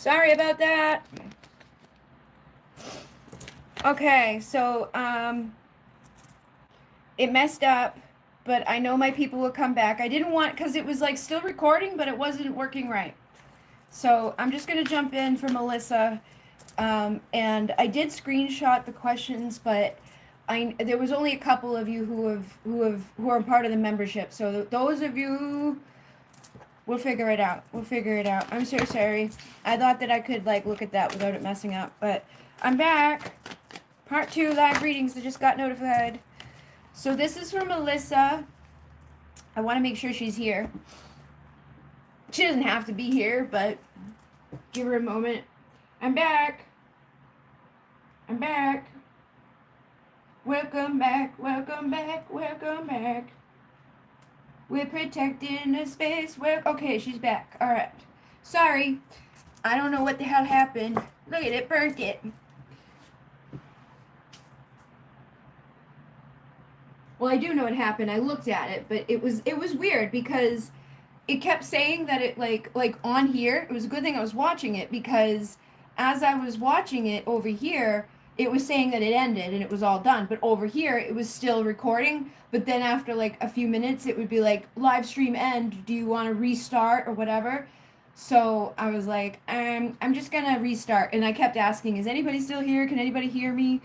Sorry about that. Okay, so it messed up, but I know my people will come back. I didn't want, because it was like still recording, but it wasn't working right. So I'm just gonna jump in for Melissa. And I did screenshot the questions, but there was only a couple of you who are part of the membership. So those of you, we'll figure it out. We'll figure it out. I'm so sorry. I thought that I could like look at that without it messing up, but I'm back. Part 2 live readings. I just got notified. So this is for Melissa. I want to make sure she's here. She doesn't have to be here, but give her a moment. I'm back. I'm back. Welcome back, welcome back, welcome back. We're protecting the space. Okay, she's back. All right. Sorry. I don't know what the hell happened. Look at it, burnt it. Well, I do know what happened. I looked at it, but it was weird because it kept saying that it like on here. It was a good thing I was watching it, because as I was watching it over here, it was saying that it ended and it was all done. But over here, it was still recording. But then after like a few minutes, it would be like live stream end. Do you want to restart or whatever? So I was like, I'm just gonna restart. And I kept asking, is anybody still here? Can anybody hear me?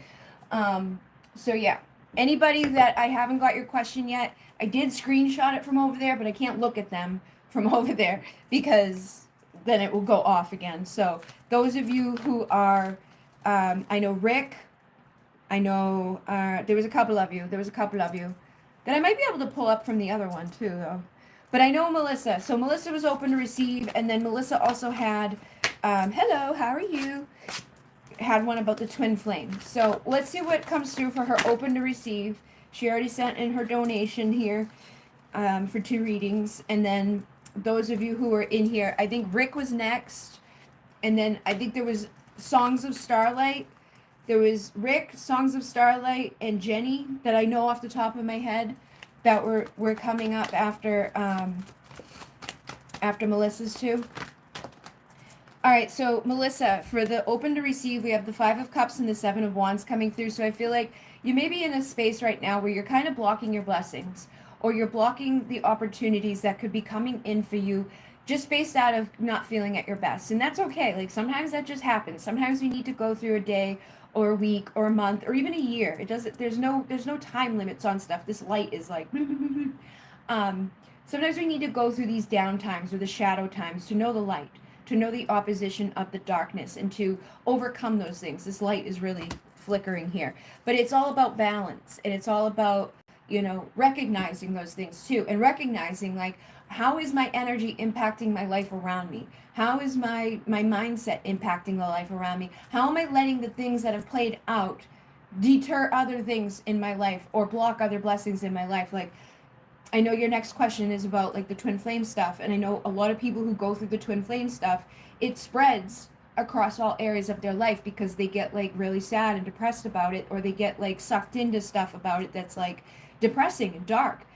So yeah, anybody that I haven't got your question yet, I did screenshot it from over there, but I can't look at them from over there because then it will go off again. So those of you who are, I know Rick, I know there was a couple of you that I might be able to pull up from the other one too, though. But I know Melissa. So Melissa was open to receive, and then Melissa also had, hello, how are you? Had one about the twin flame. So let's see what comes through for her open to receive. She already sent in her donation here for 2 readings. And then those of you who are in here, I think Rick was next. And then I think there was Songs of Starlight. There was Rick, Songs of Starlight, and Jenny that I know off the top of my head that were coming up after Melissa's too. All right, so Melissa, for the open to receive, we have the 5 of Cups and the 7 of Wands coming through. So I feel like you may be in a space right now where you're kind of blocking your blessings, or you're blocking the opportunities that could be coming in for you just based out of not feeling at your best. And that's okay. Like sometimes that just happens. Sometimes we need to go through a day or a week or a month or even a year. It doesn't, there's no time limits on stuff. This light is like, sometimes we need to go through these down times or the shadow times to know the light, to know the opposition of the darkness, and to overcome those things. This light is really flickering here. But it's all about balance, and it's all about, recognizing those things too, and recognizing like, how is my energy impacting my life around me? How is my mindset impacting the life around me? How am I letting the things that have played out deter other things in my life or block other blessings in my life? Like, I know your next question is about like the twin flame stuff, and I know a lot of people who go through the twin flame stuff, it spreads across all areas of their life because they get like really sad and depressed about it, or they get like sucked into stuff about it that's like depressing and dark.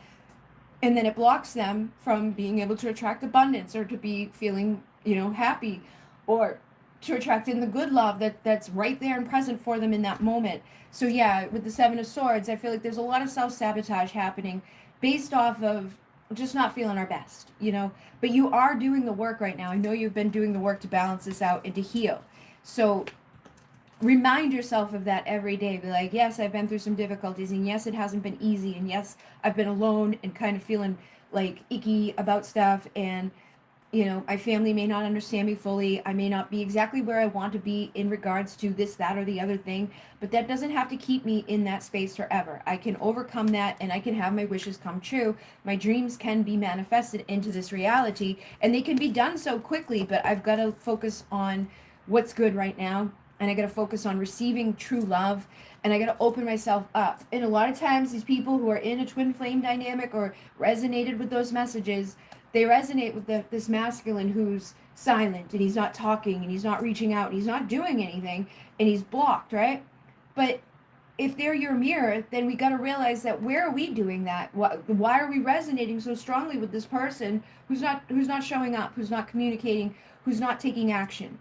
And then it blocks them from being able to attract abundance, or to be feeling, happy, or to attract in the good love that's right there and present for them in that moment. So yeah, with the 7 of Swords, I feel like there's a lot of self-sabotage happening based off of just not feeling our best, But you are doing the work right now. I know you've been doing the work to balance this out and to heal. So remind yourself of that every day. Be like, yes, I've been through some difficulties, and yes, it hasn't been easy, and yes, I've been alone and kind of feeling like icky about stuff, and my family may not understand me fully. I may not be exactly where I want to be in regards to this, that, or the other thing, but that doesn't have to keep me in that space forever. I can overcome that, and I can have my wishes come true. My dreams can be manifested into this reality, and they can be done so quickly, but I've got to focus on what's good right now, and I got to focus on receiving true love, and I got to open myself up. And a lot of times these people who are in a twin flame dynamic or resonated with those messages, they resonate with this masculine who's silent, and he's not talking, and he's not reaching out, and he's not doing anything, and he's blocked, right? But if they're your mirror, then we got to realize that where are we doing that? Why are we resonating so strongly with this person who's not showing up, who's not communicating, who's not taking action?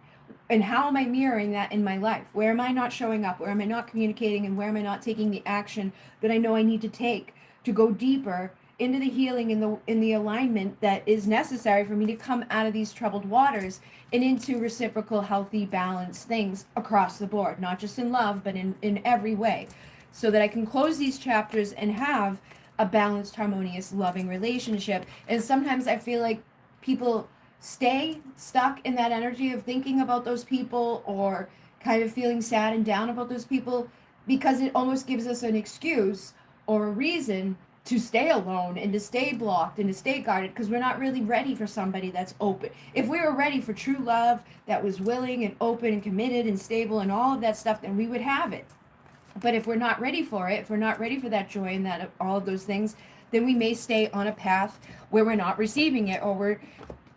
And how am I mirroring that in my life? Where am I not showing up? Where am I not communicating? And where am I not taking the action that I know I need to take to go deeper into the healing, in the alignment that is necessary for me to come out of these troubled waters and into reciprocal, healthy, balanced things across the board, not just in love, but in every way, so that I can close these chapters and have a balanced, harmonious, loving relationship. And sometimes I feel like people stay stuck in that energy of thinking about those people, or kind of feeling sad and down about those people, because it almost gives us an excuse or a reason to stay alone and to stay blocked and to stay guarded, because we're not really ready for somebody that's open. If we were ready for true love that was willing and open and committed and stable and all of that stuff, then we would have it. But if we're not ready for it, if we're not ready for that joy and that all of those things, then we may stay on a path where we're not receiving it, or we're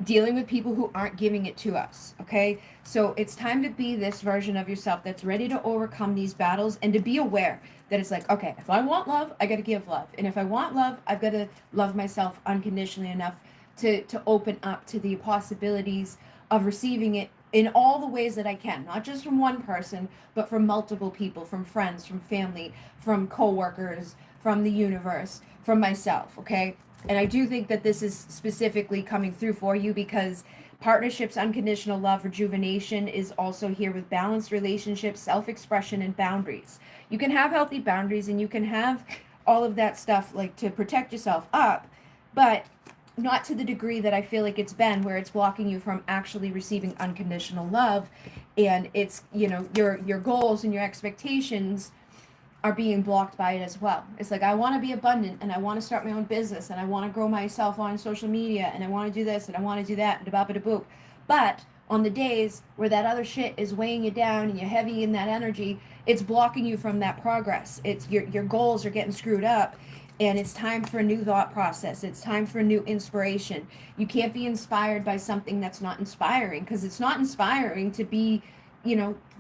dealing with people who aren't giving it to us. Okay, so it's time to be this version of yourself that's ready to overcome these battles, and to be aware that it's like, okay, if I want love, I got to give love, and if I want love, I've got to love myself unconditionally enough to open up to the possibilities of receiving it in all the ways that I can, not just from one person, but from multiple people, from friends, from family, from coworkers, from the universe, from myself. Okay, and I do think that this is specifically coming through for you, because partnerships, unconditional love, rejuvenation is also here with balanced relationships, self-expression, and boundaries. You can have healthy boundaries, and you can have all of that stuff like to protect yourself up, but not to the degree that I feel like it's been, where it's blocking you from actually receiving unconditional love. And it's, your goals and your expectations are being blocked by it as well. It's like, I want to be abundant, and I want to start my own business, and I want to grow myself on social media, and I want to do this, and I want to do that, and da-ba-da-boop. But on the days where that other shit is weighing you down and you're heavy in that energy, it's blocking you from that progress. It's your goals are getting screwed up, and it's time for a new thought process. It's time for a new inspiration. You can't be inspired by something that's not inspiring, because it's not inspiring to be,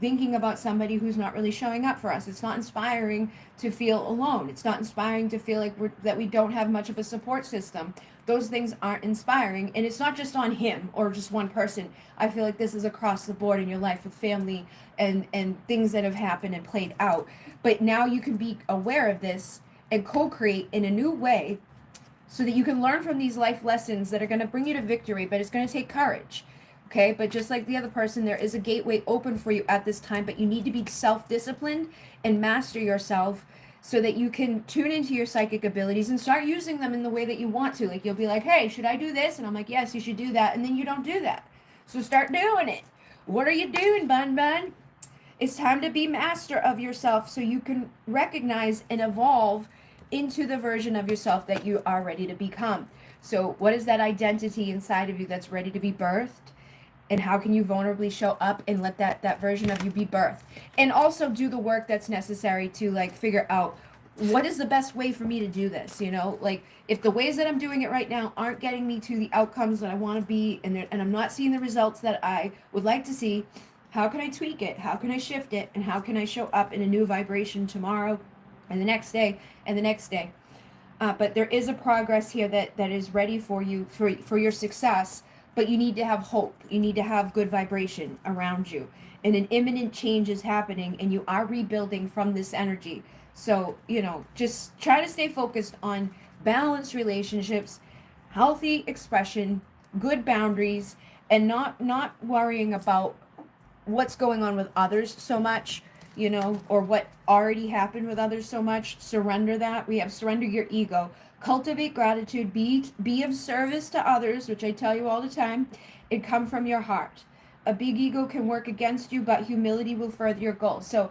thinking about somebody who's not really showing up for us. It's not inspiring to feel alone. It's not inspiring to feel like that we don't have much of a support system. Those things aren't inspiring, and it's not just on him or just one person. I feel like this is across the board in your life, with family and things that have happened and played out. But now you can be aware of this and co-create in a new way, so that you can learn from these life lessons that are going to bring you to victory. But it's going to take courage. Okay, but just like the other person, there is a gateway open for you at this time, but you need to be self-disciplined and master yourself, so that you can tune into your psychic abilities and start using them in the way that you want to. Like, you'll be like, hey, should I do this? And I'm like, yes, you should do that. And then you don't do that. So start doing it. What are you doing, Bun Bun? It's time to be master of yourself, so you can recognize and evolve into the version of yourself that you are ready to become. So what is that identity inside of you that's ready to be birthed? And how can you vulnerably show up and let that version of you be birthed? And also do the work that's necessary to, like, figure out what is the best way for me to do this. Like, if the ways that I'm doing it right now aren't getting me to the outcomes that I want to be, and I'm not seeing the results that I would like to see, how can I tweak it? How can I shift it? And how can I show up in a new vibration tomorrow and the next day and the next day? But there is a progress here that is ready for you, for your success. But you need to have hope. You need to have good vibration around you. And an imminent change is happening, and you are rebuilding from this energy. So, just try to stay focused on balanced relationships, healthy expression, good boundaries, and not worrying about what's going on with others so much, or what already happened with others so much. Surrender that. We have surrender your ego. Cultivate gratitude, be of service to others, which I tell you all the time, and come from your heart. A big ego can work against you, but humility will further your goals. So,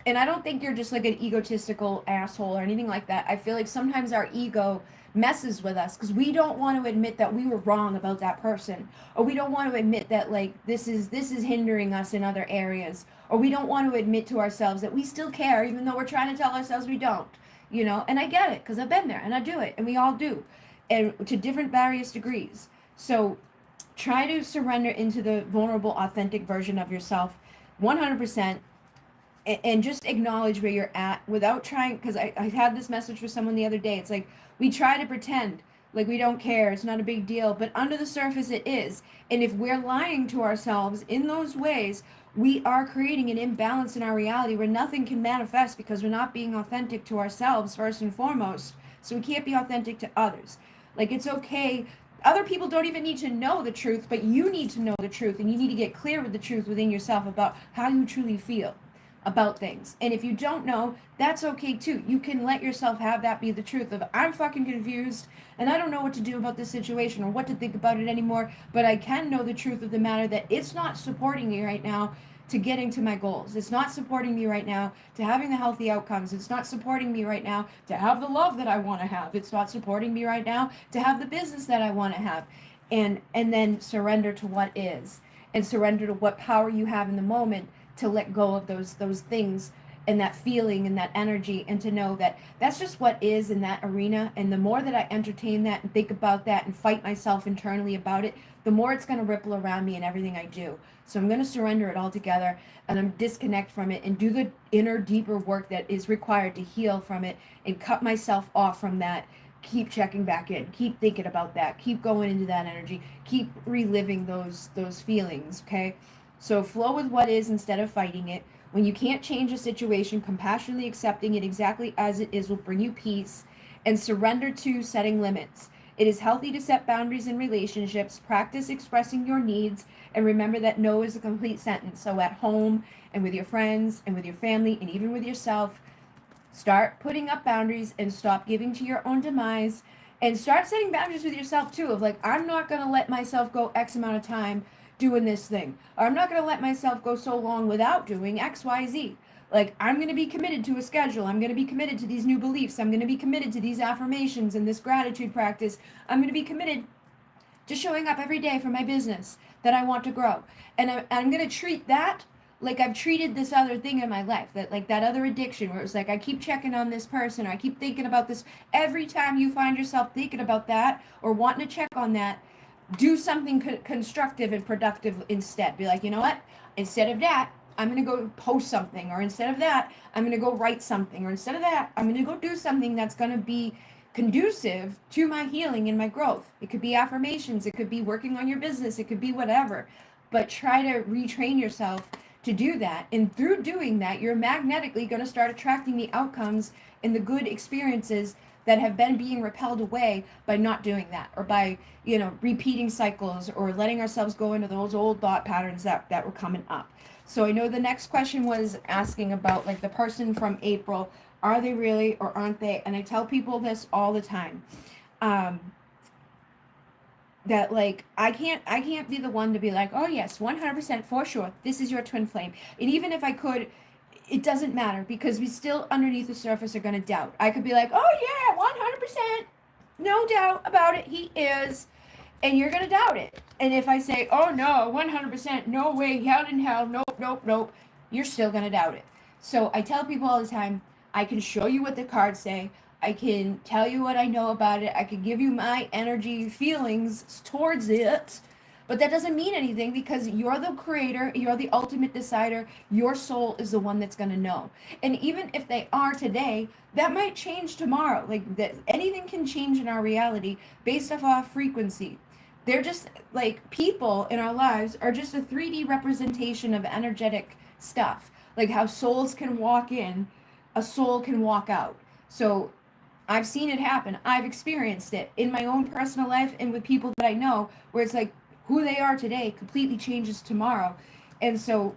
and I don't think you're just like an egotistical asshole or anything like that. I feel like sometimes our ego messes with us, because we don't want to admit that we were wrong about that person, or we don't want to admit that, like, this is hindering us in other areas, or we don't want to admit to ourselves that we still care, even though we're trying to tell ourselves we don't. And I get it, because I've been there, and I do it, and we all do, and to different various degrees. So try to surrender into the vulnerable, authentic version of yourself 100%, and just acknowledge where you're at without trying, because I had this message for someone the other day. It's like, we try to pretend Like, we don't care. It's not a big deal. But under the surface, it is. And if we're lying to ourselves in those ways, we are creating an imbalance in our reality where nothing can manifest because we're not being authentic to ourselves, first and foremost. So we can't be authentic to others. Like, it's okay. Other people don't even need to know the truth, but you need to know the truth, and you need to get clear with the truth within yourself about how you truly feel about things. And if you don't know, that's okay too. You can let yourself have that be the truth of, I'm fucking confused and I don't know what to do about this situation or what to think about it anymore, but I can know the truth of the matter that it's not supporting me right now to getting to my goals. It's not supporting me right now to having the healthy outcomes. It's not supporting me right now to have the love that I want to have. It's not supporting me right now to have the business that I want to have. And then surrender to what is, and surrender to what power you have in the moment to let go of those things and that feeling and that energy, and to know that that's just what is in that arena. And the more that I entertain that and think about that and fight myself internally about it, the more it's going to ripple around me in everything I do. So I'm going to surrender it all together, and I'm disconnect from it and do the inner deeper work that is required to heal from it and cut myself off from that. Keep checking back in, keep thinking about that, keep going into that energy, keep reliving those feelings. Okay, so flow with what is instead of fighting it. When you can't change a situation, compassionately accepting it exactly as it is will bring you peace. And surrender to setting limits. It is healthy to set boundaries in relationships. Practice expressing your needs, and remember that no is a complete sentence. So at home and with your friends and with your family and even with yourself, start putting up boundaries and stop giving to your own demise, and start setting boundaries with yourself too, of like, I'm not going to let myself go X amount of time doing this thing, or I'm not going to let myself go so long without doing XYZ. Like, I'm going to be committed to a schedule. I'm going to be committed to these new beliefs. I'm going to be committed to these affirmations and this gratitude practice. I'm going to be committed to showing up every day for my business that I want to grow. And I'm going to treat that like I've treated this other thing in my life, that like that other addiction where it's like I keep checking on this person, or I keep thinking about this. Every time you find yourself thinking about that or wanting to check on that, do something constructive and productive instead. Be like, you know what? Instead of that, I'm going to go post something, or instead of that, I'm going to go write something, or instead of that, I'm going to go do something that's going to be conducive to my healing and my growth. It could be affirmations, it could be working on your business, it could be whatever. But try to retrain yourself to do that. And through doing that, you're magnetically going to start attracting the outcomes and the good experiences that have been being repelled away by not doing that, or by, repeating cycles, or letting ourselves go into those old thought patterns that were coming up. So I know the next question was asking about like the person from April. Are they really or aren't they? And I tell people this all the time. That like I can't be the one to be like, oh yes, 100% for sure, this is your twin flame. And even if I could, it doesn't matter, because we still underneath the surface are going to doubt. I could be like, oh yeah, 100%, no doubt about it, he is. And you're going to doubt it. And if I say, oh no, 100%, no way, hell in hell, nope, you're still going to doubt it. So I tell people all the time, I can show you what the cards say. I can tell you what I know about it. I can give you my energy feelings towards it. But that doesn't mean anything, because you're the creator, you're the ultimate decider. Your soul is the one that's going to know. And even if they are today, that might change tomorrow. Like, that, anything can change in our reality based off our frequency. They're just like, people in our lives are just a 3D representation of energetic stuff. Like how souls can walk in, a soul can walk out. So I've seen it happen. I've experienced it in my own personal life and with people that I know, where it's like who they are today completely changes tomorrow. And so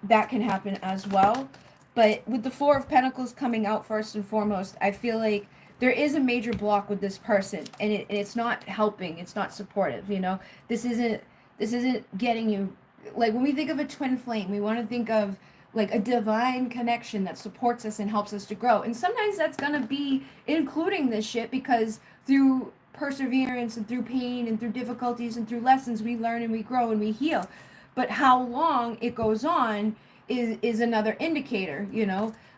that can happen as well. But with the Four of Pentacles coming out first and foremost, I feel like there is a major block with this person, and it's not helping. It's not supportive. This isn't getting you. Like, when we think of a twin flame, we want to think of like a divine connection that supports us and helps us to grow. And sometimes that's going to be including this shit, because through perseverance and through pain and through difficulties and through lessons, we learn and we grow and we heal. But how long it goes on is another indicator.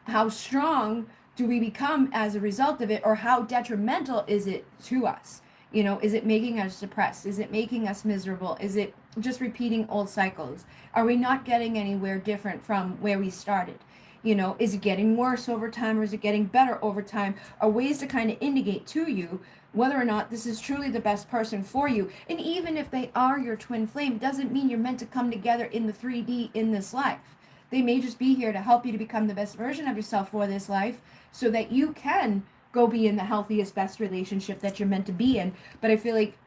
How strong do we become as a result of it, or how detrimental is it to us? Is it making us depressed? Is it making us miserable? Is it just repeating old cycles? Are we not getting anywhere different from where we started? Is it getting worse over time or is it getting better over time? Are ways to kind of indicate to you whether or not this is truly the best person for you. And even if they are your twin flame, doesn't mean you're meant to come together in the 3D in this life. They may just be here to help you to become the best version of yourself for this life so that you can go be in the healthiest, best relationship that you're meant to be in. But I feel like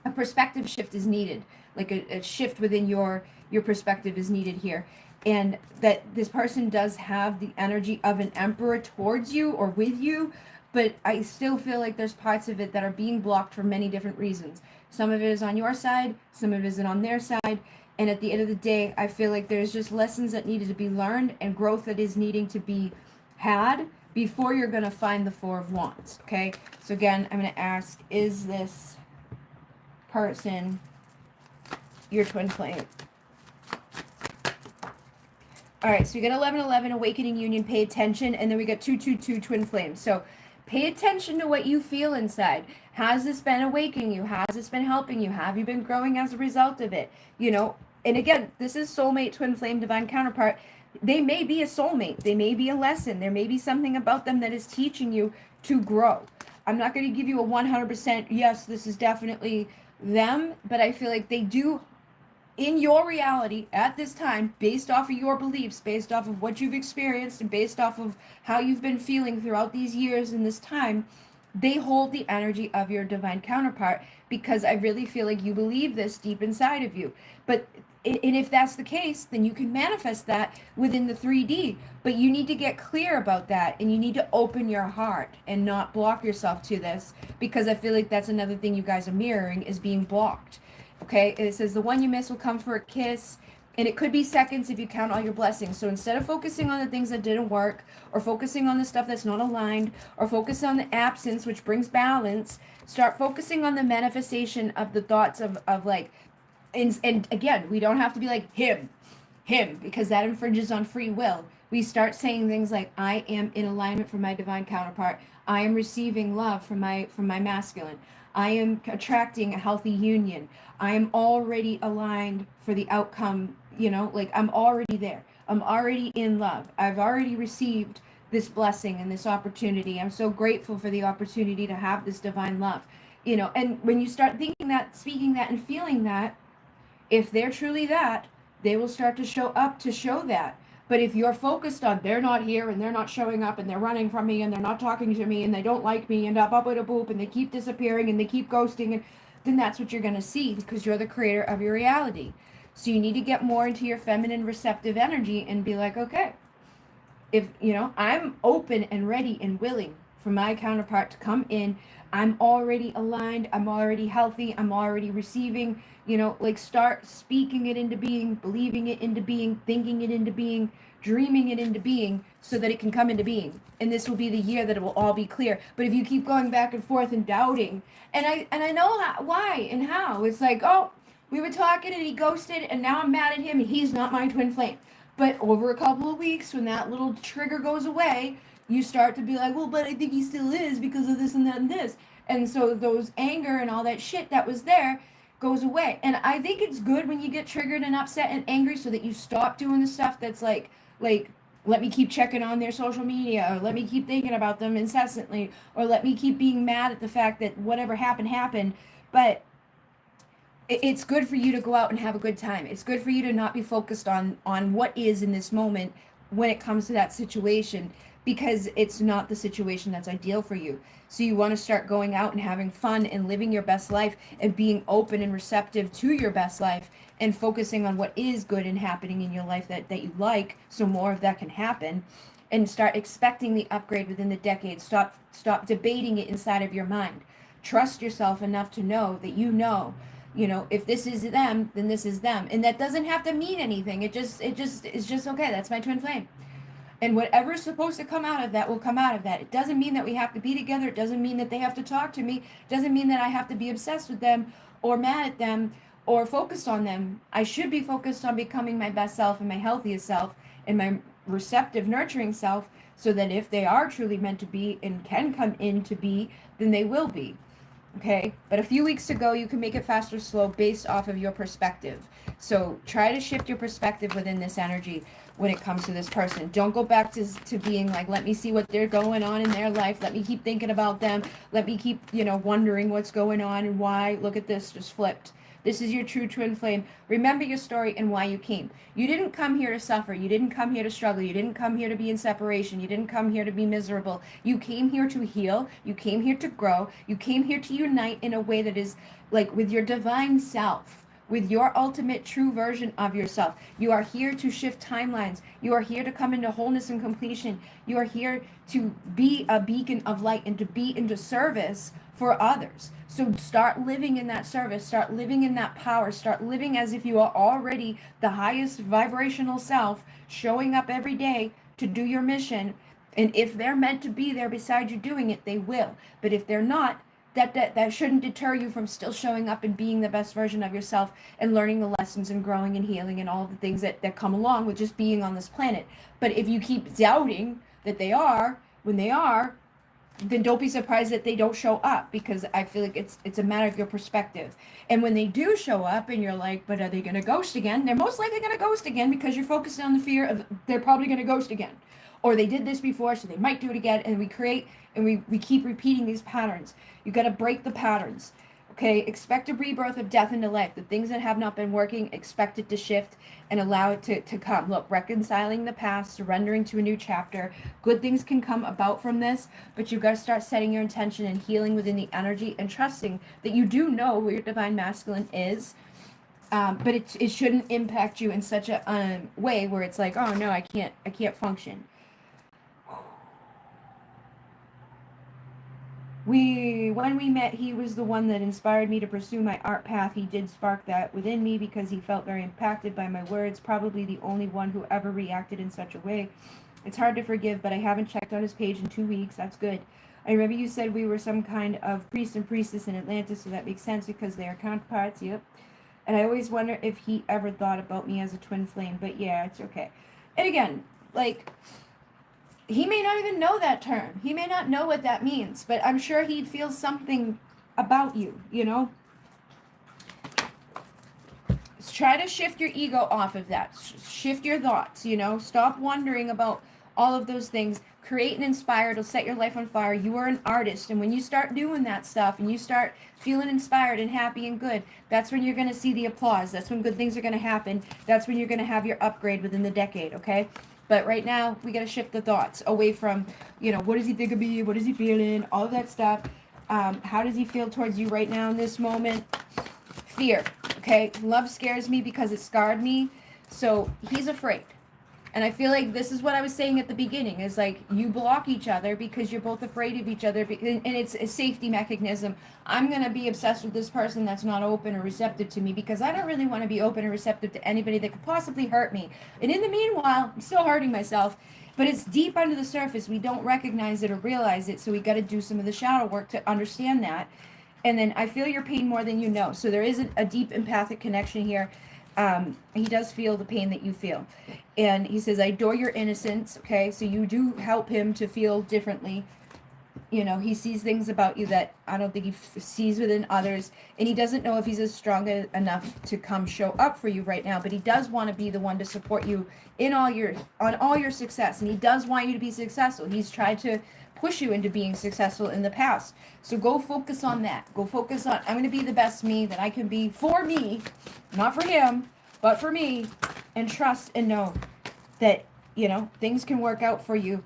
a perspective shift is needed, like a shift within your perspective is needed here. And that this person does have the energy of an emperor towards you or with you, but I still feel like there's parts of it that are being blocked for many different reasons. Some of it is on your side, some of it is on their side, and at the end of the day, I feel like there's just lessons that needed to be learned and growth that is needing to be had before you're going to find the Four of Wands, okay? So again, I'm going to ask, is this person your twin flame? All right, so we got 1111, awakening union, pay attention, and then we got 222, twin flames. So pay attention to what you feel inside. Has this been awakening you? Has this been helping you? Have you been growing as a result of it? And again, this is soulmate, twin flame, divine counterpart. They may be a soulmate. They may be a lesson. There may be something about them that is teaching you to grow. I'm not going to give you a 100% yes, this is definitely them, but I feel like they do in your reality at this time, based off of your beliefs, based off of what you've experienced, and based off of how you've been feeling throughout these years and this time, they hold the energy of your divine counterpart, because I really feel like you believe this deep inside of you. And if that's the case, then you can manifest that within the 3D. But you need to get clear about that, and you need to open your heart and not block yourself to this, because I feel like that's another thing you guys are mirroring, is being blocked. Okay, it says the one you miss will come for a kiss, and it could be seconds if you count all your blessings. So instead of focusing on the things that didn't work, or focusing on the stuff that's not aligned, or focus on the absence, which brings balance, start focusing on the manifestation of the thoughts of like, and again, we don't have to be like him, because that infringes on free will. We start saying things like, I am in alignment for my divine counterpart. I am receiving love from my masculine. I am attracting a healthy union. I am already aligned for the outcome, like I'm already there. I'm already in love. I've already received this blessing and this opportunity. I'm so grateful for the opportunity to have this divine love. And when you start thinking that, speaking that, and feeling that, if they're truly that, they will start to show up to show that. But if you're focused on they're not here and they're not showing up and they're running from me and they're not talking to me and they don't like me and up with a boop and they keep disappearing and they keep ghosting, and then that's what you're going to see, because you're the creator of your reality. So you need to get more into your feminine receptive energy and be like, okay, if I'm open and ready and willing for my counterpart to come in. I'm already aligned. I'm already healthy. I'm already receiving, like start speaking it into being, believing it into being, thinking it into being, dreaming it into being, so that it can come into being. And this will be the year that it will all be clear. But if you keep going back and forth and doubting, and I know why and how, it's like, oh, we were talking and he ghosted and now I'm mad at him and he's not my twin flame. But over a couple of weeks, when that little trigger goes away, you start to be like, well, but I think he still is because of this and that and this. And so those anger and all that shit that was there goes away. And I think it's good when you get triggered and upset and angry, so that you stop doing the stuff that's like let me keep checking on their social media, or let me keep thinking about them incessantly, or let me keep being mad at the fact that whatever happened. But it's good for you to go out and have a good time. It's good for you to not be focused on what is in this moment when it comes to that situation, because it's not the situation that's ideal for you. So you want to start going out and having fun and living your best life and being open and receptive to your best life and focusing on what is good and happening in your life that you like, so more of that can happen. And start expecting the upgrade within the decade. Stop debating it inside of your mind. Trust yourself enough to know that if this is them, then this is them. And that doesn't have to mean anything. It just is just okay. That's my twin flame. And whatever's supposed to come out of that will come out of that. It doesn't mean that we have to be together. It doesn't mean that they have to talk to me. It doesn't mean that I have to be obsessed with them or mad at them or focused on them. I should be focused on becoming my best self and my healthiest self and my receptive, nurturing self, so that if they are truly meant to be and can come in to be, then they will be. Okay, but a few weeks ago, you can make it fast or slow based off of your perspective. So try to shift your perspective within this energy. when it comes to this person. Don't go back to being like, let me see what they're going on in their life. Let me keep thinking about them. Let me keep, wondering what's going on and why. Look at this, just flipped. This is your true twin flame. Remember your story and why you came. You didn't come here to suffer. You didn't come here to struggle. You didn't come here to be in separation. You didn't come here to be miserable. You came here to heal. You came here to grow. You came here to unite in a way that is like with your divine self, with your ultimate true version of yourself. You are here to shift timelines. You are here to come into wholeness and completion. You are here to be a beacon of light and to be into service for others. So start living in that service. Start living in that power. Start living as if you are already the highest vibrational self, showing up every day to do your mission. And if they're meant to be there beside you doing it, they will. But if they're not, that shouldn't deter you from still showing up and being the best version of yourself and learning the lessons and growing and healing and all the things that come along with just being on this planet. But if you keep doubting that they are, when they are, then don't be surprised that they don't show up, because I feel like it's a matter of your perspective. And when they do show up and you're like, but are they going to ghost again? They're most likely going to ghost again because you're focused on the fear of they're probably going to ghost again. Or they did this before, so they might do it again. And we create and we keep repeating these patterns. You got to break the patterns. Okay, expect a rebirth of death into life. The things that have not been working, expect it to shift and allow it to come. Look, reconciling the past, surrendering to a new chapter. Good things can come about from this, but you've got to start setting your intention and healing within the energy and trusting that you do know who your divine masculine is. But it shouldn't impact you in such a way where it's like, oh no, I can't function. When we met, he was the one that inspired me to pursue my art path. He did spark that within me because he felt very impacted by my words, probably the only one who ever reacted in such a way. It's hard to forgive, but I haven't checked on his page in 2 weeks. That's good. I remember you said we were some kind of priest and priestess in Atlantis, so that makes sense because they are counterparts. Yep. And I always wonder if he ever thought about me as a twin flame, but yeah, it's okay. And again, like, he may not even know that term. He may not know what that means, but I'm sure he'd feel something about you, Try to shift your ego off of that. Shift your thoughts, Stop wondering about all of those things. Create and inspire. It'll set your life on fire. You are an artist, and when you start doing that stuff and you start feeling inspired and happy and good, that's when you're going to see the applause. That's when good things are going to happen. That's when you're going to have your upgrade within the decade, okay? But right now, we got to shift the thoughts away from, what does he think of me? What is he feeling? All of that stuff. How does he feel towards you right now in this moment? Fear, okay? Love scares me because it scarred me. So he's afraid. And I feel like this is what I was saying at the beginning, is like you block each other because you're both afraid of each other, and it's a safety mechanism. I'm going to be obsessed with this person that's not open or receptive to me because I don't really want to be open or receptive to anybody that could possibly hurt me. And in the meanwhile, I'm still hurting myself, but it's deep under the surface. We don't recognize it or realize it, so we got to do some of the shadow work to understand that. And then I feel your pain more than you know. So there is a deep empathic connection here. He does feel the pain that you feel. And he says, I adore your innocence, okay? So you do help him to feel differently. He sees things about you that I don't think he sees within others. And he doesn't know if he's as strong enough to come show up for you right now. But he does want to be the one to support you on all your success. And he does want you to be successful. He's tried to push you into being successful in the past. So go focus on that. Go focus on, I'm going to be the best me that I can be for me, not for him, but for me, and trust and know that, things can work out for you.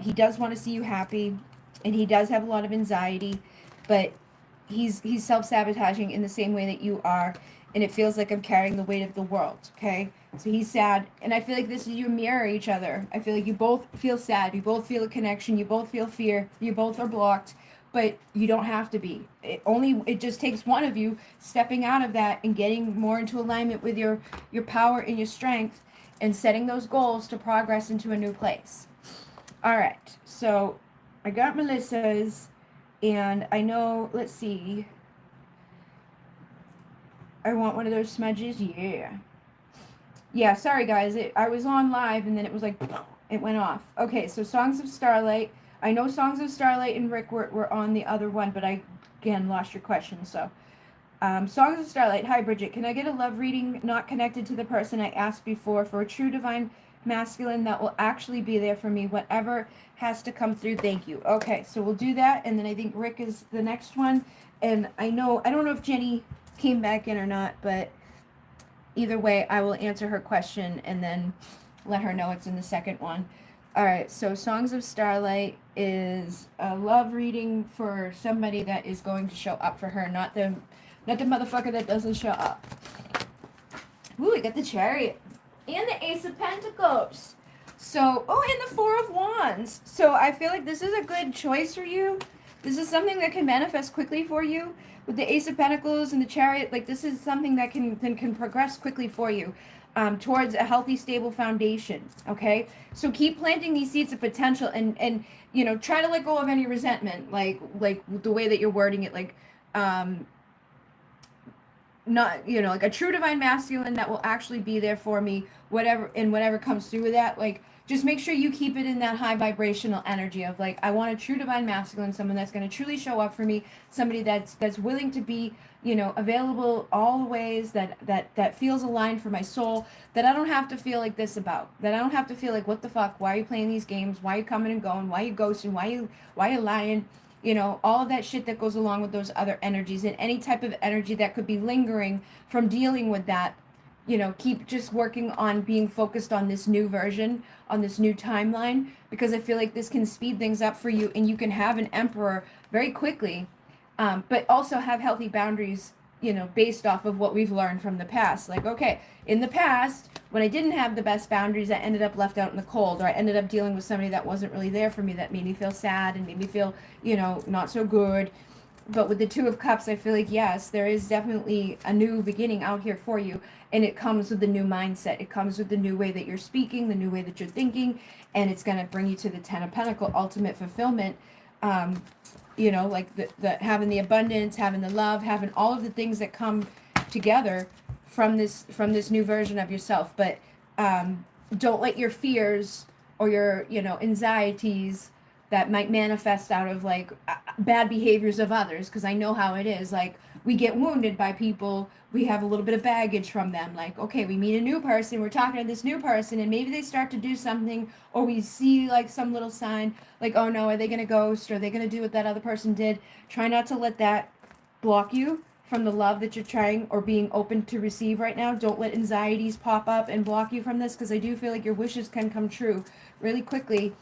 He does want to see you happy, and he does have a lot of anxiety, but he's self-sabotaging in the same way that you are, and it feels like I'm carrying the weight of the world, okay? So he's sad, and I feel like this is you mirror each other. I feel like you both feel sad, you both feel a connection, you both feel fear, you both are blocked, but you don't have to be. It just takes one of you stepping out of that and getting more into alignment with your power and your strength and setting those goals to progress into a new place. All right, so I got Melissa's, and I know, let's see. I want one of those smudges, yeah. Yeah, sorry guys, I was on live and then it was like, it went off. Okay, so Songs of Starlight. I know Songs of Starlight and Rick were on the other one, but I, again, lost your question, so. Songs of Starlight. Hi, Bridget. Can I get a love reading not connected to the person I asked before for a true divine masculine that will actually be there for me, whatever has to come through. Thank you. Okay, so we'll do that, and then I think Rick is the next one. And I don't know if Jenny came back in or not, but either way, I will answer her question and then let her know it's in the second one. All right, so Songs of Starlight is a love reading for somebody that is going to show up for her, not the motherfucker that doesn't show up. Ooh, we got the Chariot and the Ace of Pentacles. So, oh, and the Four of Wands. So I feel like this is a good choice for you. This is something that can manifest quickly for you. With the Ace of Pentacles and the Chariot, like this is something that can progress quickly for you towards a healthy, stable foundation. Okay, so keep planting these seeds of potential, and you know, try to let go of any resentment, like the way that you're wording it, like not, you know, like a true divine masculine that will actually be there for me, whatever comes through with that. Like, just make sure you keep it in that high vibrational energy of like, I want a true divine masculine, someone that's going to truly show up for me, somebody that's willing to be, you know, available all the ways, that feels aligned for my soul, that I don't have to feel like this about, that I don't have to feel like, what the fuck, why are you playing these games, why are you coming and going, why are you ghosting, why are you lying, you know, all of that shit that goes along with those other energies, and any type of energy that could be lingering from dealing with that. You know, keep just working on being focused on this new version, on this new timeline, because I feel like this can speed things up for you, and you can have an emperor very quickly, but also have healthy boundaries, you know, based off of what we've learned from the past. Like, okay, in the past, when I didn't have the best boundaries, I ended up left out in the cold, or I ended up dealing with somebody that wasn't really there for me, that made me feel sad and made me feel, you know, not so good. But with the Two of Cups, I feel like, yes, there is definitely a new beginning out here for you. And it comes with the new mindset. It comes with the new way that you're speaking, the new way that you're thinking. And it's going to bring you to the Ten of Pentacles, ultimate fulfillment. You know, like the having the abundance, having the love, having all of the things that come together from this new version of yourself. But don't let your fears or your, you know, anxieties that might manifest out of like bad behaviors of others, because I know how it is. Like, we get wounded by people, we have a little bit of baggage from them. Like, okay, we meet a new person, we're talking to this new person, and maybe they start to do something, or we see like some little sign, like, oh no, are they gonna ghost, or are they gonna do what that other person did? Try not to let that block you from the love that you're trying or being open to receive right now. Don't let anxieties pop up and block you from this, because I do feel like your wishes can come true really quickly,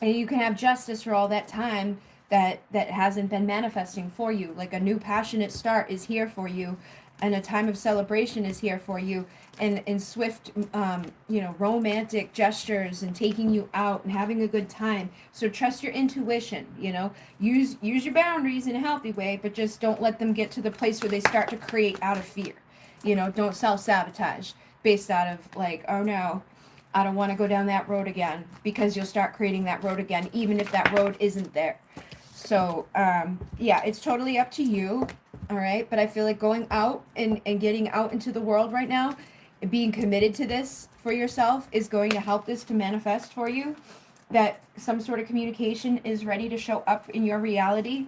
and you can have justice for all that time that hasn't been manifesting for you. Like, a new passionate start is here for you, and a time of celebration is here for you, and swift you know, romantic gestures and taking you out and having a good time. So trust your intuition, you know, use your boundaries in a healthy way, but just don't let them get to the place where they start to create out of fear. You know, don't self-sabotage based out of like, oh no, I don't want to go down that road again, because you'll start creating that road again, even if that road isn't there. So, yeah, it's totally up to you. All right. But I feel like going out and getting out into the world right now, and being committed to this for yourself, is going to help this to manifest for you, that some sort of communication is ready to show up in your reality.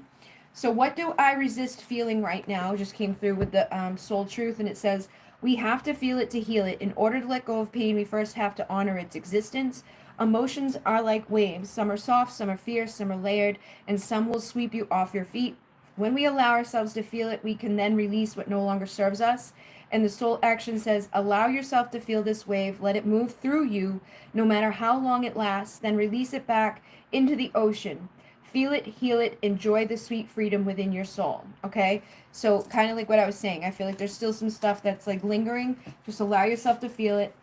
So what do I resist feeling right now? Just came through with the soul truth, and it says, we have to feel it to heal it. In order to let go of pain, we first have to honor its existence. Emotions are like waves. Some are soft, some are fierce, some are layered, and some will sweep you off your feet. When we allow ourselves to feel it, we can then release what no longer serves us. And the soul action says, allow yourself to feel this wave. Let it move through you, no matter how long it lasts. Then release it back into the ocean. Feel it, heal it, enjoy the sweet freedom within your soul. Okay? So kind of like what I was saying, I feel like there's still some stuff that's like lingering. Just allow yourself to feel it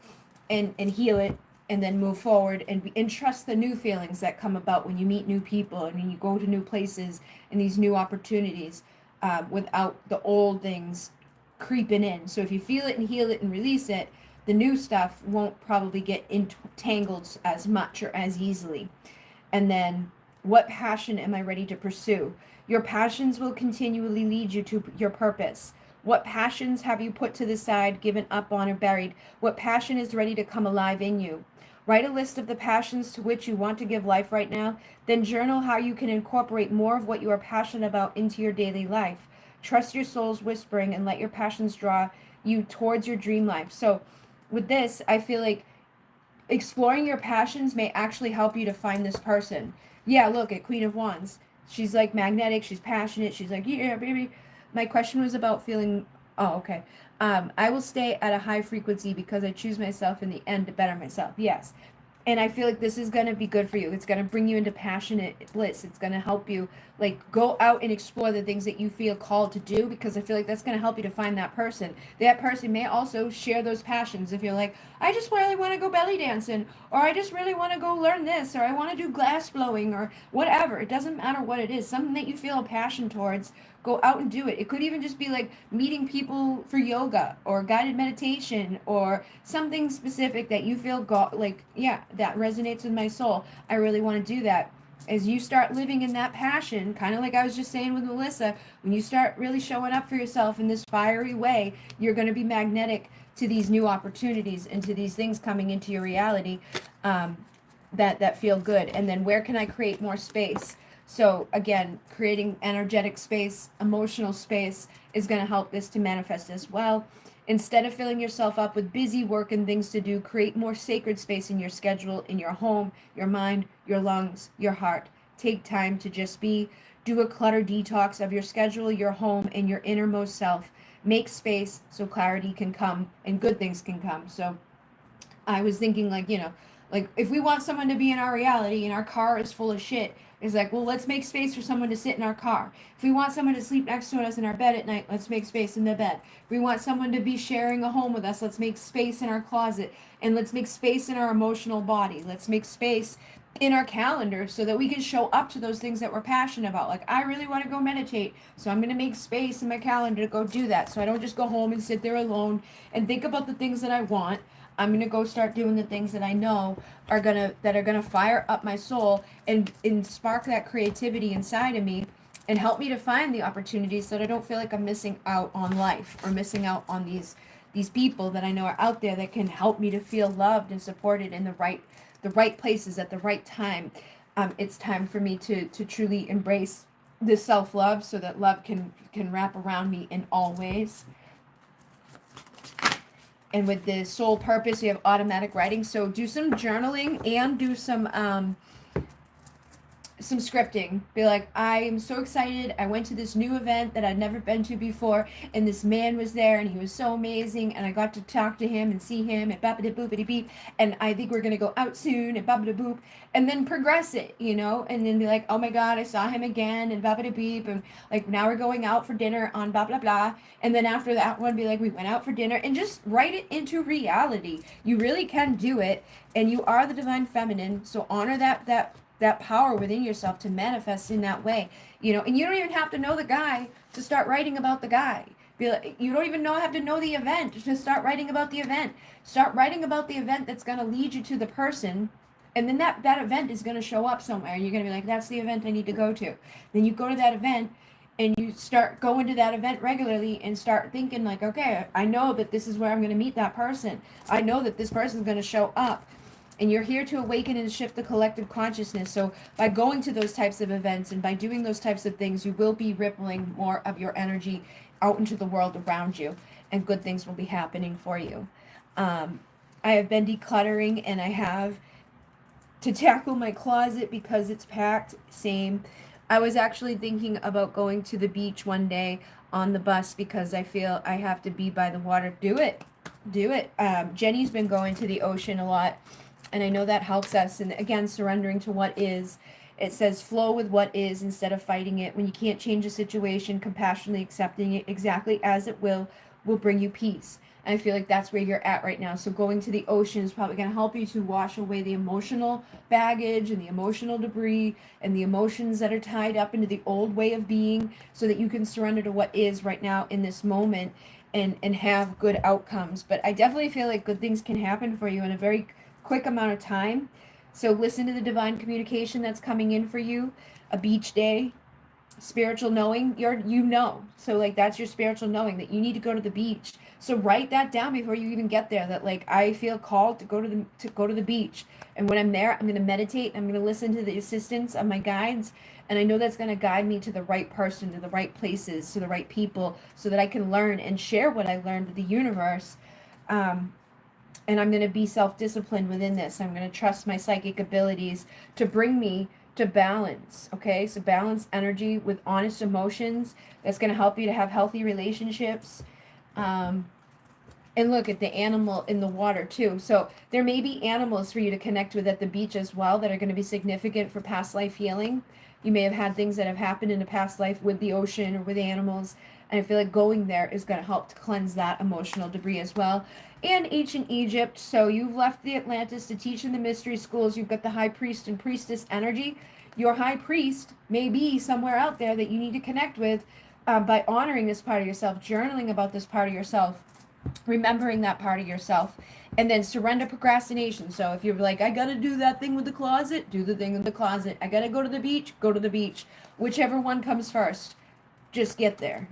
and heal it, and then move forward, and trust the new feelings that come about when you meet new people and when you go to new places and these new opportunities, without the old things creeping in. So if you feel it and heal it and release it, the new stuff won't probably get entangled as much or as easily. And then, what passion am I ready to pursue? Your passions will continually lead you to your purpose. What passions have you put to the side, given up on, or buried? What passion is ready to come alive in you? Write a list of the passions to which you want to give life right now. Then journal how you can incorporate more of what you are passionate about into your daily life. Trust your soul's whispering and let your passions draw you towards your dream life. So with this, I feel like exploring your passions may actually help you to find this person. Yeah, look at Queen of Wands. She's like magnetic, she's passionate, she's like, yeah, baby. My question was about feeling, oh, okay. I will stay at a high frequency because I choose myself in the end to better myself. Yes. And I feel like this is going to be good for you. It's going to bring you into passionate bliss. It's going to help you like go out and explore the things that you feel called to do, because I feel like that's going to help you to find that person. That person may also share those passions. If you're like, I just really want to go belly dancing, or I just really want to go learn this, or I want to do glass blowing, or whatever. It doesn't matter what it is. Something that you feel a passion towards, go out and do it. It could even just be like meeting people for yoga or guided meditation or something specific that you feel like, yeah, that resonates with my soul. I really want to do that. As you start living in that passion, kind of like I was just saying with Melissa, when you start really showing up for yourself in this fiery way, you're going to be magnetic to these new opportunities and to these things coming into your reality, that feel good. And then where can I create more space? So again, creating energetic space, emotional space is going to help this to manifest as well. Instead of filling yourself up with busy work and things to do, create more sacred space in your schedule, in your home, your mind, your lungs, your heart. Take time to just be. Do a clutter detox of your schedule, your home, and your innermost self. Make space so clarity can come and good things can come. So I was thinking, like, like if we want someone to be in our reality and our car is full of shit, it's like, well, let's make space for someone to sit in our car. If we want someone to sleep next to us in our bed at night, let's make space in the bed. If we want someone to be sharing a home with us, let's make space in our closet, and let's make space in our emotional body. Let's make space in our calendar so that we can show up to those things that we're passionate about. Like, I really want to go meditate, so I'm going to make space in my calendar to go do that, so I don't just go home and sit there alone and think about the things that I want. I'm gonna go start doing the things that I know are gonna fire up my soul and spark that creativity inside of me, and help me to find the opportunities so that I don't feel like I'm missing out on life or missing out on these people that I know are out there that can help me to feel loved and supported in the right places at the right time. It's time for me to truly embrace this self-love so that love can wrap around me in all ways. And with the soul purpose, we have automatic writing. So do some journaling and do some scripting. Be like, I am so excited. I went to this new event that I'd never been to before, and this man was there, and he was so amazing, and I got to talk to him and see him, and bappity boopity beep, and I think we're gonna go out soon, and bappity boop, and then progress it, and then be like, oh my god, I saw him again, and bappity beep, and like now we're going out for dinner on blah blah blah, and then after that one, be like, we went out for dinner, and just write it into reality. You really can do it, and you are the divine feminine, so honor that power within yourself to manifest in that way, and you don't even have to know the guy to start writing about the guy. You don't even have to know the event to start writing about the event. Start writing about the event that's going to lead you to the person, and then that event is going to show up somewhere. You're going to be like, that's the event I need to go to. Then you go to that event, and you start going to that event regularly and start thinking like, okay, I know that this is where I'm going to meet that person. I know that this person is going to show up. And you're here to awaken and shift the collective consciousness. So by going to those types of events and by doing those types of things, you will be rippling more of your energy out into the world around you, and good things will be happening for you. I have been decluttering, and I have to tackle my closet because it's packed. Same. I was actually thinking about going to the beach one day on the bus because I feel I have to be by the water. Do it. Jenny's been going to the ocean a lot, and I know that helps us. And again, surrendering to what is. It says flow with what is instead of fighting it. When you can't change a situation, compassionately accepting it exactly as it will bring you peace. And I feel like that's where you're at right now. So going to the ocean is probably going to help you to wash away the emotional baggage and the emotional debris and the emotions that are tied up into the old way of being, so that you can surrender to what is right now in this moment and have good outcomes. But I definitely feel like good things can happen for you in a very quick amount of time. So listen to the divine communication that's coming in for you. A beach day, spiritual knowing, so like that's your spiritual knowing that you need to go to the beach. So write that down before you even get there, that like, I feel called to go to the beach, and when I'm there, I'm going to meditate. I'm going to listen to the assistance of my guides, and I know that's going to guide me to the right person, to the right places, to the right people, so that I can learn and share what I learned with the universe. and I'm going to be self-disciplined within this. I'm going to trust my psychic abilities to bring me to balance. Okay, so balance energy with honest emotions. That's going to help you to have healthy relationships. um, and look at the animal in the water too. So there may be animals for you to connect with at the beach as well that are going to be significant for past life healing. You may have had things that have happened in a past life with the ocean or with animals. And I feel like going there is going to help to cleanse that emotional debris as well. And ancient Egypt. So you've left the Atlantis to teach in the mystery schools. You've got the high priest and priestess energy. Your high priest may be somewhere out there that you need to connect with, by honoring this part of yourself, journaling about this part of yourself, remembering that part of yourself, and then surrender procrastination. So if you're like, I gotta do that thing with the closet, do the thing in the closet. I gotta go to the beach, go to the beach. Whichever one comes first, just get there.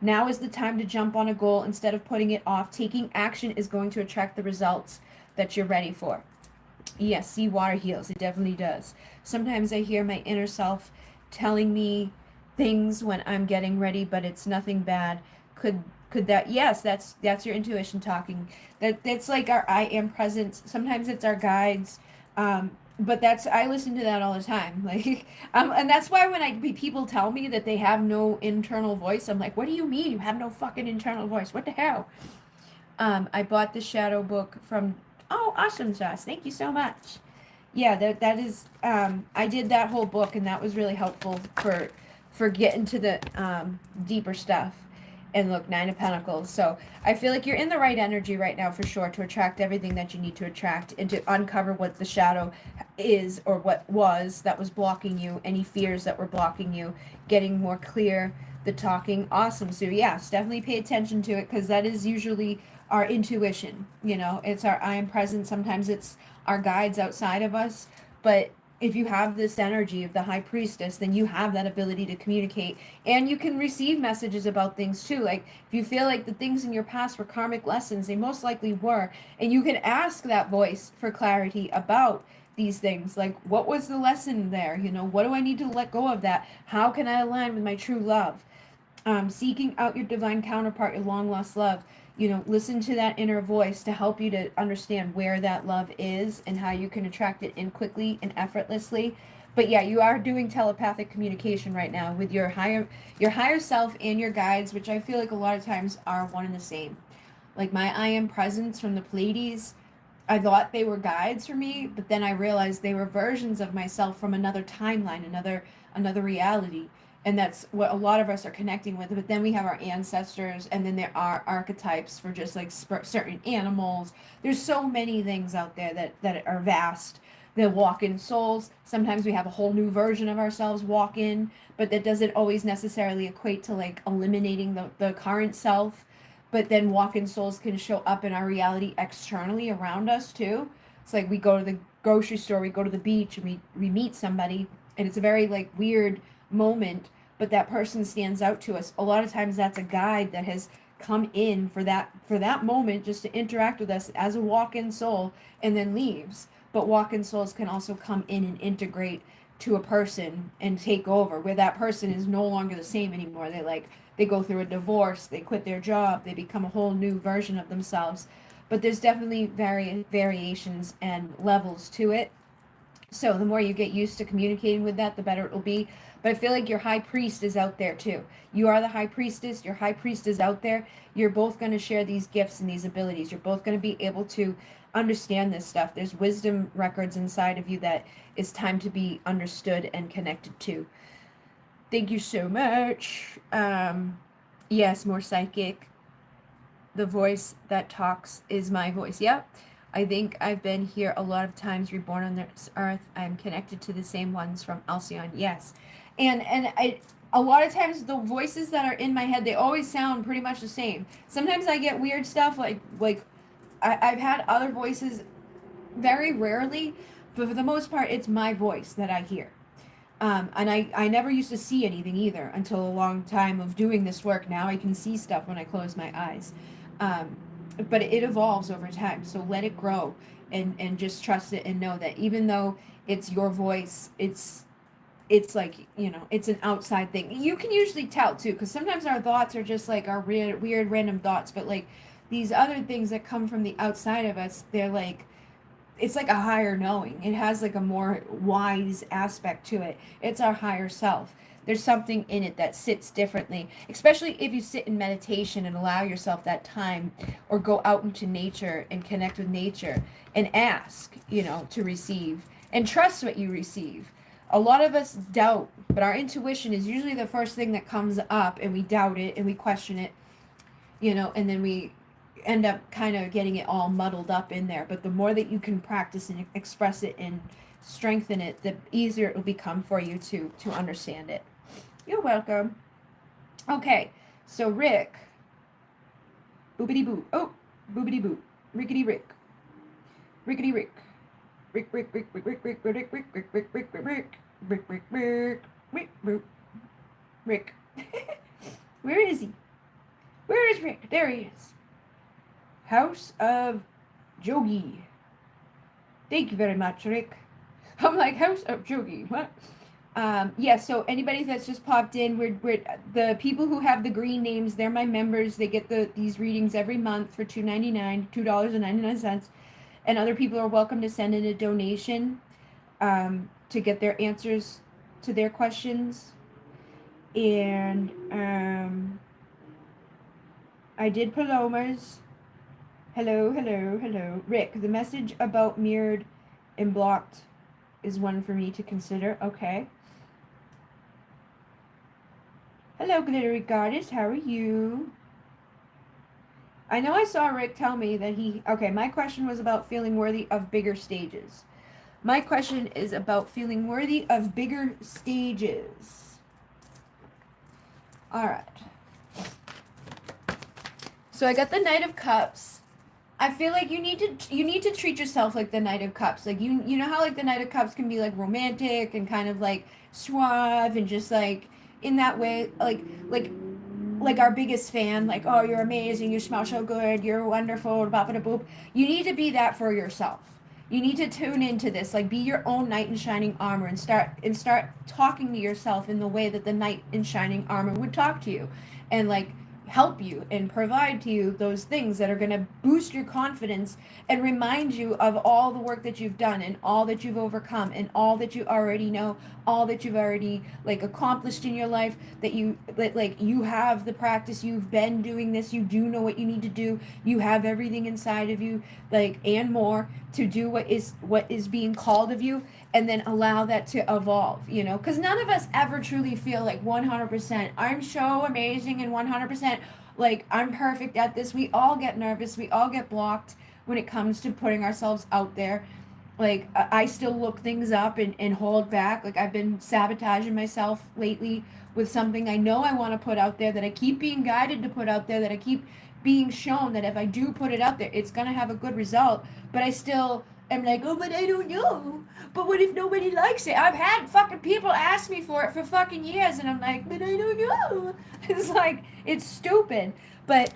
Now is the time to jump on a goal instead of putting it off. Taking action is going to attract the results that you're ready for. Yes, seawater heals. It definitely does. Sometimes I hear my inner self telling me things when I'm getting ready, but it's nothing bad. Could that, yes, that's your intuition talking. That's like our I am presence. Sometimes it's our guides. But I listen to that all the time. Like, and that's why when people tell me that they have no internal voice, I'm like, what do you mean you have no fucking internal voice? What the hell? I bought the shadow book from, oh, awesome sauce. Thank you so much. Yeah, that is, I did that whole book, and that was really helpful for getting to the deeper stuff. And look, Nine of Pentacles. So I feel like you're in the right energy right now for sure to attract everything that you need to attract, and to uncover what the shadow is, or what was that was blocking you, any fears that were blocking you, getting more clear, the talking. Awesome. So yes, definitely pay attention to it, because that is usually our intuition. It's our I am present. Sometimes it's our guides outside of us, but if you have this energy of the high priestess, then you have that ability to communicate, and you can receive messages about things too. Like, if you feel like the things in your past were karmic lessons, they most likely were, and you can ask that voice for clarity about these things. Like, what was the lesson there? What do I need to let go of that? How can I align with my true love? Seeking out your divine counterpart, your long lost love. Listen to that inner voice to help you to understand where that love is and how you can attract it in quickly and effortlessly. But yeah, you are doing telepathic communication right now with your higher self and your guides, which I feel like a lot of times are one and the same. Like my I am presence from the Pleiades, I thought they were guides for me, but then I realized they were versions of myself from another timeline, another reality. And that's what a lot of us are connecting with. But then we have our ancestors, and then there are archetypes for just like certain animals. There's so many things out there that are vast. The walk-in souls. Sometimes we have a whole new version of ourselves walk in, but that doesn't always necessarily equate to like eliminating the current self. But then walk-in souls can show up in our reality externally around us too. It's like we go to the grocery store, we go to the beach, and we meet somebody, and it's a very like weird moment, but that person stands out to us. A lot of times that's a guide that has come in for that moment, just to interact with us as a walk-in soul, and then leaves. But walk-in souls can also come in and integrate to a person and take over, where that person is no longer the same anymore. They go through a divorce, they quit their job, they become a whole new version of themselves. But there's definitely variations and levels to it. So the more you get used to communicating with that, the better it will be. But I feel like your high priest is out there too. You are the high priestess. Your high priest is out there. You're both going to share these gifts and these abilities. You're both going to be able to understand this stuff. There's wisdom records inside of you that is time to be understood and connected to. Thank you so much. Yes, more psychic. The voice that talks is my voice. Yep. I think I've been here a lot of times, reborn on this earth. I'm connected to the same ones from Alcyon. Yes. And a lot of times the voices that are in my head, they always sound pretty much the same. Sometimes I get weird stuff like I've had other voices, very rarely, but for the most part, it's my voice that I hear. And I never used to see anything either until a long time of doing this work. Now I can see stuff when I close my eyes. But it evolves over time. So let it grow and just trust it, and know that even though it's your voice, it's like, it's an outside thing. You can usually tell too, because sometimes our thoughts are just like our weird random thoughts, but like these other things that come from the outside of us, they're like, it's like a higher knowing. It has like a more wise aspect to it. It's our higher self. There's something in it that sits differently, especially if you sit in meditation and allow yourself that time, or go out into nature and connect with nature and ask, to receive and trust what you receive. A lot of us doubt, but our intuition is usually the first thing that comes up, and we doubt it and we question it, and then we end up kind of getting it all muddled up in there. But the more that you can practice and express it and strengthen it, the easier it will become for you to understand it. You're welcome. Okay, so Rick, boobity boo, oh, boobity boo, rickety Rick, rickety Rick, Rick, Rick, Rick, Rick, Rick, Rick, Rick, Rick, Rick, Rick, Rick, Rick, Rick, Rick, Rick, Rick, Rick, Rick, Rick. Where is he? Where is Rick? There he is. House of Jogi. Thank you very much, Rick. I'm like, House of Jogi, what? Yeah, so anybody that's just popped in, we're the people who have the green names, they're my members. They get these readings every month for $2.99, and other people are welcome to send in a donation to get their answers to their questions. And I did Palomas. Hello, hello, hello. Rick, the message about mirrored and blocked is one for me to consider. Okay. Hello, Glittery Goddess. How are you? I know I saw Rick tell me that okay, my question was about feeling worthy of bigger stages. My question is about feeling worthy of bigger stages. All right. So I got the Knight of Cups. I feel like you need to treat yourself like the Knight of Cups. Like you know how like the Knight of Cups can be like romantic and kind of like suave and just like in that way, like our biggest fan, like, oh, you're amazing, you smell so good, you're wonderful, blah blah boop. You need to be that for yourself. You need to tune into this, like be your own knight in shining armor, and start talking to yourself in the way that the knight in shining armor would talk to you, and like help you and provide to you those things that are going to boost your confidence and remind you of all the work that you've done and all that you've overcome and all that you already know, all that you've already like accomplished in your life, that you have the practice, you've been doing this, you do know what you need to do, you have everything inside of you, like, and more to do what is being called of you, and then allow that to evolve, because none of us ever truly feel like 100% I'm so amazing and 100% like I'm perfect at this. We all get nervous, we all get blocked when it comes to putting ourselves out there. Like I still look things up and hold back. Like I've been sabotaging myself lately with something I know I want to put out there, that I keep being guided to put out there, that I keep being shown that if I do put it out there, it's going to have a good result. But I still am like, oh, but I don't know. But what if nobody likes it? I've had fucking people ask me for it for fucking years, and I'm like, but I don't know. It's like, it's stupid. But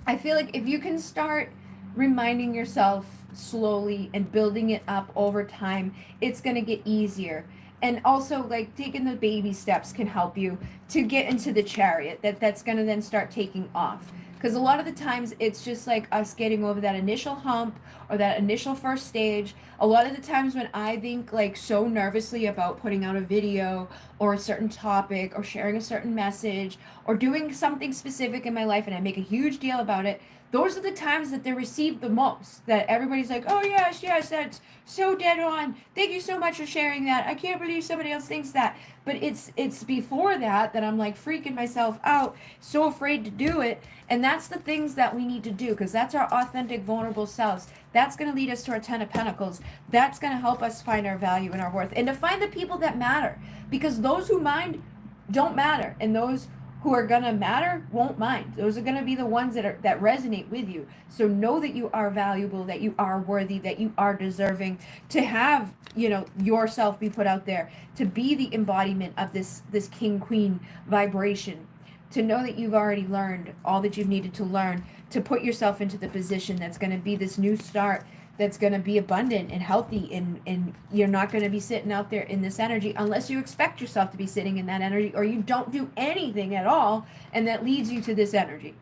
I feel like if you can start reminding yourself slowly and building it up over time, it's going to get easier. And also, like, taking the baby steps can help you to get into the chariot that's going to then start taking off. Because a lot of the times it's just like us getting over that initial hump or that initial first stage. A lot of the times when I think like so nervously about putting out a video or a certain topic or sharing a certain message or doing something specific in my life, and I make a huge deal about it, those are the times that they're received the most. That everybody's like, oh yes, that's so dead on. Thank you so much for sharing that. I can't believe somebody else thinks that. But it's before that I'm like freaking myself out, so afraid to do it. And that's the things that we need to do, because that's our authentic, vulnerable selves. That's going to lead us to our 10 of Pentacles. That's going to help us find our value and our worth, and to find the people that matter, because those who mind don't matter, and those who are going to matter won't mind. Those are going to be the ones that resonate with you. So know that you are valuable, that you are worthy, that you are deserving to have, yourself be put out there, to be the embodiment of this king queen vibration, to know that you've already learned all that you've needed to learn, to put yourself into the position that's going to be this new start, that's going to be abundant and healthy, and you're not going to be sitting out there in this energy unless you expect yourself to be sitting in that energy, or you don't do anything at all, and that leads you to this energy,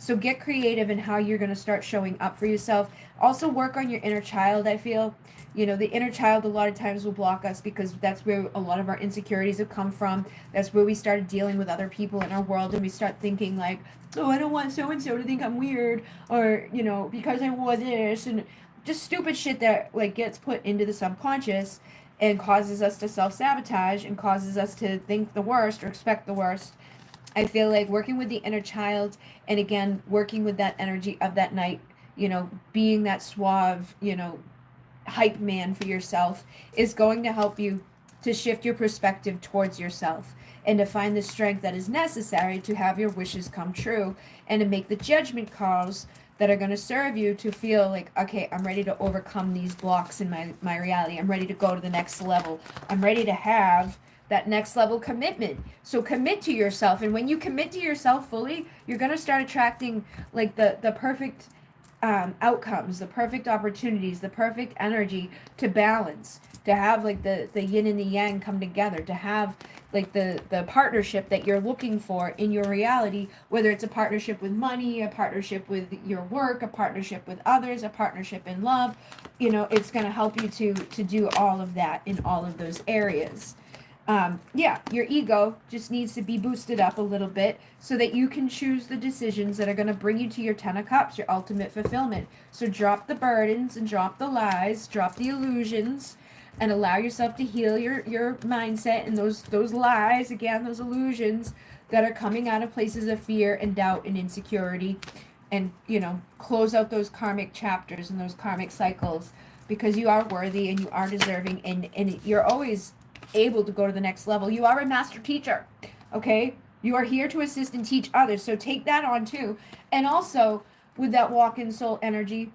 So get creative in how you're going to start showing up for yourself. Also work on your inner child, I feel. You know, the inner child a lot of times will block us because that's where a lot of our insecurities have come from. That's where we started dealing with other people in our world, and we start thinking like, oh, I don't want so and so to think I'm weird, or, you know, because I wore this, and just stupid shit that like gets put into the subconscious and causes us to self-sabotage and causes us to think the worst or expect the worst. I feel like working with the inner child, and again working with that energy of that night, you know, being that suave, you know, hype man for yourself, is going to help you to shift your perspective towards yourself and to find the strength that is necessary to have your wishes come true, and to make the judgment calls that are going to serve you to feel like, okay, I'm ready to overcome these blocks in my reality. I'm ready to go to the next level. I'm ready to have that next level commitment. So commit to yourself, and when you commit to yourself fully, you're going to start attracting like the perfect outcomes, the perfect opportunities, the perfect energy to balance, to have like the yin and the yang come together, to have like the partnership that you're looking for in your reality, whether it's a partnership with money, a partnership with your work, a partnership with others, a partnership in love. You know, it's going to help you to do all of that in all of those areas. Yeah, your ego just needs to be boosted up a little bit so that you can choose the decisions that are going to bring you to your 10 of cups, your ultimate fulfillment. So drop the burdens and drop the lies, drop the illusions, and allow yourself to heal your mindset and those lies, again, those illusions that are coming out of places of fear and doubt and insecurity. And, you know, close out those karmic chapters and those karmic cycles, because you are worthy and you are deserving, and you're always able to go to the next level. You are a master teacher, okay? You are here to assist and teach others, so take that on too. And also, with that walk-in soul energy,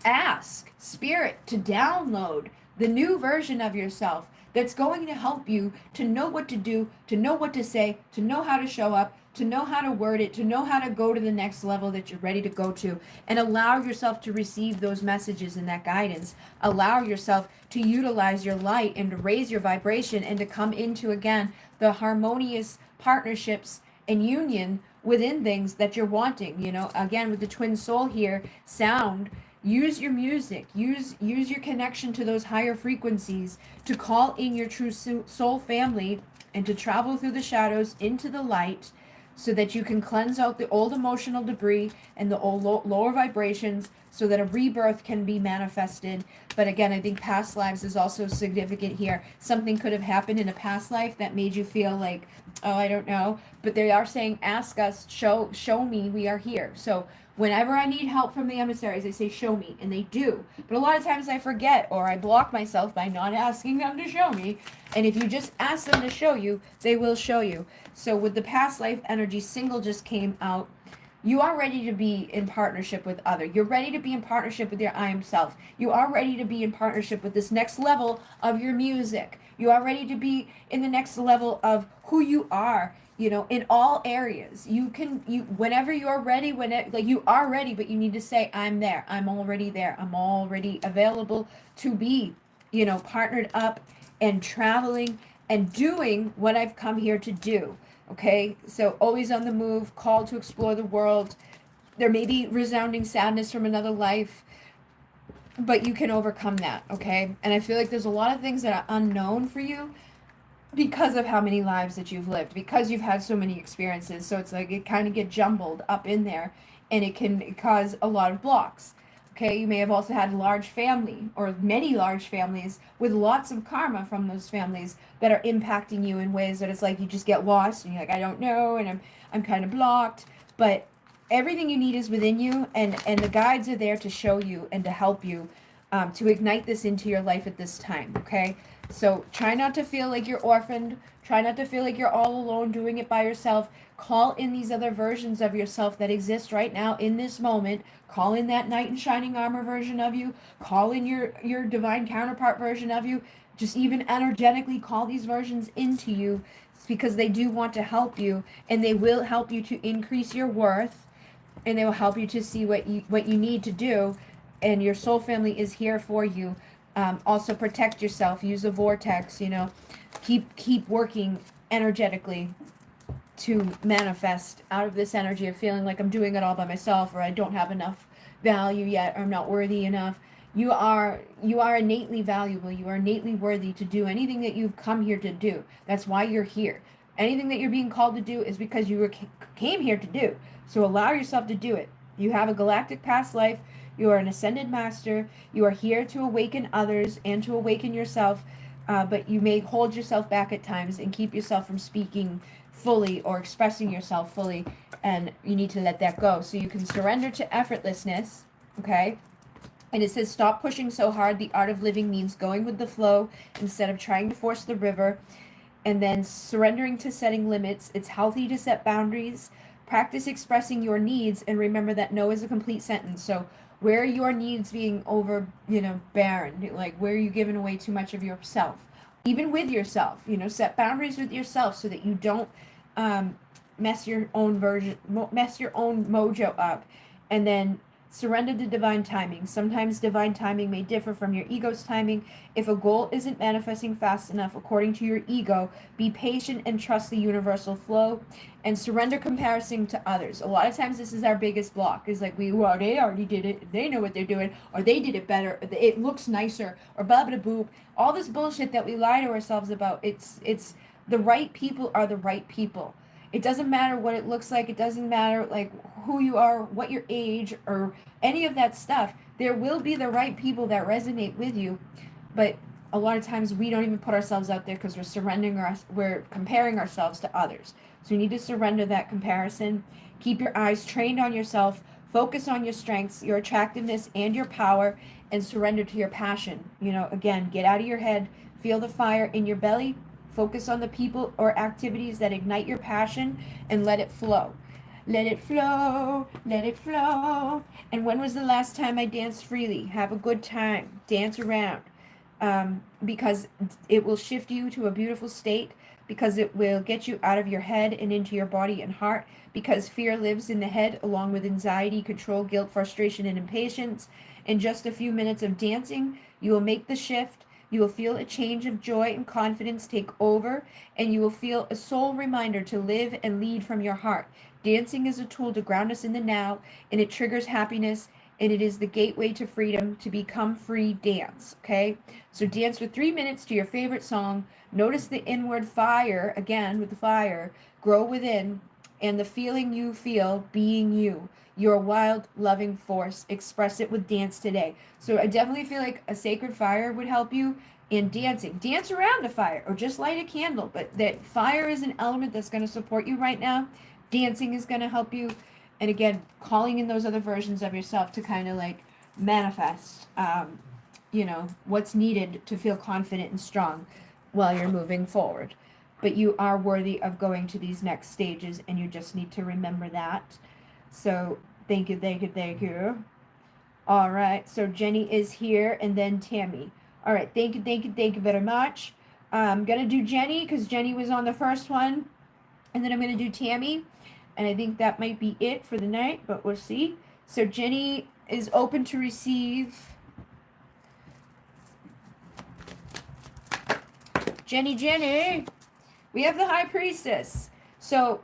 ask Spirit to download the new version of yourself that's going to help you to know what to do, to know what to say, to know how to show up, to know how to word it, to know how to go to the next level that you're ready to go to, and allow yourself to receive those messages and that guidance. Allow yourself to utilize your light and to raise your vibration and to come into, again, the harmonious partnerships and union within things that you're wanting. You know, again, with the twin soul here, sound, use your music, use your connection to those higher frequencies to call in your true soul family and to travel through the shadows into the light, so that you can cleanse out the old emotional debris and the old lower vibrations, so that a rebirth can be manifested. But again, I think past lives is also significant here. Something could have happened in a past life that made you feel like, oh, I don't know. But they are saying, ask us, show me, we are here. So whenever I need help from the emissaries, they say, show me, and they do. But a lot of times I forget, or I block myself by not asking them to show me. And if you just ask them to show you, they will show you. So with the past life energy single just came out, you are ready to be in partnership with other. You're ready to be in partnership with your I am self. You are ready to be in partnership with this next level of your music. You are ready to be in the next level of who you are, you know, in all areas. You whenever you're ready, like you are ready, but you need to say, I'm there. I'm already there. I'm already available to be, you know, partnered up and traveling and doing what I've come here to do. Okay, so always on the move, called to explore the world. There may be resounding sadness from another life, but you can overcome that, okay? And I feel like there's a lot of things that are unknown for you because of how many lives that you've lived, because you've had so many experiences. So it's like it kind of get jumbled up in there, and it can cause a lot of blocks. Okay, you may have also had a large family or many large families with lots of karma from those families that are impacting you in ways that it's like you just get lost and you're like, I don't know, and I'm kind of blocked. But everything you need is within you, and the guides are there to show you and to help you to ignite this into your life at this time, okay? So try not to feel like you're orphaned. Try not to feel like you're all alone doing it by yourself. Call in these other versions of yourself that exist right now in this moment. Call in that knight in shining armor version of you. Call in your divine counterpart version of you. Just even energetically call these versions into you, because they do want to help you, and they will help you to increase your worth, and they will help you to see what you need to do, and your soul family is here for you. Also protect yourself. Use a vortex, you know. Keep working energetically to manifest out of this energy of feeling like I'm doing it all by myself, or I don't have enough value yet, or I'm not worthy enough. You are innately valuable. You are innately worthy to do anything that you've come here to do. That's why you're here. Anything that you're being called to do is because you came here to do. So allow yourself to do it. You have a galactic past life. You are an ascended master. You are here to awaken others and to awaken yourself. But you may hold yourself back at times and keep yourself from speaking fully or expressing yourself fully. And you need to let that go. So you can surrender to effortlessness. Okay? And it says, stop pushing so hard. The art of living means going with the flow instead of trying to force the river. And then surrendering to setting limits. It's healthy to set boundaries. Practice expressing your needs, and remember that no is a complete sentence. So where are your needs being over, barren? Like, where are you giving away too much of yourself? Even with yourself, set boundaries with yourself so that you don't mess your own mojo up. And then surrender to divine timing. Sometimes divine timing may differ from your ego's timing. If a goal isn't manifesting fast enough according to your ego, be patient and trust the universal flow, and surrender comparison to others. A lot of times this is our biggest block, is like, they already did it, they know what they're doing, or they did it better, or it looks nicer, or blah blah boop. All this bullshit that we lie to ourselves about. It's the right people are the right people. It doesn't matter what it looks like. It doesn't matter like who you are, what your age, or any of that stuff. There will be the right people that resonate with you, but a lot of times we don't even put ourselves out there because we're comparing ourselves to others. So you need to surrender that comparison. Keep your eyes trained on yourself. Focus on your strengths, your attractiveness, and your power, and surrender to your passion. Again, get out of your head. Feel the fire in your belly. Focus on the people or activities that ignite your passion and let it flow. Let it flow, let it flow. And when was the last time I danced freely? Have a good time. Dance around. Because it will shift you to a beautiful state, because it will get you out of your head and into your body and heart, because fear lives in the head along with anxiety, control, guilt, frustration, and impatience. In just a few minutes of dancing, you will make the shift. You will feel a change of joy and confidence take over, and you will feel a soul reminder to live and lead from your heart. Dancing is a tool to ground us in the now, and it triggers happiness, and it is the gateway to freedom. To become free, dance, okay? So dance for 3 minutes to your favorite song. Notice the inward fire, again with the fire, grow within, and the feeling you feel being you. You're a wild, loving force. Express it with dance today. So I definitely feel like a sacred fire would help you in dancing. Dance around the fire or just light a candle. But that fire is an element that's going to support you right now. Dancing is going to help you. And again, calling in those other versions of yourself to kind of like manifest, what's needed to feel confident and strong while you're moving forward. But you are worthy of going to these next stages, and you just need to remember that. So thank you, thank you, thank you. All right, so Jenny is here, and then Tammy. All right, thank you, thank you, thank you very much. I'm going to do Jenny because Jenny was on the first one, and then I'm going to do Tammy, and I think that might be it for the night, but we'll see. So Jenny is open to receive. Jenny, we have the High Priestess. So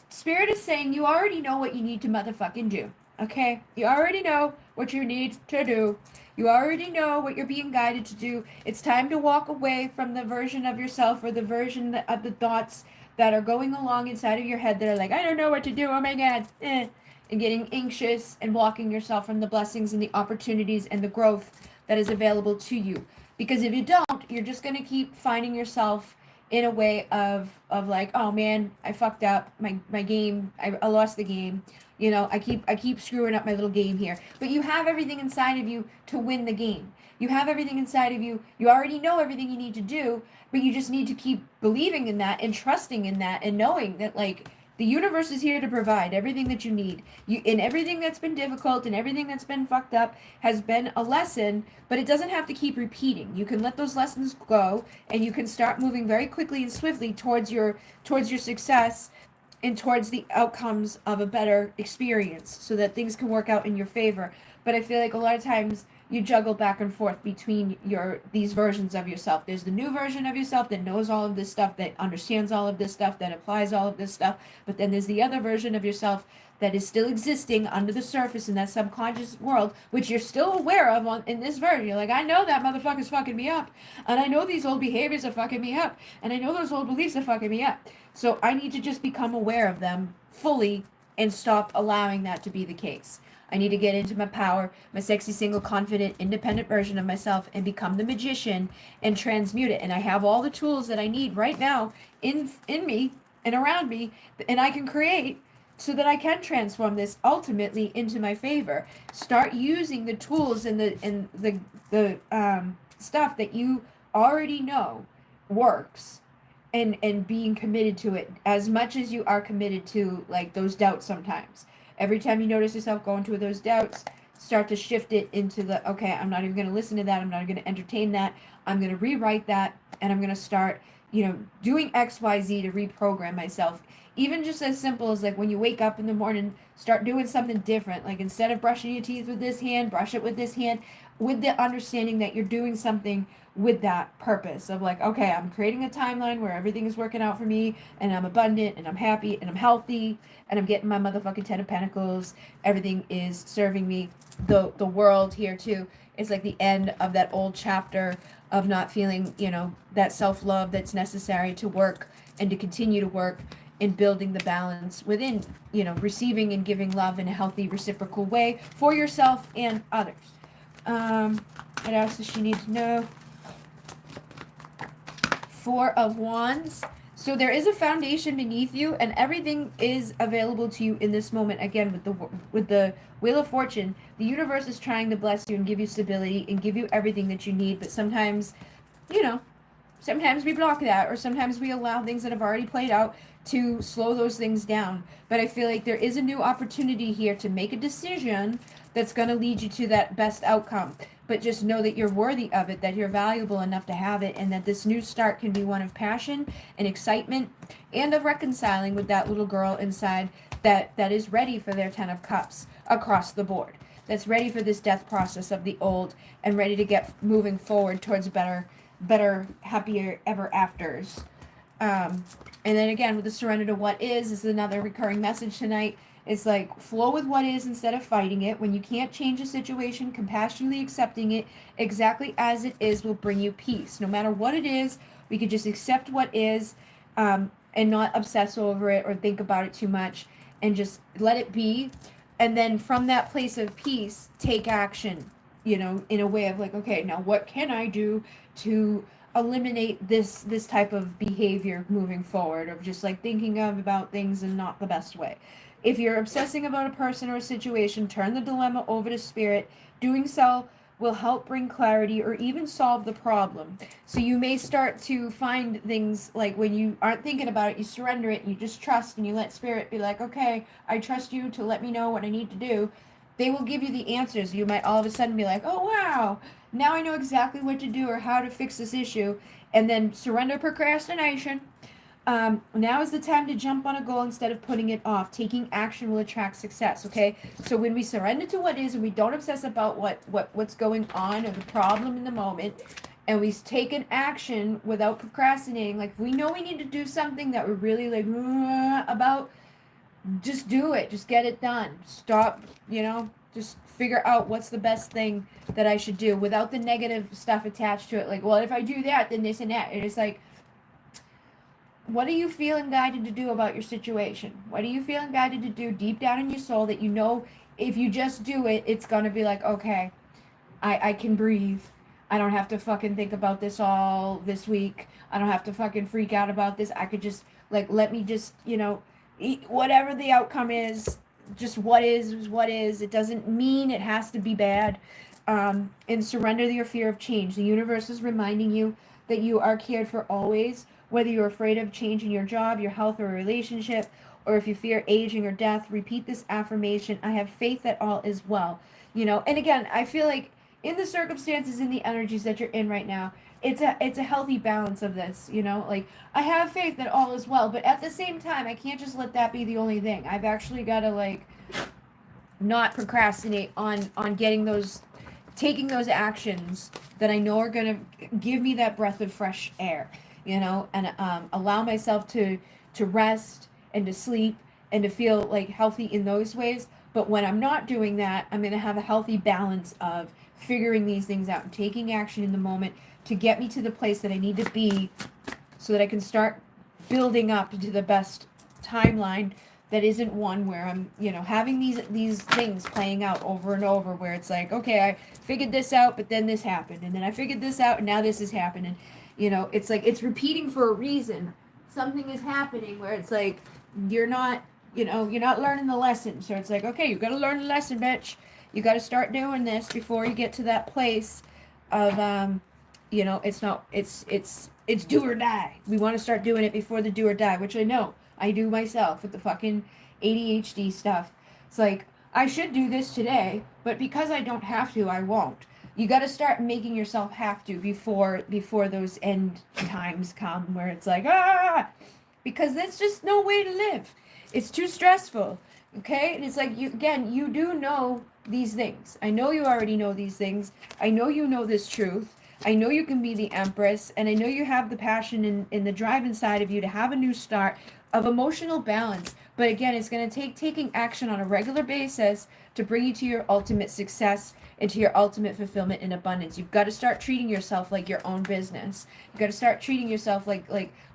Spirit is saying you already know what you need to motherfucking do, okay? You already know what you need to do. You already know what you're being guided to do. It's time to walk away from the version of yourself or the version of the thoughts that are going along inside of your head that are like, I don't know what to do, oh my God, and getting anxious and blocking yourself from the blessings and the opportunities and the growth that is available to you. Because if you don't, you're just going to keep finding yourself in a way of like, oh man, I fucked up my game. I lost the game. I keep screwing up my little game here. But you have everything inside of you to win the game. You have everything inside of you. You already know everything you need to do, but you just need to keep believing in that and trusting in that and knowing that like the universe is here to provide everything that you need. And everything that's been difficult and everything that's been fucked up has been a lesson, but it doesn't have to keep repeating. You can let those lessons go, and you can start moving very quickly and swiftly towards your success and towards the outcomes of a better experience so that things can work out in your favor. But I feel like a lot of times you juggle back and forth between these versions of yourself. There's the new version of yourself that knows all of this stuff, that understands all of this stuff, that applies all of this stuff. But then there's the other version of yourself that is still existing under the surface in that subconscious world, which you're still aware of in this version. You're like, I know that motherfucker's fucking me up, and I know these old behaviors are fucking me up, and I know those old beliefs are fucking me up. So I need to just become aware of them fully and stop allowing that to be the case. I need to get into my power, my sexy, single, confident, independent version of myself, and become the magician and transmute it. And I have all the tools that I need right now in me and around me, and I can create so that I can transform this ultimately into my favor. Start using the tools and the stuff that you already know works, and being committed to it as much as you are committed to like those doubts sometimes. Every time you notice yourself going to those doubts, start to shift it into the, okay, I'm not even going to listen to that. I'm not going to entertain that. I'm going to rewrite that, and I'm going to start, doing X, Y, Z to reprogram myself. Even just as simple as like when you wake up in the morning, start doing something different. Like instead of brushing your teeth with this hand, brush it with this hand, with the understanding that you're doing something with that purpose of like, okay, I'm creating a timeline where everything is working out for me, and I'm abundant, and I'm happy, and I'm healthy, and I'm getting my motherfucking 10 of Pentacles. Everything is serving me. The world here too is like the end of that old chapter of not feeling, that self-love that's necessary to work and to continue to work in building the balance within, receiving and giving love in a healthy, reciprocal way for yourself and others. What else does she need to know? Four of Wands. So there is a foundation beneath you, and everything is available to you in this moment. Again, with the Wheel of Fortune, the universe is trying to bless you and give you stability and give you everything that you need. But sometimes, sometimes we block that, or sometimes we allow things that have already played out to slow those things down. But I feel like there is a new opportunity here to make a decision that's going to lead you to that best outcome. But just know that you're worthy of it, that you're valuable enough to have it, and that this new start can be one of passion and excitement and of reconciling with that little girl inside that is ready for their 10 of Cups across the board. That's ready for this death process of the old and ready to get moving forward towards better, happier ever afters. And then again, with the surrender to what is another recurring message tonight. It's like flow with what is instead of fighting it. When you can't change a situation, compassionately accepting it exactly as it is will bring you peace. No matter what it is, we could just accept what is, and not obsess over it or think about it too much, and just let it be. And then from that place of peace, take action, in a way of like, okay, now what can I do to eliminate this type of behavior moving forward, of just like thinking about things in not the best way. If you're obsessing about a person or a situation, turn the dilemma over to spirit. Doing so will help bring clarity or even solve the problem. So you may start to find things like when you aren't thinking about it, you surrender it, and you just trust, and you let spirit be like, okay, I trust you to let me know what I need to do. They will give you the answers. You might all of a sudden be like, oh wow, now I know exactly what to do or how to fix this issue. And then surrender procrastination. Now is the time to jump on a goal instead of putting it off. Taking action will attract success, okay? So when we surrender to what is and we don't obsess about what's going on or the problem in the moment, and we take an action without procrastinating, like if we know we need to do something that we're really like about, just do it. Just get it done. Stop, just figure out what's the best thing that I should do without the negative stuff attached to it. Like, well, if I do that, then this and that. And it's like, what are you feeling guided to do about your situation? What are you feeling guided to do deep down in your soul that you know if you just do it, it's going to be like, okay, I can breathe. I don't have to fucking think about this all this week. I don't have to fucking freak out about this. I could just, like, let me just, whatever the outcome is, just what is what is. It doesn't mean it has to be bad. And surrender your fear of change. The universe is reminding you that you are cared for always. Whether you're afraid of changing your job, your health, or relationship, or if you fear aging or death, repeat this affirmation. I have faith that all is well. And again, I feel like in the circumstances, in the energies that you're in right now, it's a healthy balance of this, like I have faith that all is well, but at the same time, I can't just let that be the only thing. I've actually got to like not procrastinate on getting those taking those actions that I know are going to give me that breath of fresh air, you know, and allow myself to rest and to sleep and to feel like healthy in those ways. But when I'm not doing that, I'm going to have a healthy balance of figuring these things out and taking action in the moment to get me to the place that I need to be so that I can start building up to the best timeline that isn't one where I'm, you know, having these things playing out over and over where it's like, okay, I figured this out, but then this happened, and then I figured this out, and now this is happening. You know, it's like it's repeating for a reason. Something is happening where it's like you're not, you know, you're not learning the lesson. So it's like, okay, you got to learn the lesson, bitch. You got to start doing this before you get to that place of, you know, it's do or die. We want to start doing it before the do or die, which I know I do myself with the fucking ADHD stuff. It's like, I should do this today, but because I don't have to, I won't. You got to start making yourself have to before those end times come where it's like, because that's just no way to live. It's too stressful. Okay? And it's like, you do know these things. I know you already know these things. I know you know this truth. I know you can be the Empress, and I know you have the passion and the drive inside of you to have a new start of emotional balance. But again, it's going to take taking action on a regular basis to bring you to your ultimate success and to your ultimate fulfillment and abundance. You've got to start treating yourself like your own business. You've got to start treating yourself like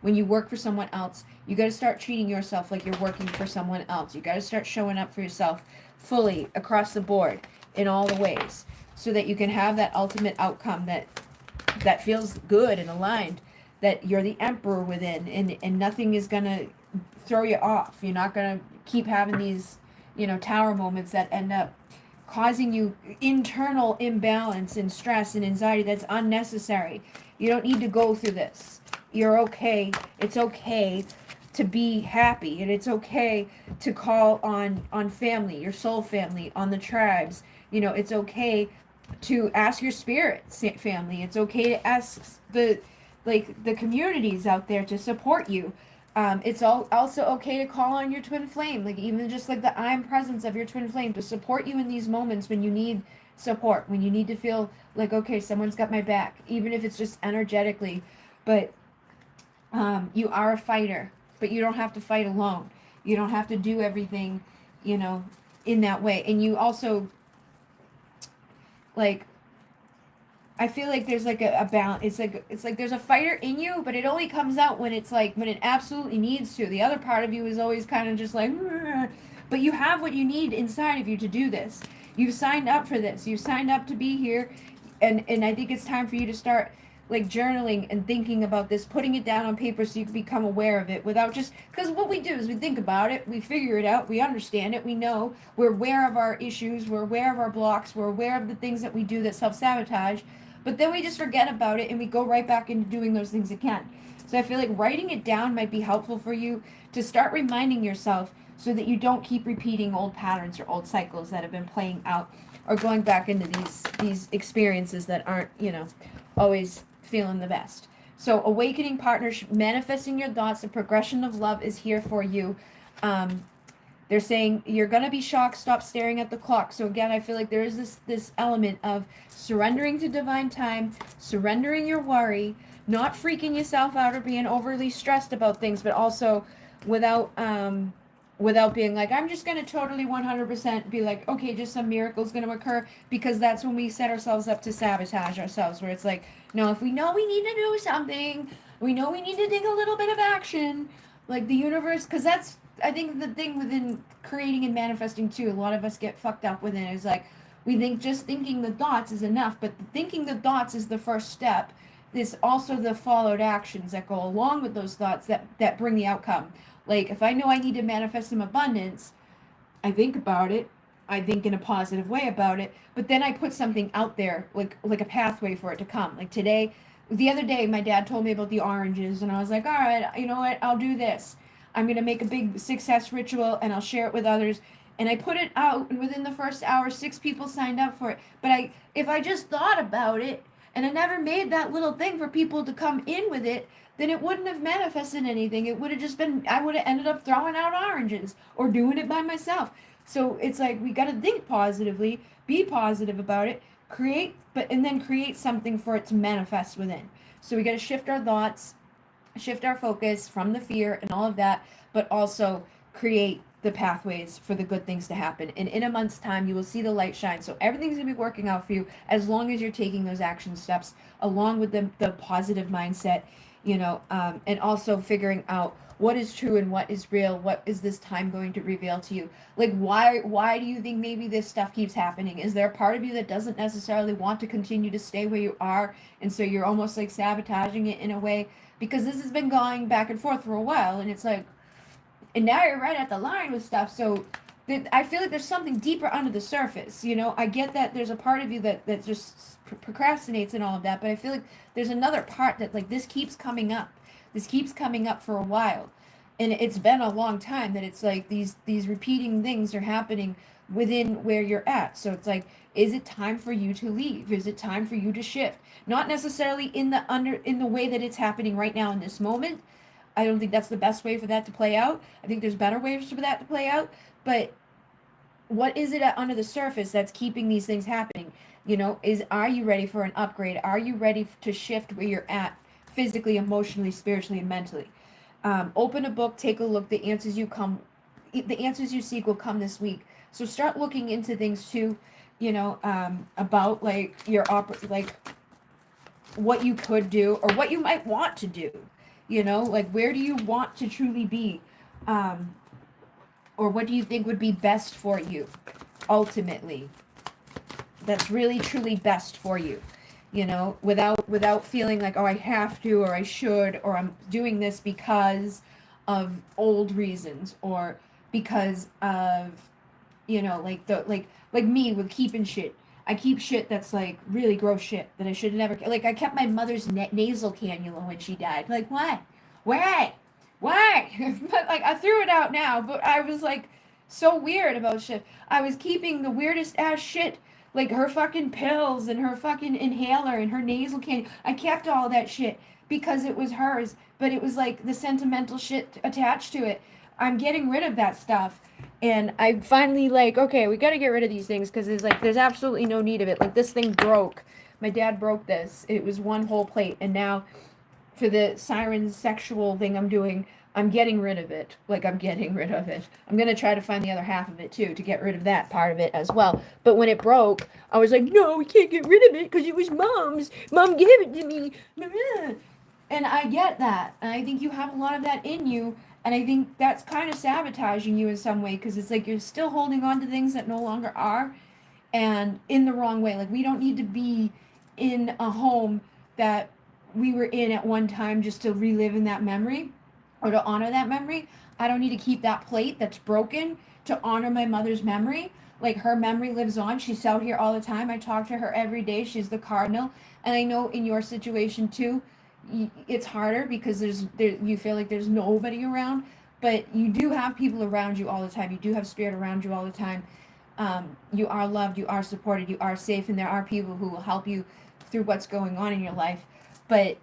when you work for someone else. You got to start treating yourself like you're working for someone else. You got to start showing up for yourself fully across the board in all the ways so that you can have that ultimate outcome that feels good and aligned, that you're the emperor within, and nothing is going to throw you off. You're not going to keep having these, you know, tower moments that end up causing you internal imbalance and stress and anxiety that's unnecessary. You don't need to go through this. You're okay. It's okay to be happy, and it's okay to call on family, your soul family, on the tribes. You know, it's okay to ask your spirit family. It's okay to ask the communities out there to support you. It's also okay to call on your twin flame, like even just like the I'm presence of your twin flame to support you in these moments when you need support, when you need to feel like, okay, someone's got my back, even if it's just energetically. But you are a fighter, but you don't have to fight alone. You don't have to do everything, you know, in that way. And you also, like, I feel like there's like a balance. It's like there's a fighter in you, but it only comes out when it's like when it absolutely needs to. The other part of you is always kind of just like, but you have what you need inside of you to do this. You've signed up for this. You've signed up to be here, and I think it's time for you to start like journaling and thinking about this, putting it down on paper so you can become aware of it without just, because what we do is we think about it, we figure it out, we understand it, we know, we're aware of our issues, we're aware of our blocks, we're aware of the things that we do that self-sabotage, but then we just forget about it and we go right back into doing those things again. So I feel like writing it down might be helpful for you to start reminding yourself so that you don't keep repeating old patterns or old cycles that have been playing out or going back into these experiences that aren't, you know, always feeling the best. So awakening partnership, manifesting your thoughts, the progression of love is here for you. They're saying you're going to be shocked, stop staring at the clock. So again, I feel like there is this element of surrendering to divine time, surrendering your worry, not freaking yourself out or being overly stressed about things, but also without being like, I'm just going to totally 100% be like, okay, just some miracle's going to occur, because that's when we set ourselves up to sabotage ourselves, where it's like, no, if we know we need to do something, we know we need to take a little bit of action, like the universe, because that's, I think the thing within creating and manifesting too, a lot of us get fucked up with it, is like, we think just thinking the thoughts is enough, but thinking the thoughts is the first step. There's also the followed actions that go along with those thoughts that bring the outcome. Like, if I know I need to manifest some abundance, I think about it. I think in a positive way about it. But then I put something out there, like a pathway for it to come. Like the other day, my dad told me about the oranges, and I was like, all right, you know what? I'll do this. I'm going to make a big success ritual, and I'll share it with others. And I put it out, and within the first hour, 6 people signed up for it. But if I just thought about it, and I never made that little thing for people to come in with it, then it wouldn't have manifested anything. It would have just been, I would have ended up throwing out oranges or doing it by myself. So it's like, we got to think positively, be positive about it, and then create something for it to manifest within. So we got to shift our thoughts, shift our focus from the fear and all of that, but also create the pathways for the good things to happen. And in a month's time, you will see the light shine. So everything's going to be working out for you as long as you're taking those action steps along with the positive mindset, and also figuring out what is true and what is real. What is this time going to reveal to you? Like, why do you think maybe this stuff keeps happening? Is there a part of you that doesn't necessarily want to continue to stay where you are? And so you're almost like sabotaging it in a way, because this has been going back and forth for a while, and it's like, and now you're right at the line with stuff. So I feel like there's something deeper under the surface. I get that there's a part of you that just procrastinates and all of that, but I feel like there's another part that, like, this keeps coming up. This keeps coming up for a while, and it's been a long time that it's like these repeating things are happening within where you're at. So it's like, is it time for you to leave? Is it time for you to shift? Not necessarily in the way that it's happening right now in this moment. I don't think that's the best way for that to play out. I think there's better ways for that to play out. But what is it under the surface that's keeping these things happening? Are you ready for an upgrade? Are you ready to shift where you're at physically, emotionally, spiritually, and mentally? Open a book, take a look. The answers you seek will come this week. So start looking into things too, about like like what you could do or what you might want to do. Like, where do you want to truly be? Or what do you think would be best for you ultimately? That's really truly best for you. Without feeling like, oh, I have to, or I should, or I'm doing this because of old reasons, or because of, like me with keeping shit. I keep shit that's like really gross shit that I should never. Like, I kept my mother's nasal cannula when she died. Like, why? Why? But like, I threw it out now. But I was like so weird about shit. I was keeping the weirdest ass shit, like her fucking pills and her fucking inhaler and her nasal cannula. I kept all that shit because it was hers. But it was like the sentimental shit attached to it. I'm getting rid of that stuff. And I finally, like, okay, we got to get rid of these things because there's absolutely no need of it. Like, this thing broke. My dad broke this. It was one whole plate. And now for the siren sexual thing I'm doing, I'm getting rid of it. Like, I'm getting rid of it. I'm going to try to find the other half of it, too, to get rid of that part of it as well. But when it broke, I was like, no, we can't get rid of it because it was Mom's. Mom gave it to me. And I get that. And I think you have a lot of that in you. And I think that's kind of sabotaging you in some way, because it's like you're still holding on to things that no longer are, and in the wrong way. Like, we don't need to be in a home that we were in at one time just to relive in that memory or to honor that memory. I don't need to keep that plate that's broken to honor my mother's memory. Like, her memory lives on. She's out here all the time. I talk to her every day. She's the cardinal. And I know in your situation too, it's harder because you feel like there's nobody around, but you do have people around you all the time. You do have spirit around you all the time. You are loved, you are supported, you are safe, and there are people who will help you through what's going on in your life. But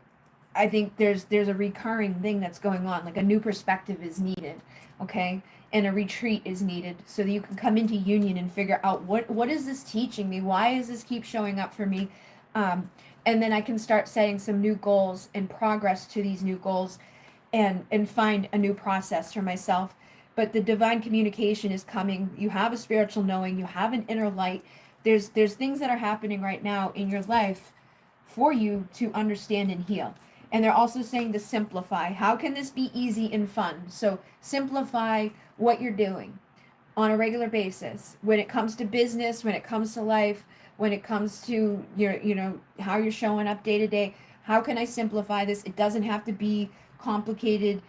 I think there's a recurring thing that's going on. Like, a new perspective is needed, okay? And a retreat is needed so that you can come into union and figure out what is this teaching me? Why does this keep showing up for me? And then I can start setting some new goals and progress to these new goals, and find a new process for myself. But the divine communication is coming. You have a spiritual knowing. You have an inner light. There's things that are happening right now in your life for you to understand and heal. And they're also saying to simplify. How can this be easy and fun? So simplify what you're doing on a regular basis. When it comes to business, when it comes to life, when it comes to how you're showing up day to day. How can I simplify this? It doesn't have to be complicated.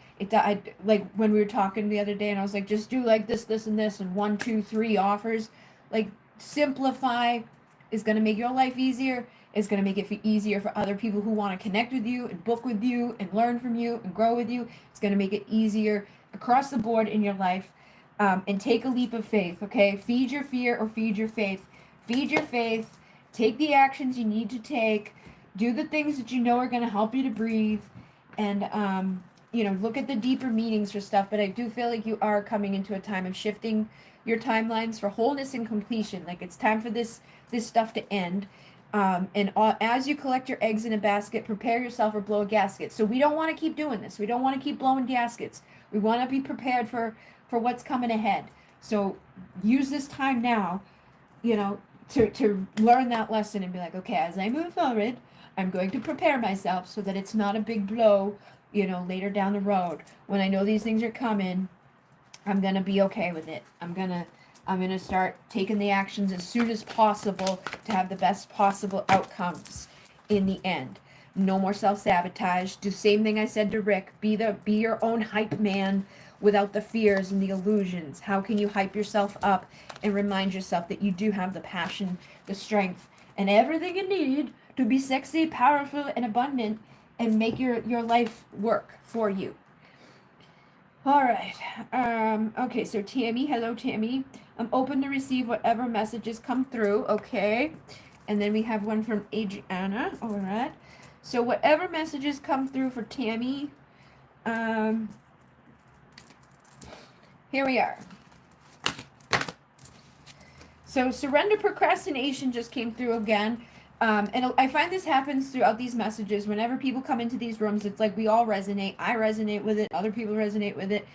Like when we were talking the other day, and I was like, just do like this, and this, and 1, 2, 3 offers. Like, simplify is going to make your life easier. It's going to make it easier for other people who want to connect with you and book with you and learn from you and grow with you. It's going to make it easier across the board in your life. And take a leap of faith, okay? Feed your fear or feed your faith. Feed your faith. Take the actions you need to take. Do the things that you know are going to help you to breathe. And look at the deeper meanings for stuff, but I do feel like you are coming into a time of shifting your timelines for wholeness and completion. Like it's time for this stuff to end. And as you collect your eggs in a basket, prepare yourself or blow a gasket. So we don't want to keep doing this. We don't want to keep blowing gaskets. We want to be prepared for what's coming ahead. So use this time now, to learn that lesson and be like, okay, as I move forward, I'm going to prepare myself so that it's not a big blow, later down the road. When I know these things are coming, I'm gonna be okay with it. I'm gonna start taking the actions as soon as possible to have the best possible outcomes in the end. No more self-sabotage. Do the same thing I said to Rick. Be your own hype man without the fears and the illusions. How can you hype yourself up and remind yourself that you do have the passion, the strength, and everything you need to be sexy, powerful, and abundant and make your life work for you. All right. Okay, so Tammy, hello Tammy. I'm open to receive whatever messages come through, okay? And then we have one from Adriana. All right. So whatever messages come through for Tammy, here we are. So surrender procrastination just came through again. And I find this happens throughout these messages. Whenever people come into these rooms, it's like we all resonate. I resonate with it. Other people resonate with it.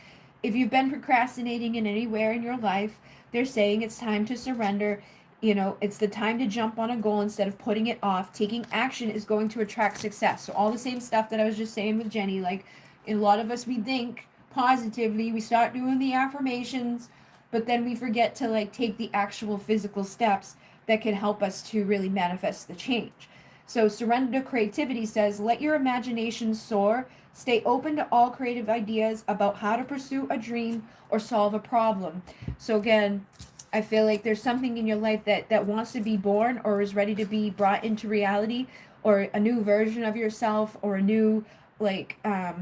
If you've been procrastinating in anywhere in your life, they're saying it's time to surrender. It's the time to jump on a goal instead of putting it off. Taking action is going to attract success. So all the same stuff that I was just saying with Jenny, like a lot of us, we think positively, we start doing the affirmations, but then we forget to like take the actual physical steps that can help us to really manifest the change. So Surrender to Creativity says, let your imagination soar. Stay open to all creative ideas about how to pursue a dream or solve a problem. So again, I feel like there's something in your life that wants to be born or is ready to be brought into reality, or a new version of yourself, or a new like a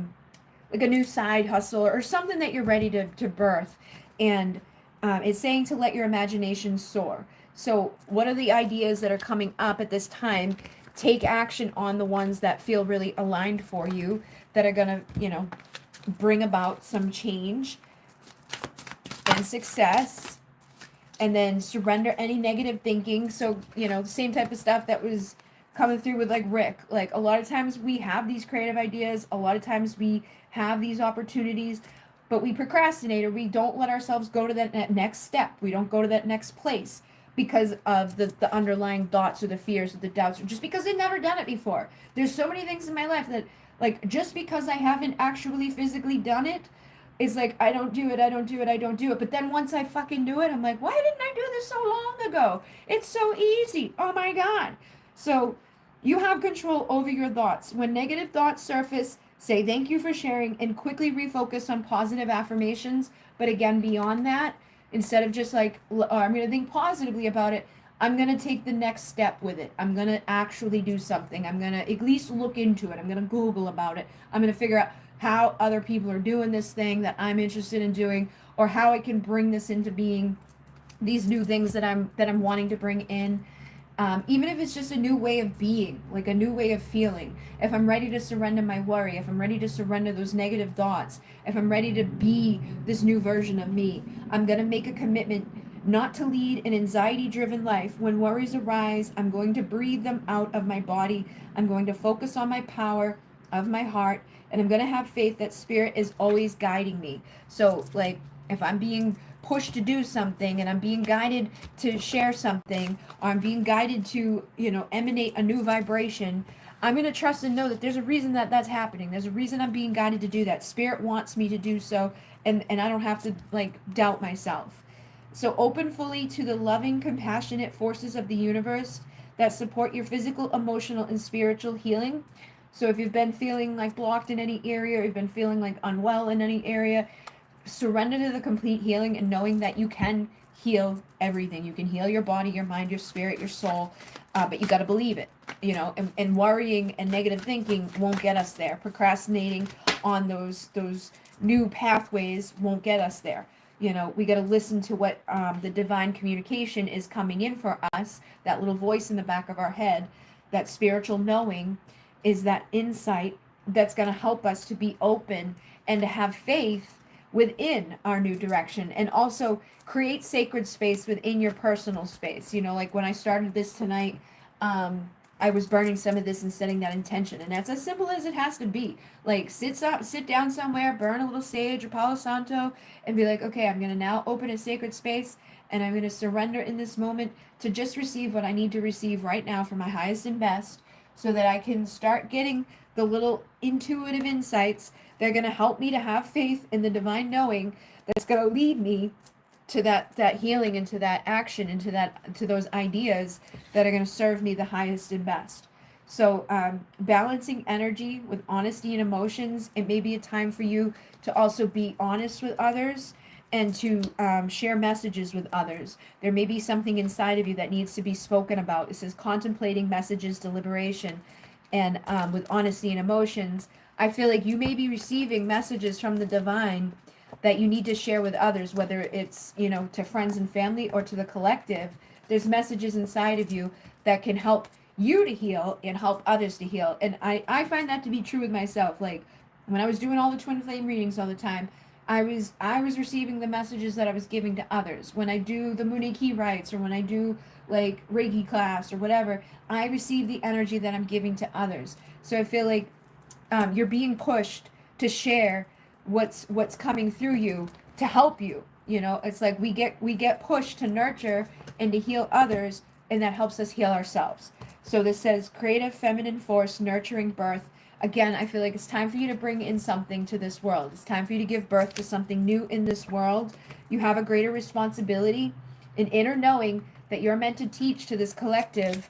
new side hustle or something that you're ready to birth. And it's saying to let your imagination soar. So what are the ideas that are coming up at this time? Take action on the ones that feel really aligned for you, that are going to, bring about some change and success. And then surrender any negative thinking. So, the same type of stuff that was coming through with like Rick. Like a lot of times we have these creative ideas. A lot of times we have these opportunities, but we procrastinate, or we don't let ourselves go to that next step. We don't go to that next place because of the underlying thoughts or the fears or the doubts, or just because they've never done it before. There's so many things in my life that, like, just because I haven't actually physically done it, it's like, I don't do it. But then once I fucking do it, I'm like, why didn't I do this so long ago? It's so easy. Oh my God. So you have control over your thoughts. When negative thoughts surface, say thank you for sharing and quickly refocus on positive affirmations. But again, beyond that, instead of just like, I'm going to think positively about it, I'm going to take the next step with it. I'm going to actually do something. I'm going to at least look into it. I'm going to Google about it. I'm going to figure out how other people are doing this thing that I'm interested in doing, or how I can bring this into being, these new things that I'm wanting to bring in. Even if it's just a new way of being, like a new way of feeling. If I'm ready to surrender my worry, if I'm ready to surrender those negative thoughts, if I'm ready to be this new version of me, I'm going to make a commitment not to lead an anxiety-driven life. When worries arise, I'm going to breathe them out of my body. I'm going to focus on my power of my heart, and I'm going to have faith that Spirit is always guiding me. So, like, if I'm being pushed to do something and I'm being guided to share something, or I'm being guided to, emanate a new vibration, I'm going to trust and know that there's a reason that that's happening. There's a reason I'm being guided to do that. Spirit wants me to do so, and I don't have to, like, doubt myself. So open fully to the loving, compassionate forces of the universe that support your physical, emotional, and spiritual healing. So if you've been feeling like blocked in any area, or you've been feeling like unwell in any area, surrender to the complete healing and knowing that you can heal everything. You can heal your body, your mind, your spirit, your soul, but you got to believe it, and worrying and negative thinking won't get us there. Procrastinating on those new pathways won't get us there. We got to listen to what the divine communication is coming in for us, that little voice in the back of our head, that spiritual knowing is that insight that's going to help us to be open and to have faith within our new direction, and also create sacred space within your personal space. Like when I started this tonight, I was burning some of this and setting that intention, and that's as simple as it has to be. Like sit down somewhere, burn a little sage or Palo Santo, and be like, okay, I'm going to now open a sacred space, and I'm going to surrender in this moment to just receive what I need to receive right now for my highest and best, so that I can start getting the little intuitive insights that are going to help me to have faith in the divine knowing that's going to lead me to that healing, and to that action, and to those ideas that are going to serve me the highest and best. So balancing energy with honesty and emotions. It may be a time for you to also be honest with others, and to share messages with others. There may be something inside of you that needs to be spoken about. It says contemplating messages, deliberation, and with honesty and emotions. I feel like you may be receiving messages from the divine that you need to share with others, whether it's, to friends and family or to the collective. There's messages inside of you that can help you to heal and help others to heal. And I find that to be true with myself. Like when I was doing all the twin flame readings all the time, I was receiving the messages that I was giving to others. When I do the Muniki rites, or when I do like Reiki class or whatever, I receive the energy that I'm giving to others. So I feel like you're being pushed to share what's coming through you to help you. It's like we get pushed to nurture and to heal others, and that helps us heal ourselves. So this says creative feminine force nurturing birth. Again, I feel like it's time for you to bring in something to this world. It's time for you to give birth to something new in this world. You have a greater responsibility, an inner knowing that you're meant to teach to this collective,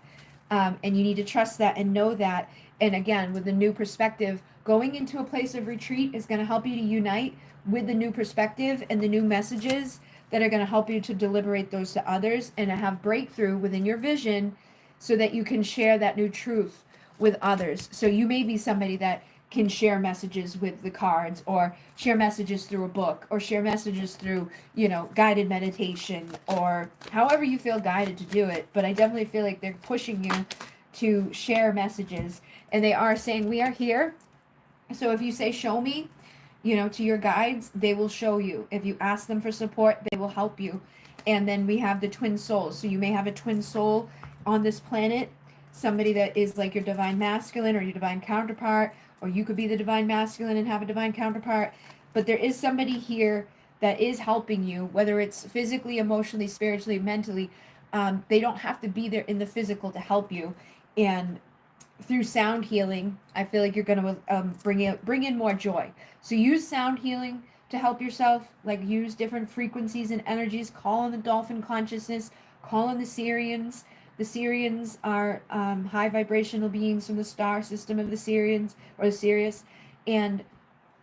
and you need to trust that and know that. And again, with the new perspective, going into a place of retreat is going to help you to unite with the new perspective and the new messages that are going to help you to deliberate those to others, and to have breakthrough within your vision, so that you can share that new truth with others. So you may be somebody that can share messages with the cards, or share messages through a book, or share messages through, guided meditation, or however you feel guided to do it. But I definitely feel like they're pushing you to share messages, and they are saying, we are here. So if you say, show me, to your guides, they will show you. If you ask them for support, they will help you. And then we have the twin souls. So you may have a twin soul on this planet, somebody that is like your divine masculine or your divine counterpart, or you could be the divine masculine and have a divine counterpart. But there is somebody here that is helping you, whether it's physically, emotionally, spiritually, mentally. They don't have to be there in the physical to help you. And through sound healing, I feel like you're going to bring in more joy. So use sound healing to help yourself. Like use different frequencies and energies. Call on the dolphin consciousness. Call on the Sirians. The Sirians are high vibrational beings from the star system of the Sirians, or the Sirius, and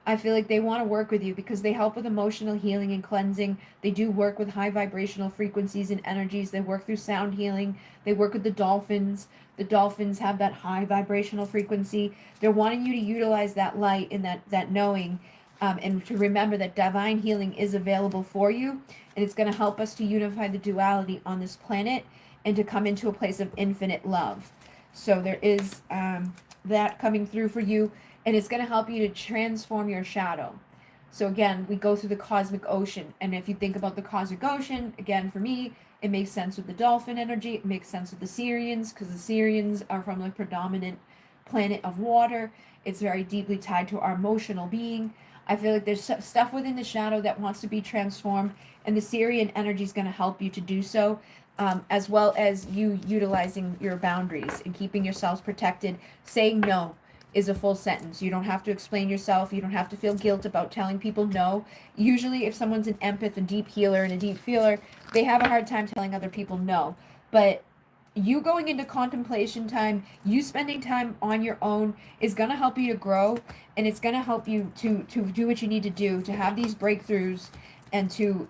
I feel like they want to work with you because they help with emotional healing and cleansing. They do work with high vibrational frequencies and energies. They work through sound healing. They work with the dolphins. The dolphins have that high vibrational frequency. They're wanting you to utilize that light and that knowing, and to remember that divine healing is available for you. And it's going to help us to unify the duality on this planet, and to come into a place of infinite love. So there is that coming through for you. And it's going to help you to transform your shadow. So again, we go through the cosmic ocean. And if you think about the cosmic ocean, again, for me, it makes sense with the dolphin energy. It makes sense with the Sirians, because the Sirians are from the predominant planet of water. It's very deeply tied to our emotional being. I feel like there's stuff within the shadow that wants to be transformed. And the Sirian energy is going to help you to do so. As well as you utilizing your boundaries and keeping yourselves protected. Saying no is a full sentence. You don't have to explain yourself. You don't have to feel guilt about telling people no. Usually if someone's an empath, a deep healer, and a deep feeler, they have a hard time telling other people no. But you going into contemplation time, you spending time on your own, is going to help you to grow, and it's going to help you to do what you need to do, to have these breakthroughs, and to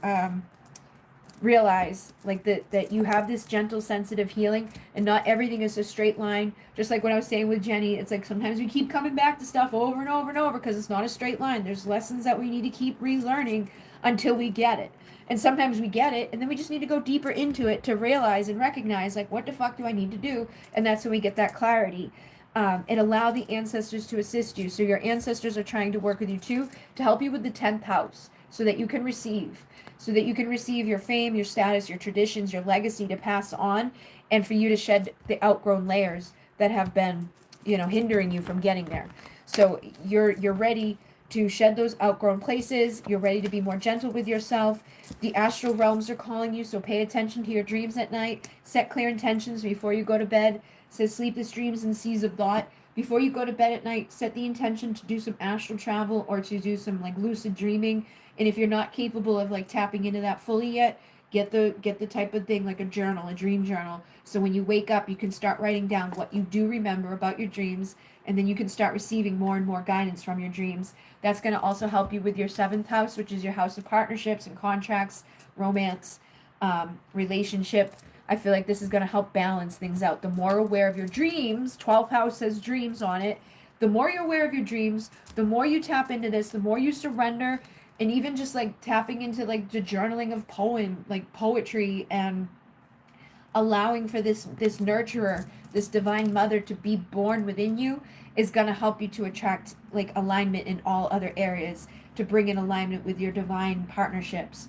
realize like that you have this gentle, sensitive healing, and not everything is a straight line. Just like what I was saying with Jenny, it's like sometimes we keep coming back to stuff over and over and over because it's not a straight line. There's lessons that we need to keep relearning until we get it. And sometimes we get it, and then we just need to go deeper into it to realize and recognize, like, what the fuck do I need to do? And that's when we get that clarity. and allow the ancestors to assist you. So your ancestors are trying to work with you too, to help you with the 10th house, so that you can receive, your fame, your status, your traditions, your legacy to pass on, and for you to shed the outgrown layers that have been, hindering you from getting there. So you're ready to shed those outgrown places. You're ready to be more gentle with yourself. The astral realms are calling you, so pay attention to your dreams at night. Set clear intentions before you go to bed. It says sleepless dreams and seas of thought. Before you go to bed at night, set the intention to do some astral travel or to do some like lucid dreaming. And if you're not capable of like tapping into that fully yet, get the type of thing like a journal, a dream journal. So when you wake up, you can start writing down what you do remember about your dreams, and then you can start receiving more and more guidance from your dreams. That's going to also help you with your 7th house, which is your house of partnerships and contracts, romance, relationship. I feel like this is going to help balance things out. The more aware of your dreams, 12th house says dreams on it. The more you're aware of your dreams, the more you tap into this, the more you surrender, and even just like tapping into like the journaling of poetry, and allowing for this nurturer, this divine mother to be born within you, is going to help you to attract like alignment in all other areas, to bring in alignment with your divine partnerships,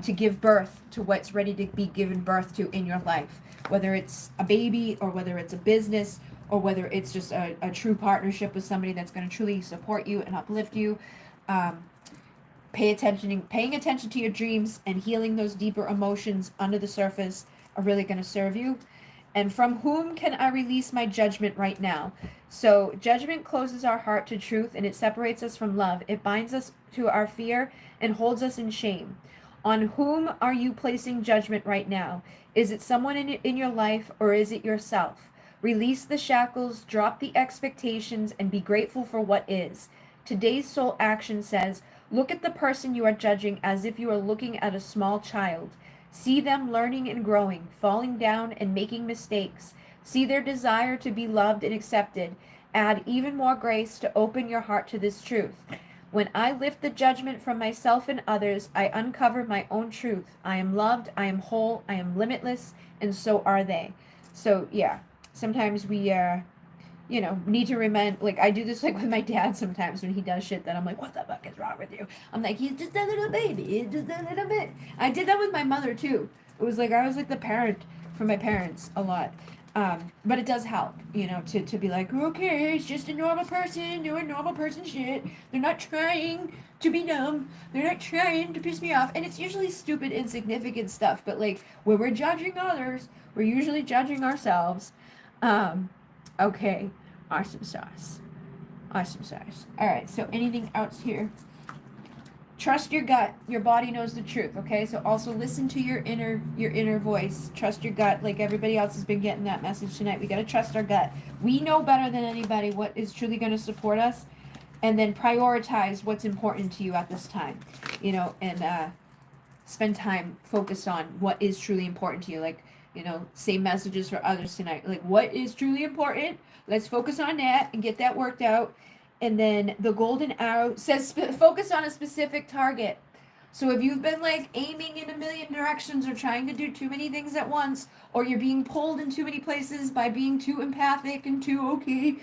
to give birth to what's ready to be given birth to in your life, whether it's a baby or whether it's a business or whether it's just a true partnership with somebody that's going to truly support you and uplift you. Paying attention to your dreams and healing those deeper emotions under the surface are really going to serve you. And from whom can I release my judgment right now? So judgment closes our heart to truth, and it separates us from love. It binds us to our fear and holds us in shame. On whom are you placing judgment right now? Is it someone in your life, or is it yourself? Release the shackles, drop the expectations, and be grateful for what is. Today's soul action says, look at the person you are judging as if you are looking at a small child. See them learning and growing, falling down and making mistakes. See their desire to be loved and accepted. Add even more grace to open your heart to this truth. When I lift the judgment from myself and others, I uncover my own truth. I am loved, I am whole, I am limitless, and so are they. So yeah, sometimes we need to remind, like I do this like with my dad sometimes when he does shit that I'm like, what the fuck is wrong with you? I'm like, he's just a little baby, he's just a little bit. I did that with my mother too. It was like I was like the parent for my parents a lot. But it does help, to be like, okay, it's just a normal person doing normal person shit. They're not trying to be dumb. They're not trying to piss me off. And it's usually stupid, insignificant stuff. But like when we're judging others, we're usually judging ourselves. Okay. Awesome sauce. Awesome sauce. All right. So anything else here? Trust your gut. Your body knows the truth. Okay. So also listen to your inner voice. Trust your gut. Like everybody else has been getting that message tonight. We got to trust our gut. We know better than anybody what is truly going to support us, and then prioritize what's important to you at this time. And spend time focused on what is truly important to you. Like, same messages for others tonight. Like, what is truly important? Let's focus on that and get that worked out. And then the golden arrow says focus on a specific target. So if you've been like aiming in a million directions or trying to do too many things at once, or you're being pulled in too many places by being too empathic and too okay,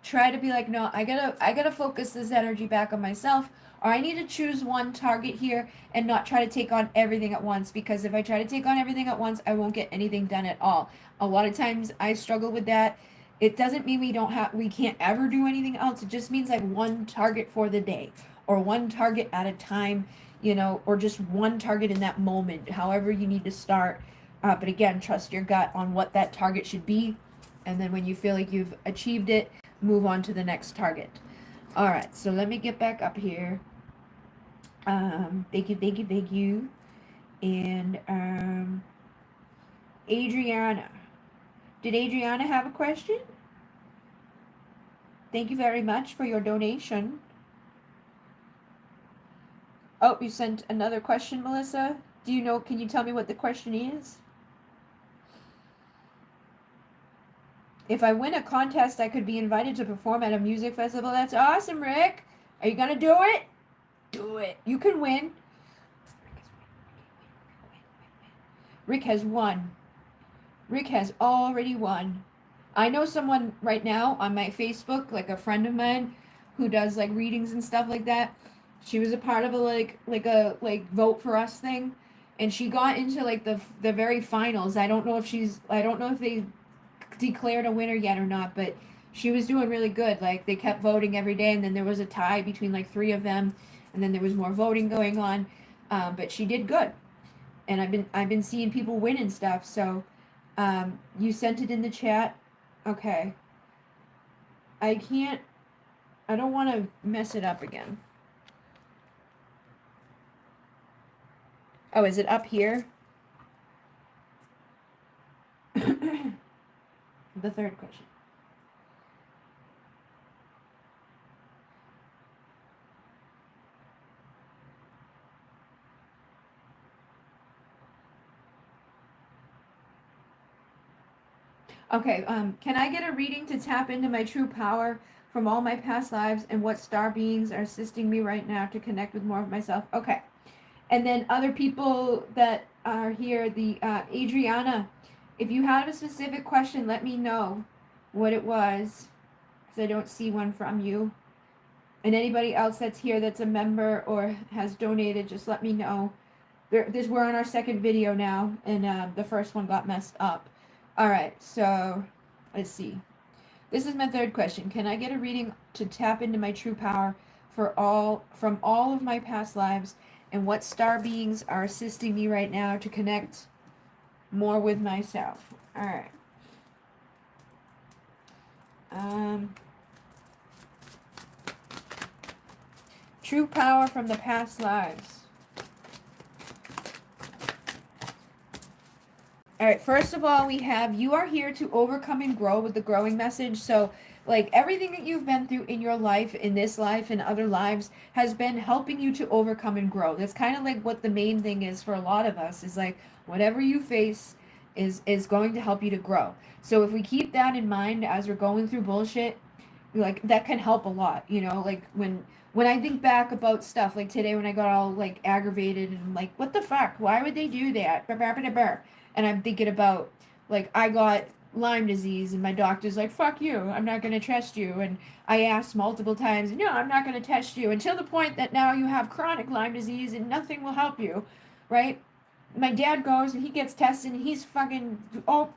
try to be like, no, I gotta focus this energy back on myself, or I need to choose one target here and not try to take on everything at once, because if I try to take on everything at once, I won't get anything done at all. A lot of times I struggle with that. It doesn't mean we can't ever do anything else. It just means like one target for the day, or one target at a time, or just one target in that moment, however you need to start. But again, trust your gut on what that target should be. And then when you feel like you've achieved it, move on to the next target. All right, so let me get back up here. Thank you. And Adriana. Did Adriana have a question? Thank you very much for your donation. Oh, you sent another question, Melissa. Can you tell me what the question is? If I win a contest, I could be invited to perform at a music festival. That's awesome, Rick. Are you gonna do it? Do it. You can win. Rick has won. Rick has already won. I know someone right now on my Facebook, like a friend of mine, who does like readings and stuff like that. She was a part of a like vote for us thing, and she got into like the very finals. I don't know if they declared a winner yet or not, but she was doing really good. Like they kept voting every day, and then there was a tie between like three of them, and then there was more voting going on. But she did good, and I've been seeing people win and stuff. So, you sent it in the chat. Okay, I can't. I don't want to mess it up again. Oh, is it up here? The third question. Okay, can I get a reading to tap into my true power from all my past lives and what star beings are assisting me right now to connect with more of myself? Okay. And then other people that are here, the Adriana, if you have a specific question, let me know what it was, because I don't see one from you. And anybody else that's here that's a member or has donated, just let me know. We're on our second video now, and the first one got messed up. All right, so let's see. This is my third question. Can I get a reading to tap into my true power from all of my past lives, and what star beings are assisting me right now to connect more with myself? All right. True power from the past lives. All right, first of all, we have you are here to overcome and grow with the growing message. So, like everything that you've been through in your life, in this life, and other lives has been helping you to overcome and grow. That's kind of like what the main thing is for a lot of us is like whatever you face is going to help you to grow. So, if we keep that in mind as we're going through bullshit, like that can help a lot, like when I think back about stuff like today when I got all like aggravated and I'm like, what the fuck, why would they do that, and I'm thinking about like I got Lyme disease and my doctor's like, fuck you, I'm not going to trust you, and I asked multiple times, no, I'm not going to test you, until the point that now you have chronic Lyme disease and nothing will help you, right? My dad goes and he gets tested and he's fucking, oh,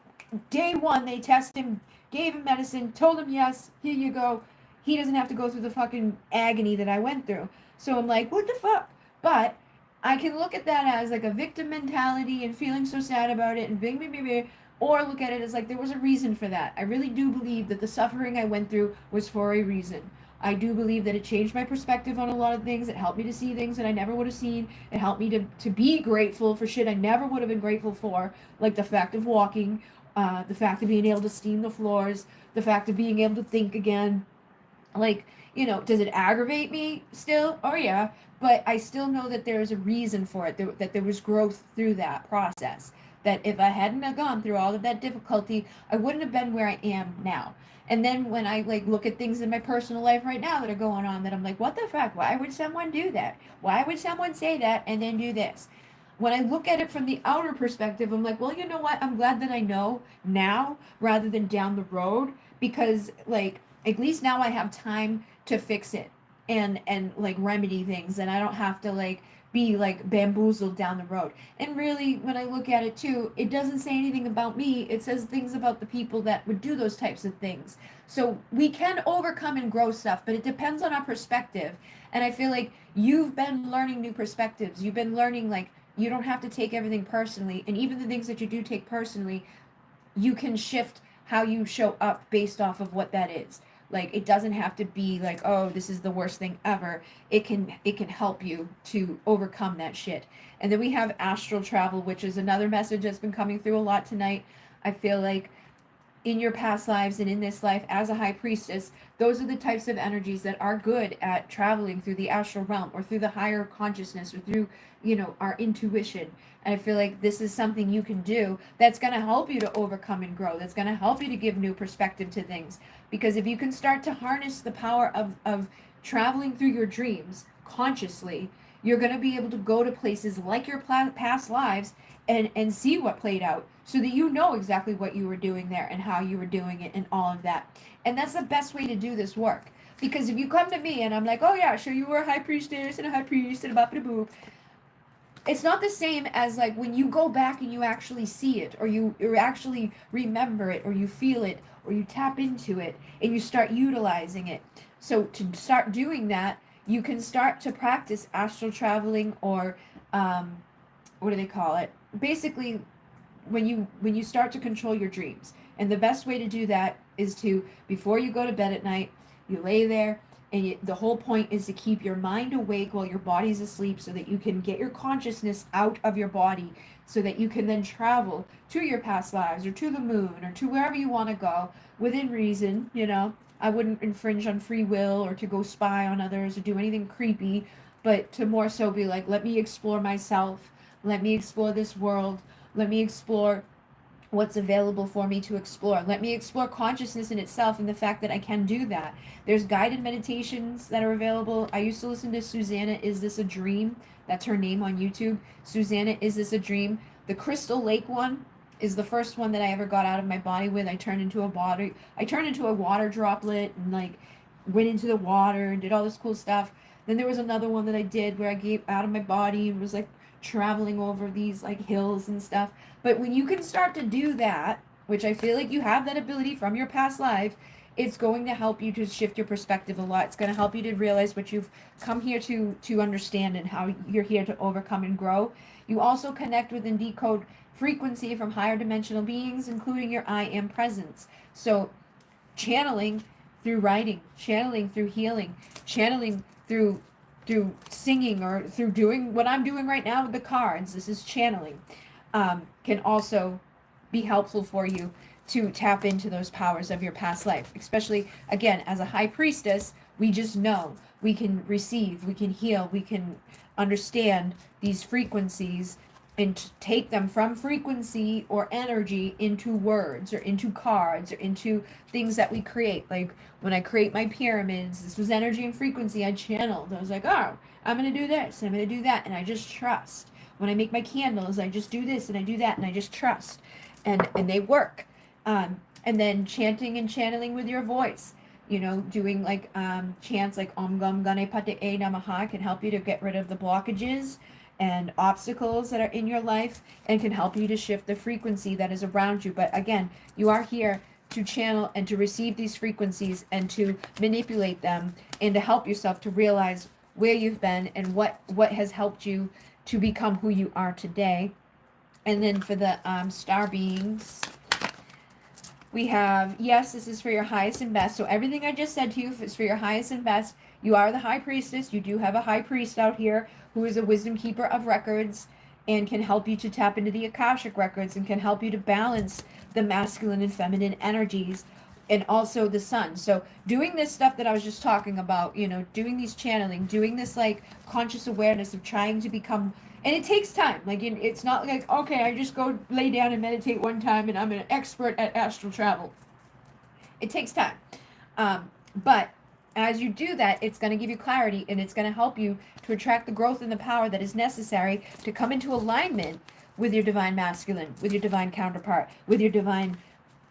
day one they test him, gave him medicine, told him yes, here you go. He doesn't have to go through the fucking agony that I went through. So I'm like, what the fuck? But I can look at that as like a victim mentality and feeling so sad about it and bing, or look at it as like there was a reason for that. I really do believe that the suffering I went through was for a reason. I do believe that it changed my perspective on a lot of things. It helped me to see things that I never would have seen. It helped me to be grateful for shit I never would have been grateful for, like the fact of walking, the fact of being able to steam the floors, the fact of being able to think again. Like, does it aggravate me still? Oh, yeah. But I still know that there is a reason for it, that there was growth through that process. That if I hadn't have gone through all of that difficulty, I wouldn't have been where I am now. And then when I like look at things in my personal life right now that are going on, that I'm like, what the fuck? Why would someone do that? Why would someone say that and then do this? When I look at it from the outer perspective, I'm like, well, you know what? I'm glad that I know now rather than down the road, because like at least now I have time to fix it and like remedy things, and I don't have to like be like bamboozled down the road. And really, when I look at it too, it doesn't say anything about me. It says things about the people that would do those types of things. So we can overcome and grow stuff, but it depends on our perspective. And I feel like you've been learning new perspectives. You've been learning like you don't have to take everything personally, and even the things that you do take personally, you can shift how you show up based off of what that is. Like it doesn't have to be like, oh, this is the worst thing ever. It can help you to overcome that shit. And then we have astral travel, which is another message that's been coming through a lot tonight. I feel like in your past lives and in this life as a high priestess, those are the types of energies that are good at traveling through the astral realm or through the higher consciousness or through, our intuition. And I feel like this is something you can do that's going to help you to overcome and grow, that's going to help you to give new perspective to things. Because if you can start to harness the power of traveling through your dreams consciously, You're going to be able to go to places like your past lives and see what played out so that you know exactly what you were doing there and how you were doing it and all of that. And that's the best way to do this work. Because if you come to me and I'm like, oh yeah, sure, you were a high priestess and a high priest and a bop and a boop, it's not the same as like when you go back and you actually see it or you actually remember it or you feel it or you tap into it and you start utilizing it. So to start doing that, you can start to practice astral traveling or what do they call it? Basically, when you start to control your dreams. And the best way to do that is to, before you go to bed at night, you lay there and the whole point is to keep your mind awake while your body's asleep so that you can get your consciousness out of your body so that you can then travel to your past lives or to the moon or to wherever you want to go within reason. I wouldn't infringe on free will or to go spy on others or do anything creepy, but to more so be like, let me explore myself, let me explore this world, let me explore what's available for me to explore. Let me explore consciousness in itself and the fact that I can do that. There's guided meditations that are available. I used to listen to Susanna, Is This a Dream? That's her name on YouTube. Susanna, Is This a Dream? The Crystal Lake one is the first one that I ever got out of my body with. I turned into a water droplet and like went into the water and did all this cool stuff. Then there was another one that I did where I gave out of my body and was like traveling over these like hills and stuff. But when you can start to do that, which I feel like you have that ability from your past life, it's going to help you to shift your perspective a lot. It's going to help you to realize what you've come here to understand and how you're here to overcome and grow. You also connect with and decode frequency from higher dimensional beings, including your I am presence. So channeling through writing, channeling through healing, channeling through singing or through doing what I'm doing right now with the cards. This is channeling. Can also be helpful for you to tap into those powers of your past life. Especially, again, as a high priestess, we just know we can receive, we can heal, we can understand these frequencies and take them from frequency or energy into words or into cards or into things that we create. Like when I create my pyramids, this was energy and frequency I channeled. I was like, oh, I'm going to do this, and I'm going to do that, and I just trust. When I make my candles, I just do this and I do that and I just trust. And they work. And then chanting and channeling with your voice. Doing like chants like Om Gam Gane Pate E Namaha can help you to get rid of the blockages and obstacles that are in your life and can help you to shift the frequency that is around you. But again, you are here to channel and to receive these frequencies and to manipulate them and to help yourself to realize where you've been and what has helped you to become who you are today. And then for the star beings, we have, yes, this is for your highest and best. So everything I just said to you is for your highest and best. You are the high priestess. You do have a high priest out here who is a wisdom keeper of records and can help you to tap into the Akashic records and can help you to balance the masculine and feminine energies, and also the sun. So doing this stuff that I was just talking about, doing these channeling, doing this like conscious awareness of trying to become, and it takes time. Like it's not like, okay, I just go lay down and meditate one time and I'm an expert at astral travel. It takes time. But as you do that, it's going to give you clarity and it's going to help you to attract the growth and the power that is necessary to come into alignment with your divine masculine, with your divine counterpart, with your divine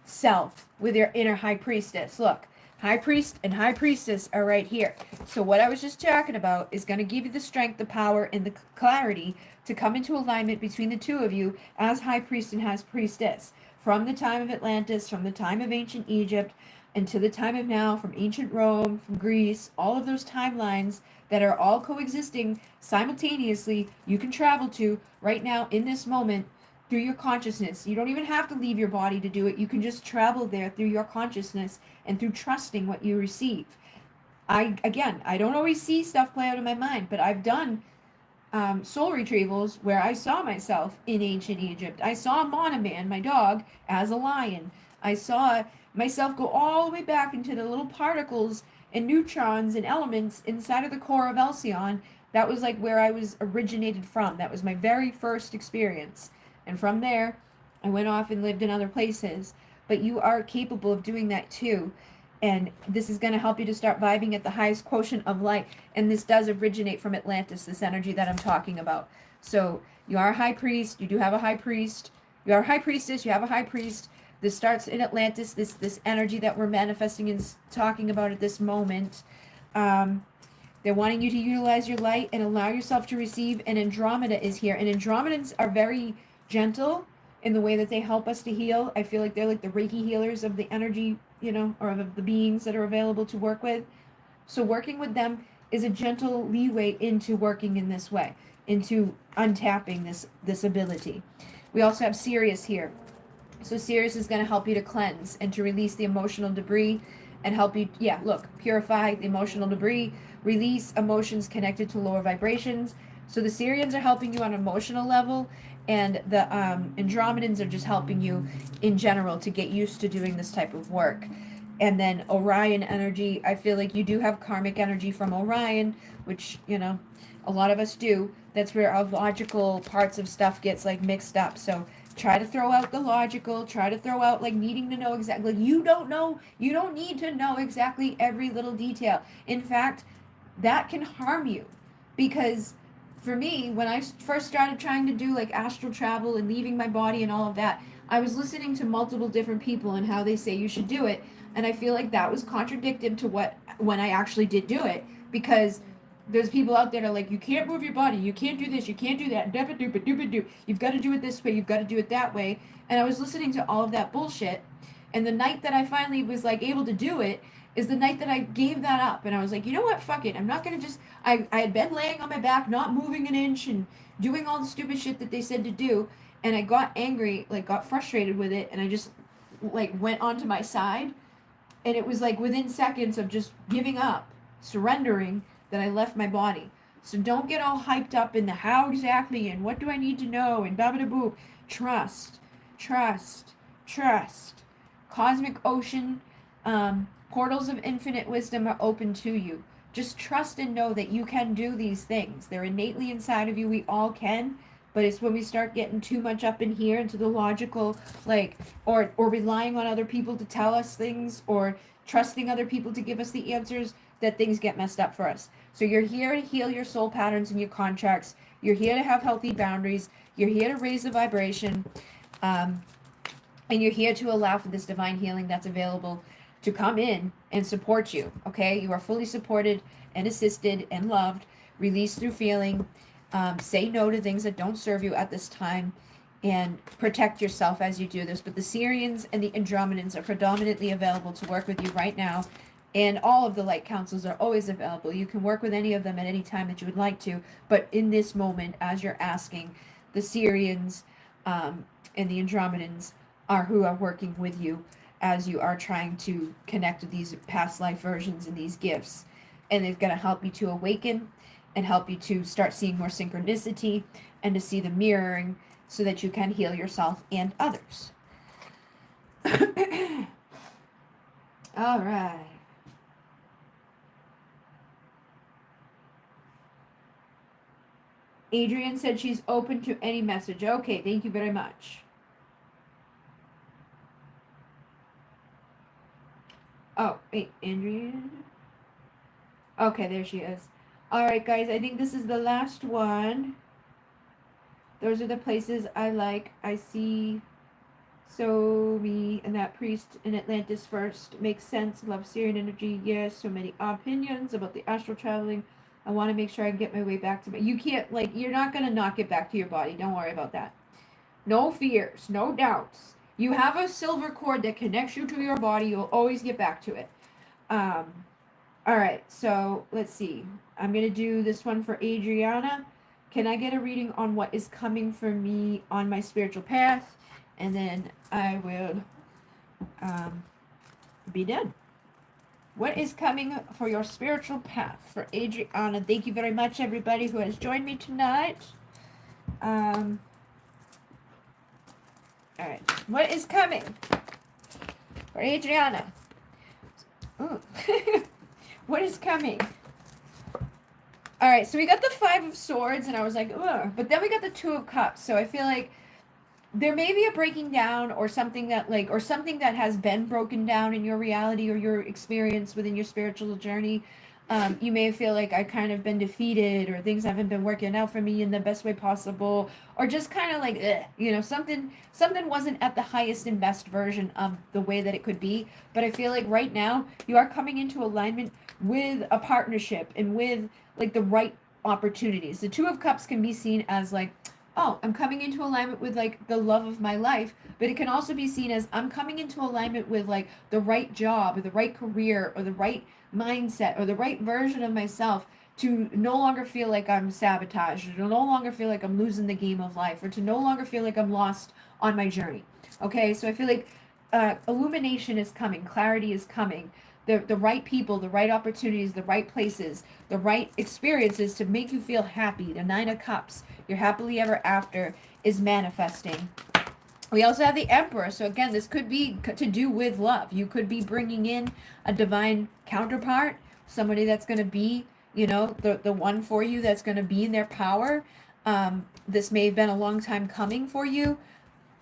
self, with your inner high priestess. Look, high priest and high priestess are right here. So what I was just talking about is going to give you the strength, the power, and the clarity to come into alignment between the two of you as high priest and high priestess. From the time of Atlantis, from the time of ancient Egypt, and to the time of now, from ancient Rome, from Greece, all of those timelines that are all coexisting simultaneously, you can travel to right now in this moment through your consciousness. You don't even have to leave your body to do it. You can just travel there through your consciousness and through trusting what you receive. I don't always see stuff play out in my mind, but I've done soul retrievals where I saw myself in ancient Egypt. I saw Monaman, my dog, as a lion. I saw myself go all the way back into the little particles and neutrons and elements inside of the core of Alcyon. That was like where I was originated from. That was my very first experience. And from there, I went off and lived in other places. But you are capable of doing that too. And this is going to help you to start vibing at the highest quotient of light. And this does originate from Atlantis, this energy that I'm talking about. So you are a high priest. You do have a high priest. You are a high priestess. You have a high priest. This starts in Atlantis, this energy that we're manifesting and talking about at this moment. They're wanting you to utilize your light and allow yourself to receive. And Andromeda is here. And Andromedans are very gentle in the way that they help us to heal. I feel like they're like the Reiki healers of the energy, you know, or of the beings that are available to work with. So working with them is a gentle leeway into working in this way, into untapping this ability. We also have Sirius here. So Sirius is going to help you to cleanse and to release the emotional debris and help you, purify the emotional debris, release emotions connected to lower vibrations. So the Sirians are helping you on an emotional level, and the Andromedans are just helping you in general to get used to doing this type of work. And then Orion energy, I feel like you do have karmic energy from Orion, which, you know, a lot of us do. That's where our logical parts of stuff gets like mixed up. So try to throw out the logical, try to throw out like needing to know exactly. Like, you don't need to know exactly every little detail. In fact, that can harm you, because for me, when I first started trying to do like astral travel and leaving my body and all of that, I was listening to multiple different people and how they say you should do it, and I feel like that was contradictive to what when I actually did do it, because there's people out there that are like, you can't move your body, you can't do this, you can't do that, you've got to do it this way, you've got to do it that way, and I was listening to all of that bullshit, and the night that I finally was like able to do it is the night that I gave that up, and I was like, you know what, fuck it, I'm not gonna just, I had been laying on my back, not moving an inch, and doing all the stupid shit that they said to do, and I got angry, like got frustrated with it, and I just like went onto my side, and it was like within seconds of just giving up, surrendering, that I left my body. So don't get all hyped up in the how exactly and what do I need to know and blah blah blah. Trust, trust, trust. Cosmic ocean, portals of infinite wisdom are open to you. Just trust and know that you can do these things. They're innately inside of you. We all can. But it's when we start getting too much up in here into the logical, like, or relying on other people to tell us things, or trusting other people to give us the answers, that things get messed up for us. So you're here to heal your soul patterns and your contracts. You're here to have healthy boundaries. You're here to raise the vibration. And you're here to allow for this divine healing that's available to come in and support you. Okay? You are fully supported and assisted and loved. Release through feeling. Say no to things that don't serve you at this time. And protect yourself as you do this. But the Sirians and the Andromedans are predominantly available to work with you right now. And all of the light councils are always available. You can work with any of them at any time that you would like to. But in this moment, as you're asking, the Sirians and the Andromedans are who are working with you as you are trying to connect with these past life versions and these gifts. And it's going to help you to awaken and help you to start seeing more synchronicity and to see the mirroring so that you can heal yourself and others. All right. Adrienne said she's open to any message. Okay, thank you very much. Oh, wait, Adrienne? Okay, there she is. Alright, guys, I think this is the last one. Those are the places I like. I see so me and that priest in Atlantis first. Makes sense. Love Syrian energy. Yes, so many opinions about the astral traveling. I want to make sure I can get my way back to my... You can't, like, you're not going to not get back to your body. Don't worry about that. No fears. No doubts. You have a silver cord that connects you to your body. You'll always get back to it. Alright, so let's see. I'm going to do this one for Adriana. Can I get a reading on what is coming for me on my spiritual path? And then I will be done. What is coming for your spiritual path for Adriana? Thank you very much, everybody who has joined me tonight. Alright. What is coming for Adriana? Ooh. What is coming? Alright, so we got the 5 of Swords, and I was like, ugh. But then we got the 2 of Cups, so I feel like there may be a breaking down or something that or something that has been broken down in your reality or your experience within your spiritual journey. You may feel like I kind of been defeated, or things haven't been working out for me in the best way possible, or just kind of like something wasn't at the highest and best version of the way that it could be. But I feel like right now you are coming into alignment with a partnership and with like the right opportunities. The Two of Cups can be seen as like, oh, I'm coming into alignment with like the love of my life, but it can also be seen as I'm coming into alignment with like the right job or the right career or the right mindset or the right version of myself, to no longer feel like I'm sabotaged, or to no longer feel like I'm losing the game of life, or to no longer feel like I'm lost on my journey. Okay, so I feel like illumination is coming, clarity is coming, the right people, the right opportunities, the right places, the right experiences to make you feel happy. The Nine of Cups, your happily ever after, is manifesting. We also have the Emperor. So again, this could be to do with love. You could be bringing in a divine counterpart, somebody that's going to be, the one for you, that's going to be in their power. This may have been a long time coming for you.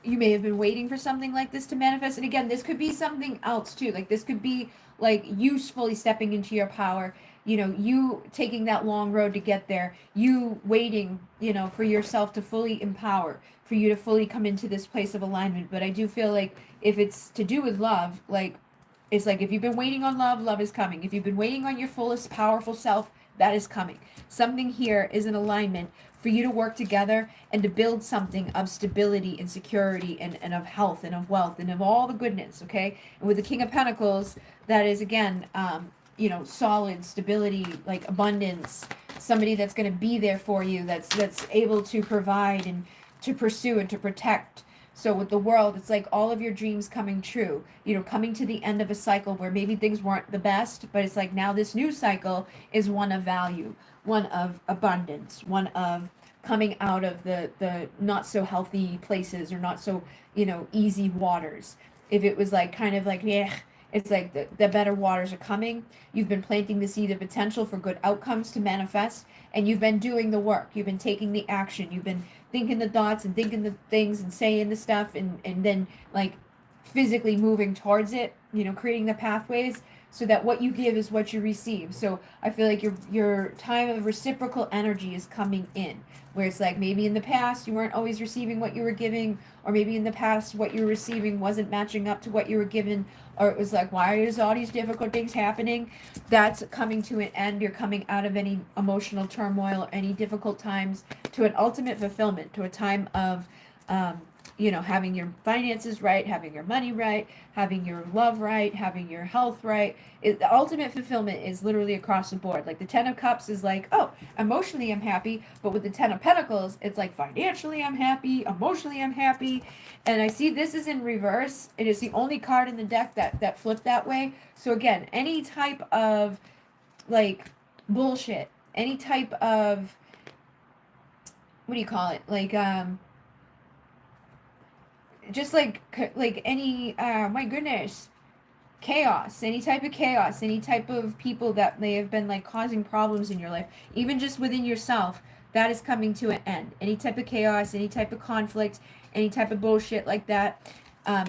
You may have been waiting for something like this to manifest. And again, this could be something else too. Like this could be like you fully stepping into your power, you taking that long road to get there, you waiting, for yourself to fully empower, for you to fully come into this place of alignment. But I do feel like if it's to do with love, like it's like if you've been waiting on love, love is coming. If you've been waiting on your fullest powerful self, that is coming. Something here is in alignment for you to work together and to build something of stability and security, and of health and of wealth and of all the goodness, okay? And with the King of Pentacles, that is again, solid stability, like abundance, somebody that's going to be there for you, that's able to provide and to pursue and to protect. So with the World, it's like all of your dreams coming true, coming to the end of a cycle where maybe things weren't the best, but it's like now this new cycle is one of value, one of abundance, one of coming out of the not so healthy places, or not so, easy waters. If it was like kind of like, yeah, it's like the better waters are coming. You've been planting the seed of potential for good outcomes to manifest, and you've been doing the work. You've been taking the action. You've been thinking the thoughts and thinking the things and saying the stuff, and then like physically moving towards it, creating the pathways, so that what you give is what you receive. So I feel like your time of reciprocal energy is coming in, where it's like maybe in the past you weren't always receiving what you were giving, or maybe in the past what you were receiving wasn't matching up to what you were given, or it was like, why is all these difficult things happening? That's coming to an end. You're coming out of any emotional turmoil or any difficult times to an ultimate fulfillment, to a time of having your finances right, having your money right, having your love right, having your health right. The ultimate fulfillment is literally across the board. Like the Ten of Cups is like, oh, emotionally I'm happy, but with the Ten of Pentacles, it's like financially I'm happy, emotionally I'm happy. And I see this is in reverse. It is the only card in the deck that flipped that way. So again, any type of like bullshit, any type of, what do you call it? Like just like any my goodness, chaos, any type of chaos, any type of people that may have been like causing problems in your life, even just within yourself, that is coming to an end. Any type of chaos, any type of conflict, any type of bullshit like that,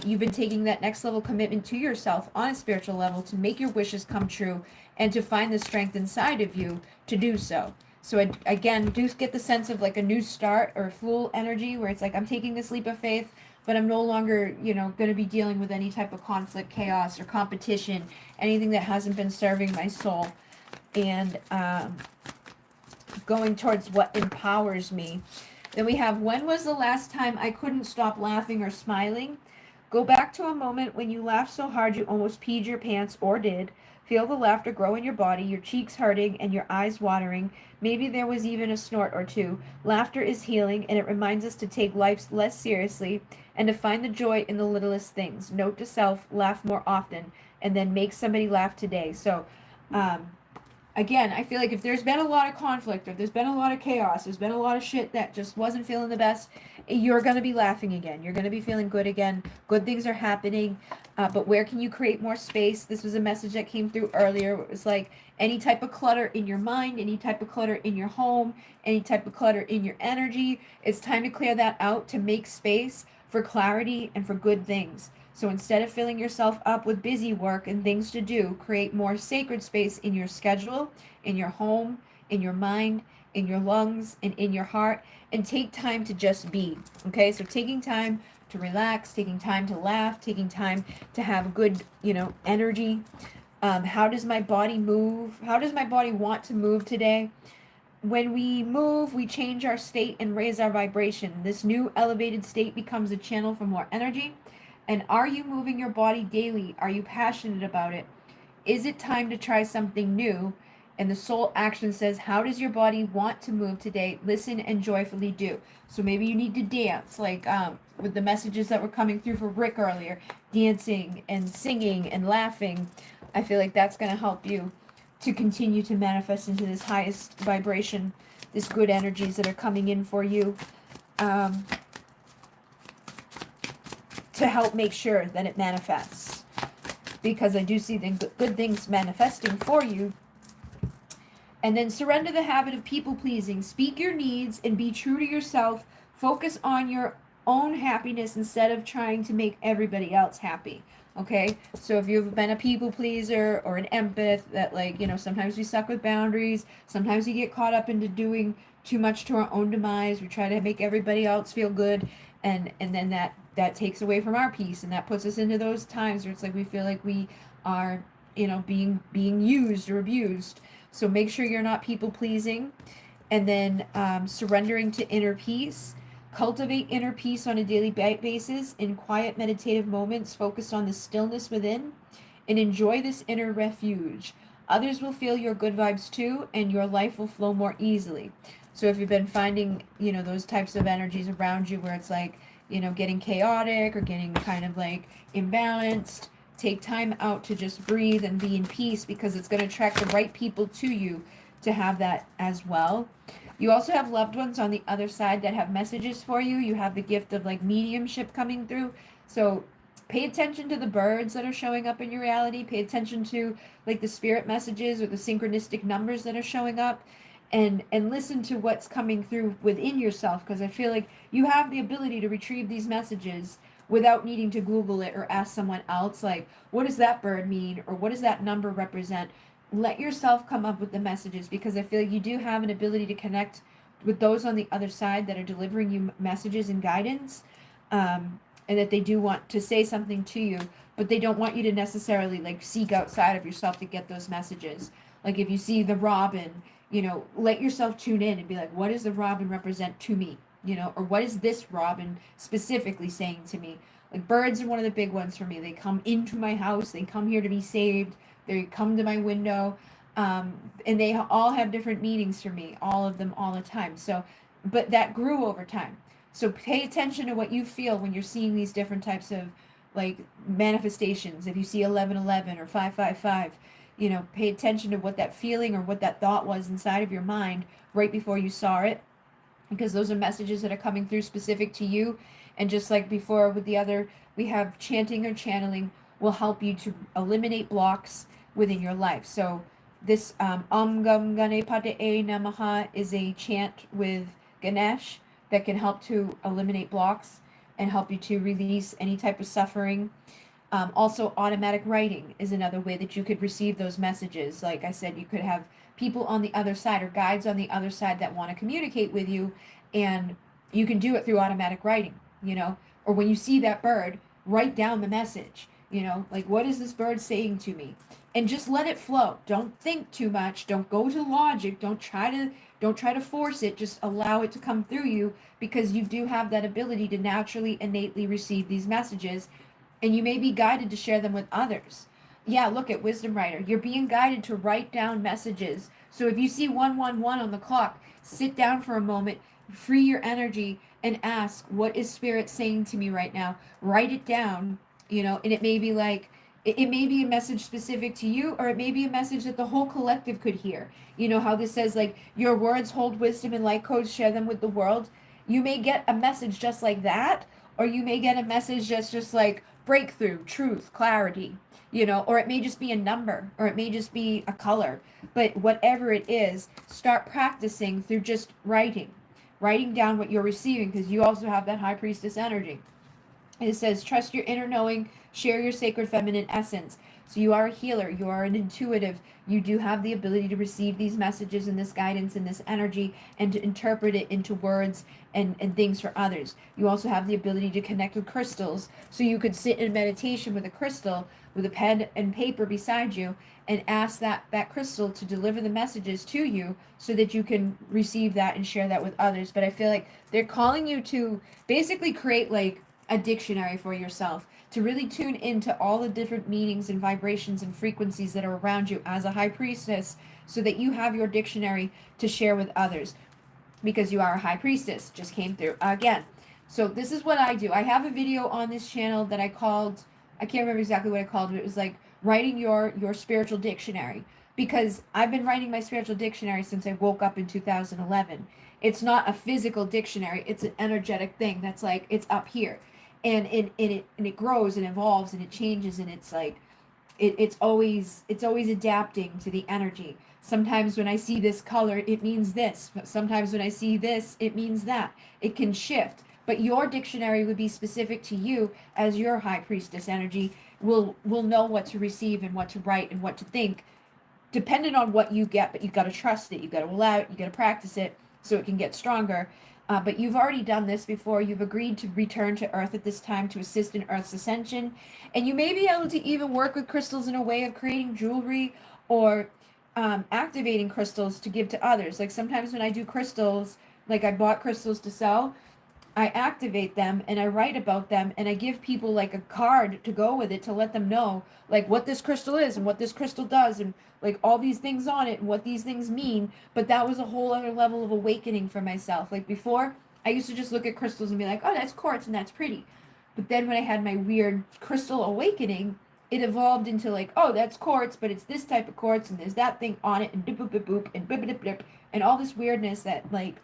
you've been taking that next level commitment to yourself on a spiritual level to make your wishes come true, and to find the strength inside of you to do so. So again, do get the sense of like a new start or Fool energy, where it's like I'm taking this leap of faith, but I'm no longer, going to be dealing with any type of conflict, chaos, or competition, anything that hasn't been serving my soul, and going towards what empowers me. Then we have, when was the last time I couldn't stop laughing or smiling? Go back to a moment when you laughed so hard you almost peed your pants, or did. Feel the laughter grow in your body, your cheeks hurting and your eyes watering. Maybe there was even a snort or two. Laughter is healing, and it reminds us to take life less seriously and to find the joy in the littlest things. Note to self, laugh more often, and then make somebody laugh today. So, again, I feel like if there's been a lot of conflict, or if there's been a lot of chaos, there's been a lot of shit that just wasn't feeling the best, you're going to be laughing again. You're going to be feeling good again. Good things are happening. But where can you create more space? This was a message that came through earlier. It was like any type of clutter in your mind, any type of clutter in your home, any type of clutter in your energy. It's time to clear that out, to make space for clarity and for good things. So instead of filling yourself up with busy work and things to do, create more sacred space in your schedule, in your home, in your mind, in your lungs, and in your heart, and take time to just be. Okay, so taking time to relax, taking time to laugh, taking time to have good, energy. How does my body move? How does my body want to move today? When we move, we change our state and raise our vibration. This new elevated state becomes a channel for more energy. And are you moving your body daily? Are you passionate about it? Is it time to try something new? And the soul action says, how does your body want to move today? Listen and joyfully do. So maybe you need to dance, like with the messages that were coming through for Rick earlier, dancing and singing and laughing. I feel like that's going to help you to continue to manifest into this highest vibration, this good energies that are coming in for you, to help make sure that it manifests. Because I do see the good things manifesting for you. And then surrender the habit of people pleasing. Speak your needs and be true to yourself. Focus on your own happiness instead of trying to make everybody else happy. Okay, so if you've been a people pleaser or an empath, that sometimes we suck with boundaries, sometimes we get caught up into doing too much to our own demise. We try to make everybody else feel good, and then that takes away from our peace, and that puts us into those times where it's like we feel like we are being used or abused. So make sure you're not people pleasing, and then surrendering to inner peace. Cultivate inner peace on a daily basis in quiet meditative moments focused on the stillness within, and enjoy this inner refuge. Others will feel your good vibes too, and your life will flow more easily. So if you've been finding, those types of energies around you where it's like, getting chaotic or getting kind of like imbalanced, take time out to just breathe and be in peace, because it's going to attract the right people to you to have that as well. You also have loved ones on the other side that have messages for you. You have the gift of like mediumship coming through. So pay attention to the birds that are showing up in your reality. Pay attention to like the spirit messages or the synchronistic numbers that are showing up, and listen to what's coming through within yourself, because I feel like you have the ability to retrieve these messages without needing to Google it or ask someone else, like, what does that bird mean? Or what does that number represent? Let yourself come up with the messages, because I feel like you do have an ability to connect with those on the other side that are delivering you messages and guidance, and that they do want to say something to you, but they don't want you to necessarily like seek outside of yourself to get those messages. Like if you see the robin, let yourself tune in and be like, what does the robin represent to me? Or what is this robin specifically saying to me? Like birds are one of the big ones for me. They come into my house, they come here to be saved, they come to my window, and they all have different meanings for me, all of them, all the time. So, but that grew over time. So pay attention to what you feel when you're seeing these different types of like manifestations. If you see 1111 or 555, pay attention to what that feeling or what that thought was inside of your mind right before you saw it, because those are messages that are coming through specific to you. And just like before with the other, we have chanting or channeling will help you to eliminate blocks within your life. So this Gam Gane Pate Namaha is a chant with Ganesh that can help to eliminate blocks and help you to release any type of suffering. Also, automatic writing is another way that you could receive those messages. Like I said, you could have people on the other side or guides on the other side that want to communicate with you, and you can do it through automatic writing, or when you see that bird, write down the message, like, what is this bird saying to me? And just let it flow. Don't think too much. Don't go to logic. Don't try to force it. Just allow it to come through you, because you do have that ability to naturally, innately receive these messages, and you may be guided to share them with others. Yeah, look at Wisdom Writer. You're being guided to write down messages. So if you see 111 on the clock, sit down for a moment, free your energy, and ask, what is Spirit saying to me right now? Write it down, and it may be like, it may be a message specific to you, or it may be a message that the whole collective could hear. You know how this says, like, your words hold wisdom and light codes, share them with the world. You may get a message just like that, or you may get a message that's just like breakthrough, truth, clarity, or it may just be a number, or it may just be a color. But whatever it is, start practicing through just writing down what you're receiving, because you also have that high priestess energy. It says, trust your inner knowing, share your sacred feminine essence. So you are a healer, you are an intuitive, you do have the ability to receive these messages and this guidance and this energy and to interpret it into words and things for others. You also have the ability to connect with crystals. So you could sit in meditation with a crystal with a pen and paper beside you and ask that crystal to deliver the messages to you so that you can receive that and share that with others. But I feel like they're calling you to basically create like a dictionary for yourself, to really tune into all the different meanings and vibrations and frequencies that are around you as a high priestess so that you have your dictionary to share with others, because you are a high priestess. Just came through again. So this is what I do. I have a video on this channel that I called, I can't remember exactly what I called it. It was like writing your spiritual dictionary, because I've been writing my spiritual dictionary since I woke up in 2011. It's not a physical dictionary, it's an energetic thing that's like it's up here. And it grows and evolves and it changes, and it's like it's always adapting to the energy. Sometimes when I see this color, it means this. But sometimes when I see this, it means that. It can shift. But your dictionary would be specific to you as your high priestess energy will know what to receive and what to write and what to think, dependent on what you get. But you got to trust it. You got to allow it. You got to practice it so it can get stronger. But you've already done this before. You've agreed to return to Earth at this time to assist in Earth's ascension. And you may be able to even work with crystals in a way of creating jewelry or activating crystals to give to others. Like sometimes when I do crystals, like I bought crystals to sell, I activate them and I write about them and I give people like a card to go with it to let them know like what this crystal is and what this crystal does and like all these things on it and what these things mean. But that was a whole other level of awakening for myself. Like before, I used to just look at crystals and be like, oh, that's quartz and that's pretty. But then when I had my weird crystal awakening, it evolved into like, oh, that's quartz, but it's this type of quartz and there's that thing on it and boop boop boop boop and boop boop boop and all this weirdness that like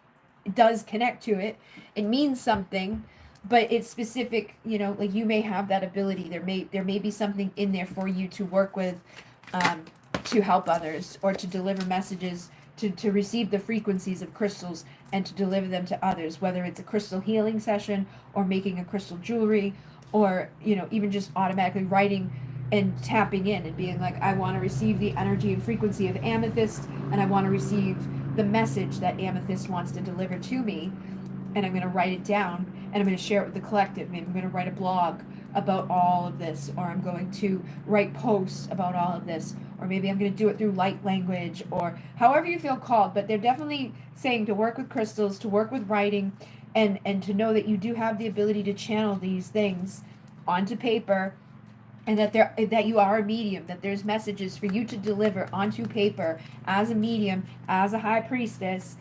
does connect to it. It means something, but it's specific. Like you may have that ability. There may be something in there for you to work with, to help others or to deliver messages, to receive the frequencies of crystals and to deliver them to others, whether it's a crystal healing session or making a crystal jewelry, or even just automatically writing and tapping in and being like, I want to receive the energy and frequency of amethyst, and I want to receive the message that amethyst wants to deliver to me, and I'm going to write it down and I'm going to share it with the collective. Maybe I'm going to write a blog about all of this, or I'm going to write posts about all of this, or maybe I'm going to do it through light language, or however you feel called. But they're definitely saying to work with crystals, to work with writing, and to know that you do have the ability to channel these things onto paper, and that you are a medium, that there's messages for you to deliver onto paper as a medium, as a high priestess.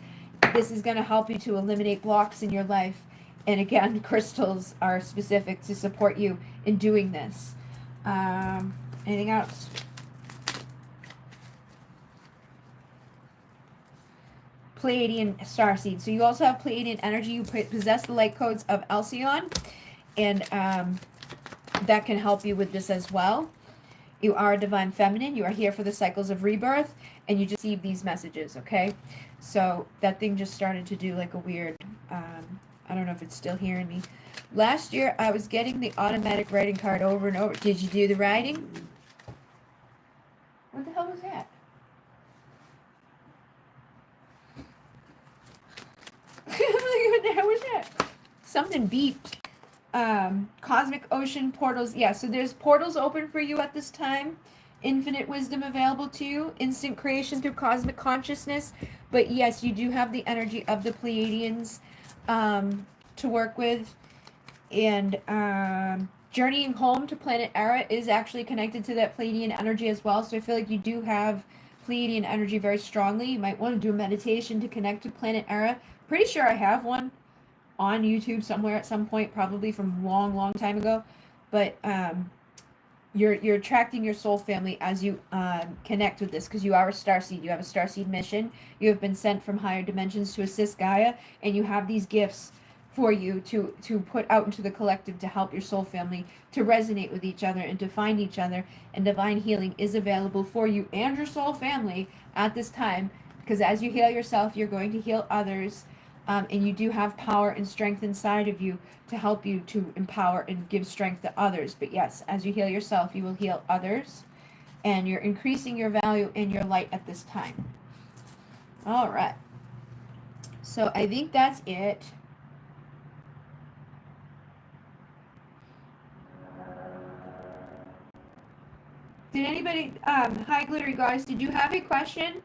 This is going to help you to eliminate blocks in your life. And again, crystals are specific to support you in doing this. Anything else? Pleiadian starseed. So you also have Pleiadian energy. You possess the light codes of Alcyon, and that can help you with this as well. You are a divine feminine. You are here for the cycles of rebirth, and you just receive these messages, okay? So that thing just started to do like a weird, I don't know if it's still hearing me. Last year, I was getting the automatic writing card over and over. Did you do the writing? What the hell was that? What the hell was that? Something beeped. Cosmic ocean portals. Yeah, so there's portals open for you at this time. Infinite wisdom available to you. Instant creation through cosmic consciousness. But yes, you do have the energy of the Pleiadians to work with. And journeying home to planet Era is actually connected to that Pleiadian energy as well. So I feel like you do have Pleiadian energy very strongly. You might want to do a meditation to connect to planet Era. Pretty sure I have one on YouTube somewhere at some point, probably from long time ago. But you're attracting your soul family as you connect with this, because you are a starseed. You have a starseed mission. You have been sent from higher dimensions to assist Gaia, and you have these gifts for you to put out into the collective to help your soul family to resonate with each other and to find each other. And divine healing is available for you and your soul family at this time, because as you heal yourself, you're going to heal others. And you do have power and strength inside of you to help you to empower and give strength to others. But yes, as you heal yourself, you will heal others. And you're increasing your value and your light at this time. All right. So I think that's it. Did anybody, hi Glittery Goddess, did you have a question?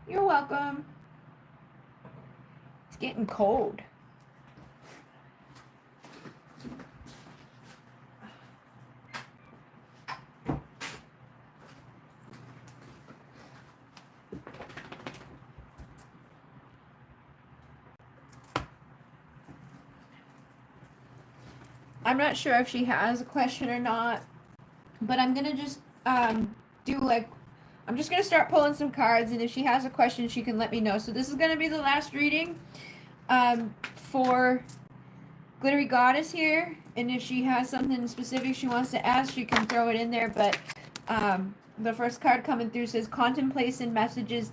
You're welcome. It's getting cold. I'm not sure if she has a question or not, but I'm gonna just do like, I'm just gonna start pulling some cards, and if she has a question, she can let me know. So this is gonna be the last reading for Glittery Goddess here, and if she has something specific she wants to ask, she can throw it in there. But the first card coming through says contemplation messages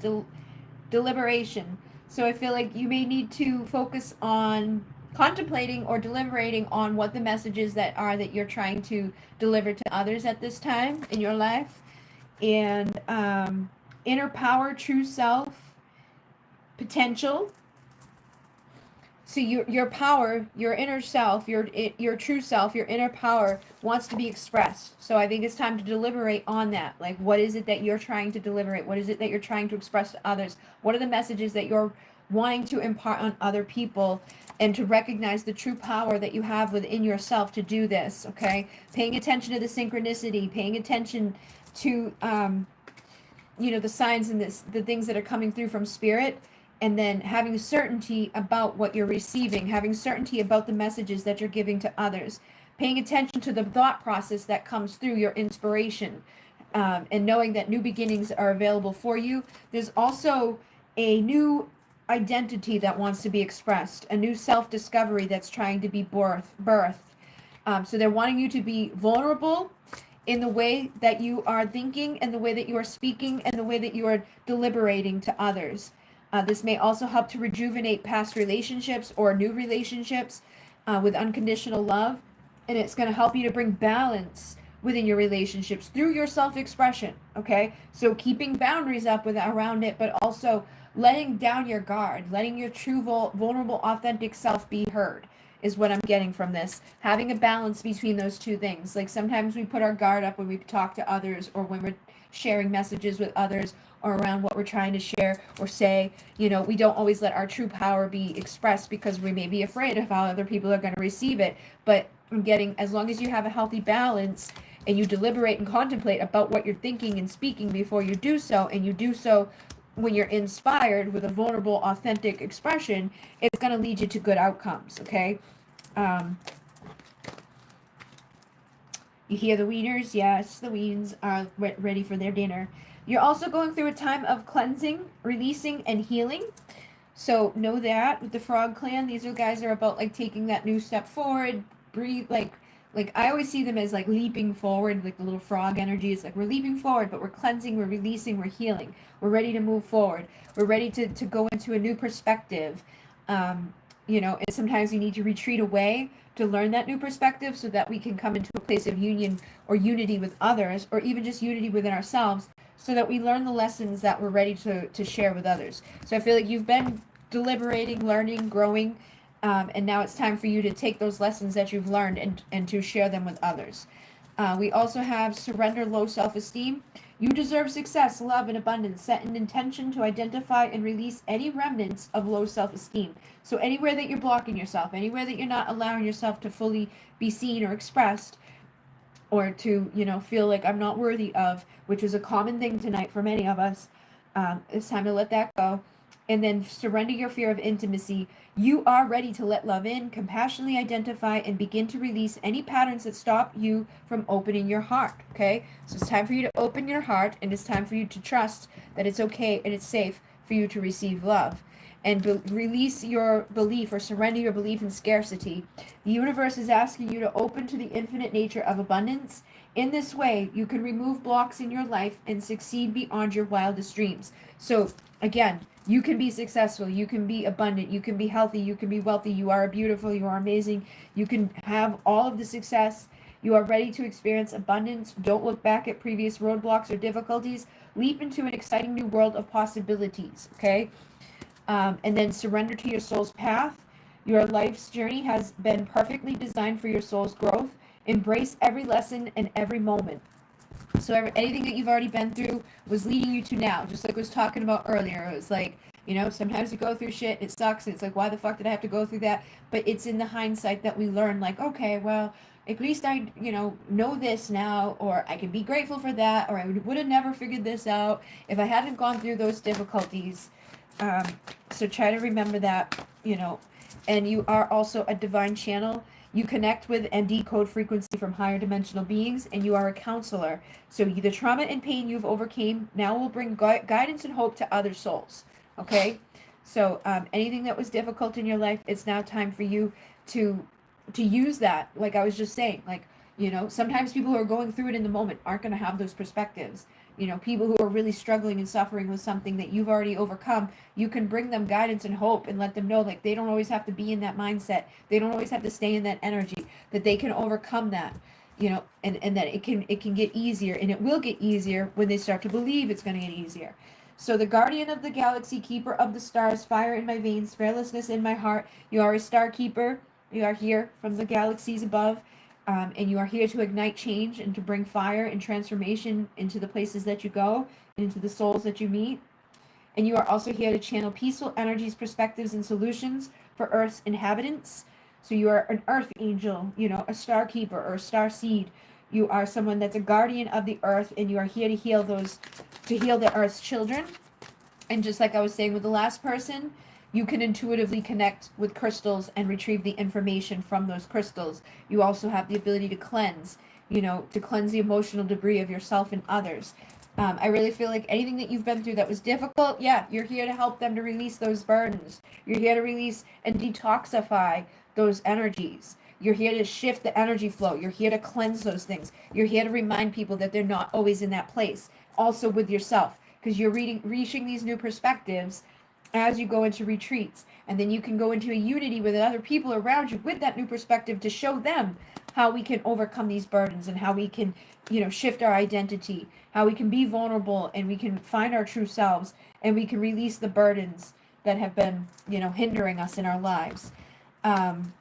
deliberation. So I feel like you may need to focus on contemplating or deliberating on what the messages that are that you're trying to deliver to others at this time in your life. And inner power, true self, potential. So your power, your inner self, your true self, your inner power wants to be expressed. So I think it's time to deliberate on that. Like, what is it that you're trying to deliberate? What is it that you're trying to express to others? What are the messages that you're wanting to impart on other people? And to recognize the true power that you have within yourself to do this. Okay, paying attention to the synchronicity, paying attention to the signs and the things that are coming through from spirit, and then having certainty about what you're receiving, having certainty about the messages that you're giving to others, paying attention to the thought process that comes through your inspiration, and knowing that new beginnings are available for you. There's also a new identity that wants to be expressed, a new self-discovery that's trying to be birthed. So they're wanting you to be vulnerable in the way that you are thinking and the way that you are speaking and the way that you are deliberating to others. This may also help to rejuvenate past relationships or new relationships with unconditional love. And it's going to help you to bring balance within your relationships through your self-expression. Okay, so keeping boundaries up around it, but also letting down your guard, letting your true vulnerable authentic self be heard is what I'm getting from this. Having a balance between those two things. Like sometimes we put our guard up when we talk to others or when we're sharing messages with others or around what we're trying to share or say. We don't always let our true power be expressed because we may be afraid of how other people are going to receive it. But I'm getting, as long as you have a healthy balance and you deliberate and contemplate about what you're thinking and speaking before you do so, and you do so when you're inspired with a vulnerable, authentic expression, it's going to lead you to good outcomes, okay? You hear the wieners? Yes, the weens are ready for their dinner. You're also going through a time of cleansing, releasing, and healing. So know that with the Frog Clan, these are guys that are about like taking that new step forward, breathe, like I always see them as like leaping forward, like the little frog energy. It's like we're leaping forward, but we're cleansing, we're releasing, we're healing. We're ready to move forward. We're ready to go into a new perspective. And sometimes we need to retreat away to learn that new perspective so that we can come into a place of union or unity with others, or even just unity within ourselves, so that we learn the lessons that we're ready to share with others. So I feel like you've been deliberating, learning, growing, and now it's time for you to take those lessons that you've learned and to share them with others. We also have surrender low self-esteem. You deserve success, love, and abundance. Set an intention to identify and release any remnants of low self-esteem. So anywhere that you're blocking yourself, anywhere that you're not allowing yourself to fully be seen or expressed, or to, feel like I'm not worthy of, which is a common thing tonight for many of us, it's time to let that go. and then surrender your fear of intimacy. You are ready to let love in, compassionately identify, and begin to release any patterns that stop you from opening your heart. Okay? So it's time for you to open your heart, and it's time for you to trust that it's okay and it's safe for you to receive love. And release your belief or surrender your belief in scarcity. The universe is asking you to open to the infinite nature of abundance. In this way, you can remove blocks in your life and succeed beyond your wildest dreams. So, again, you can be successful, you can be abundant, you can be healthy, you can be wealthy, you are beautiful, you are amazing, you can have all of the success. You are ready to experience abundance. Don't look back at previous roadblocks or difficulties. Leap into an exciting new world of possibilities, okay? And then surrender to your soul's path. Your life's journey has been perfectly designed for your soul's growth. Embrace every lesson and every moment. So anything that you've already been through was leading you to now, just like I was talking about earlier. It was like, sometimes you go through shit, it sucks, and it's like, why the fuck did I have to go through that? But it's in the hindsight that we learn, like, okay, well, at least I, know this now, or I can be grateful for that, or I would have never figured this out if I hadn't gone through those difficulties. Um, so try to remember that, and you are also a divine channel. You connect with and decode frequency from higher dimensional beings, and you are a counselor. So the trauma and pain you've overcame now will bring guidance and hope to other souls. Okay, so anything that was difficult in your life, it's now time for you to use that. Like I was just saying, like sometimes people who are going through it in the moment aren't going to have those perspectives. People who are really struggling and suffering with something that you've already overcome, you can bring them guidance and hope and let them know, like, they don't always have to be in that mindset. They don't always have to stay in that energy, that they can overcome that, and that it can get easier, and it will get easier when they start to believe it's going to get easier. So the guardian of the galaxy, keeper of the stars, fire in my veins, fearlessness in my heart. You are a star keeper. You are here from the galaxies above. And you are here to ignite change and to bring fire and transformation into the places that you go, into the souls that you meet. And you are also here to channel peaceful energies, perspectives, and solutions for Earth's inhabitants. So you are an earth angel, a star keeper or a star seed. You are someone that's a guardian of the earth, and you are here to heal the earth's children. And just like I was saying with the last person, you can intuitively connect with crystals and retrieve the information from those crystals. You also have the ability to cleanse, to cleanse the emotional debris of yourself and others. I really feel like anything that you've been through that was difficult, yeah, you're here to help them to release those burdens. You're here to release and detoxify those energies. You're here to shift the energy flow. You're here to cleanse those things. You're here to remind people that they're not always in that place. Also with yourself, because you're reaching these new perspectives as you go into retreats. And then you can go into a unity with other people around you with that new perspective to show them how we can overcome these burdens and how we can, shift our identity, how we can be vulnerable and we can find our true selves and we can release the burdens that have been, hindering us in our lives. And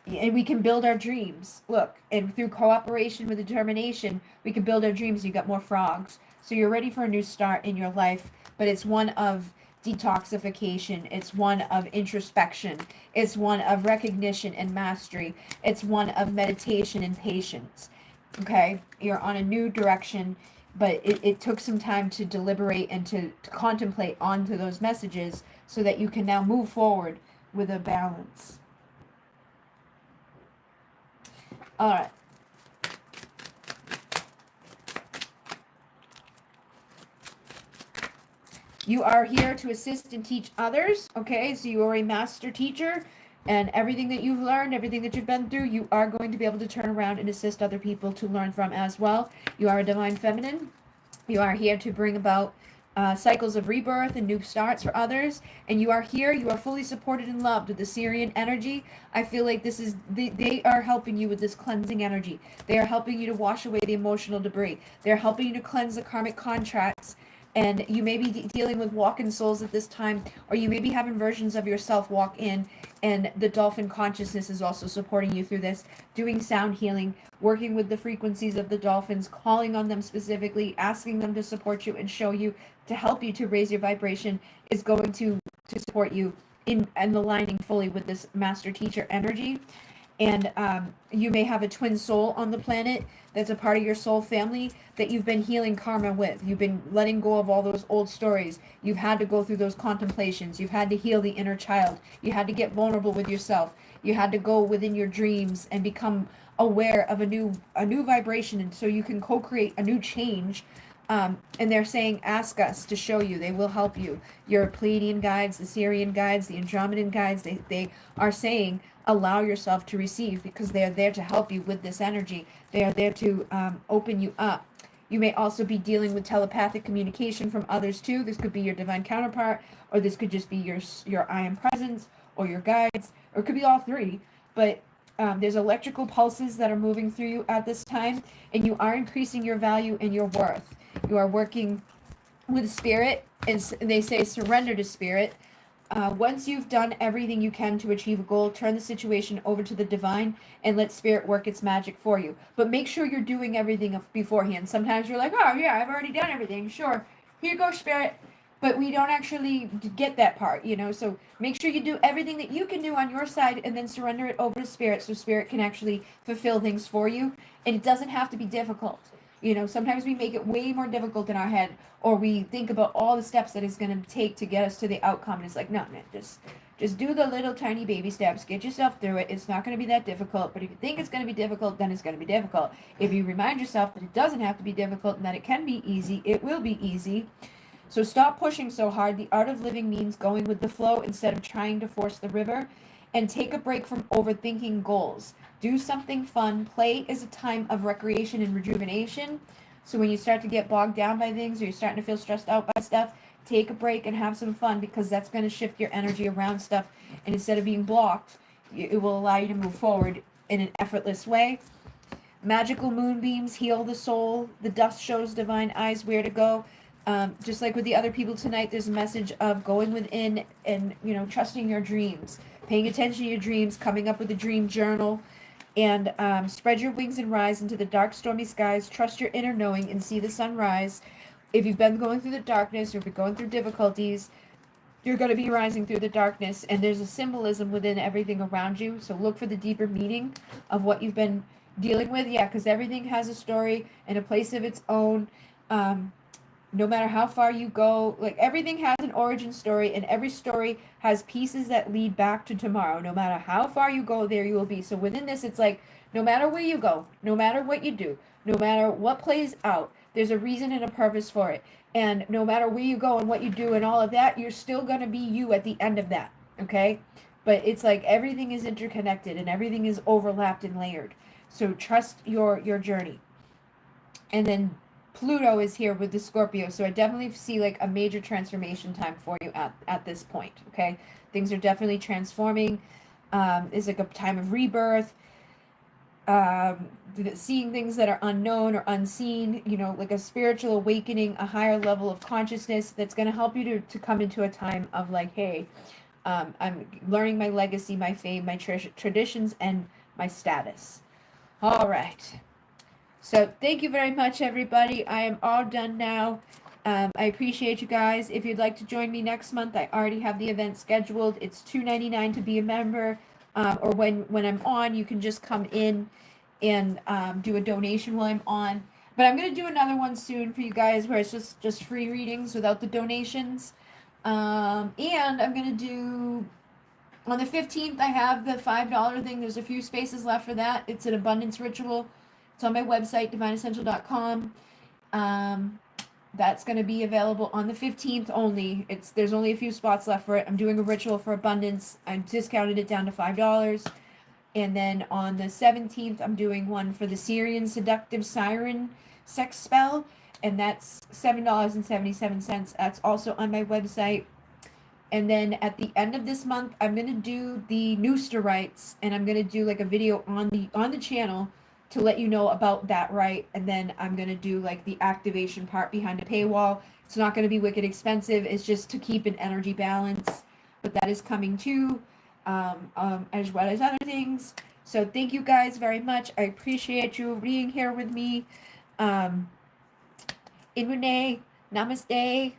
we can build our dreams. Look, and through cooperation with determination, we can build our dreams. You got more frogs. So you're ready for a new start in your life, but it's one of detoxification. It's one of introspection. It's one of recognition and mastery. It's one of meditation and patience. Okay? You're on a new direction, but it took some time to deliberate and to contemplate onto those messages so that you can now move forward with a balance. All right. You are here to assist and teach others, okay? So you are a master teacher, and everything that you've learned, everything that you've been through, you are going to be able to turn around and assist other people to learn from as well. You are a divine feminine. You are here to bring about cycles of rebirth and new starts for others, and you are here, you are fully supported and loved with the Syrian energy. I feel like they are helping you with this cleansing energy. They are helping you to wash away the emotional debris. They're helping you to cleanse the karmic contracts, and you may be dealing with walk-in souls at this time, or you may be having versions of yourself walk in, and the dolphin consciousness is also supporting you through this, doing sound healing, working with the frequencies of the dolphins, calling on them specifically, asking them to support you and show you, to help you to raise your vibration, is going to support you in aligning fully with this master teacher energy. And you may have a twin soul on the planet that's a part of your soul family that you've been healing karma with. You've been letting go of all those old stories. You've had to go through those contemplations. You've had to heal the inner child. You had to get vulnerable with yourself. You had to go within your dreams and become aware of a new vibration, and so you can co-create a new change. And they're saying, ask us to show you. They will help you. Your Pleiadian guides, the Sirian guides, the Andromedan guides, they are saying, allow yourself to receive, because they are there to help you with this energy. They are there to open you up. You may also be dealing with telepathic communication from others too. This could be your divine counterpart, or this could just be your I am presence, or your guides, or it could be all three. But there's electrical pulses that are moving through you at this time, and you are increasing your value and your worth. You are working with spirit, and they say surrender to spirit. Once you've done everything you can to achieve a goal, turn the situation over to the divine and let spirit work its magic for you. But make sure you're doing everything beforehand. Sometimes you're like, oh yeah, I've already done everything. Sure, here you go, spirit. But we don't actually get that part, so make sure you do everything that you can do on your side and then surrender it over to spirit so spirit can actually fulfill things for you. And it doesn't have to be difficult. Sometimes we make it way more difficult in our head, or we think about all the steps that it's going to take to get us to the outcome. And it's like, no, man, just do the little tiny baby steps. Get yourself through it. It's not going to be that difficult. But if you think it's going to be difficult, then it's going to be difficult. If you remind yourself that it doesn't have to be difficult and that it can be easy, it will be easy. So stop pushing so hard. The art of living means going with the flow instead of trying to force the river. And take a break from overthinking goals. Do something fun. Play is a time of recreation and rejuvenation. So when you start to get bogged down by things, or you're starting to feel stressed out by stuff, take a break and have some fun, because that's going to shift your energy around stuff. And instead of being blocked, it will allow you to move forward in an effortless way. Magical moonbeams heal the soul. The dust shows divine eyes where to go. Just like with the other people tonight, there's a message of going within and, trusting your dreams, paying attention to your dreams, coming up with a dream journal, and spread your wings and rise into the dark, stormy skies. Trust your inner knowing and see the sun rise. If you've been going through the darkness, or if you're going through difficulties, you're going to be rising through the darkness, and there's a symbolism within everything around you. So look for the deeper meaning of what you've been dealing with. Yeah, because everything has a story and a place of its own. No matter how far you go, like, everything has an origin story, and every story has pieces that lead back to tomorrow. No matter how far you go, there you will be. So within this, it's like, no matter where you go, no matter what you do, no matter what plays out, there's a reason and a purpose for it. And no matter where you go and what you do and all of that, you're still going to be you at the end of that, okay? But it's like everything is interconnected and everything is overlapped and layered. So trust your journey. And then Pluto is here with the Scorpio, so I definitely see like a major transformation time for you at this point, okay? Things are definitely transforming. It's like a time of rebirth, seeing things that are unknown or unseen, like a spiritual awakening, a higher level of consciousness that's going to help you to come into a time of like, hey, I'm learning my legacy, my fame, my traditions, and my status. All right. So thank you very much, everybody. I am all done now. I appreciate you guys. If you'd like to join me next month, I already have the event scheduled. It's $2.99 to be a member, or when I'm on, you can just come in and do a donation while I'm on. But I'm going to do another one soon for you guys where it's just free readings without the donations. And I'm going to do, on the 15th, I have the $5 thing. There's a few spaces left for that. It's an abundance ritual. It's on my website, divineessential.com. That's going to be available on the 15th only. There's only a few spots left for it. I'm doing a ritual for abundance. I discounted it down to $5. And then on the 17th, I'm doing one for the Syrian seductive siren sex spell. And that's $7.77. That's also on my website. And then at the end of this month, I'm going to do the Nooster rites. And I'm going to do like a video on the channel to let you know about that rite. And then I'm going to do like the activation part behind a paywall. It's not going to be wicked expensive. It's just to keep an energy balance. But that is coming too, as well as other things. So thank you guys very much. I appreciate you being here with me. Inune, namaste.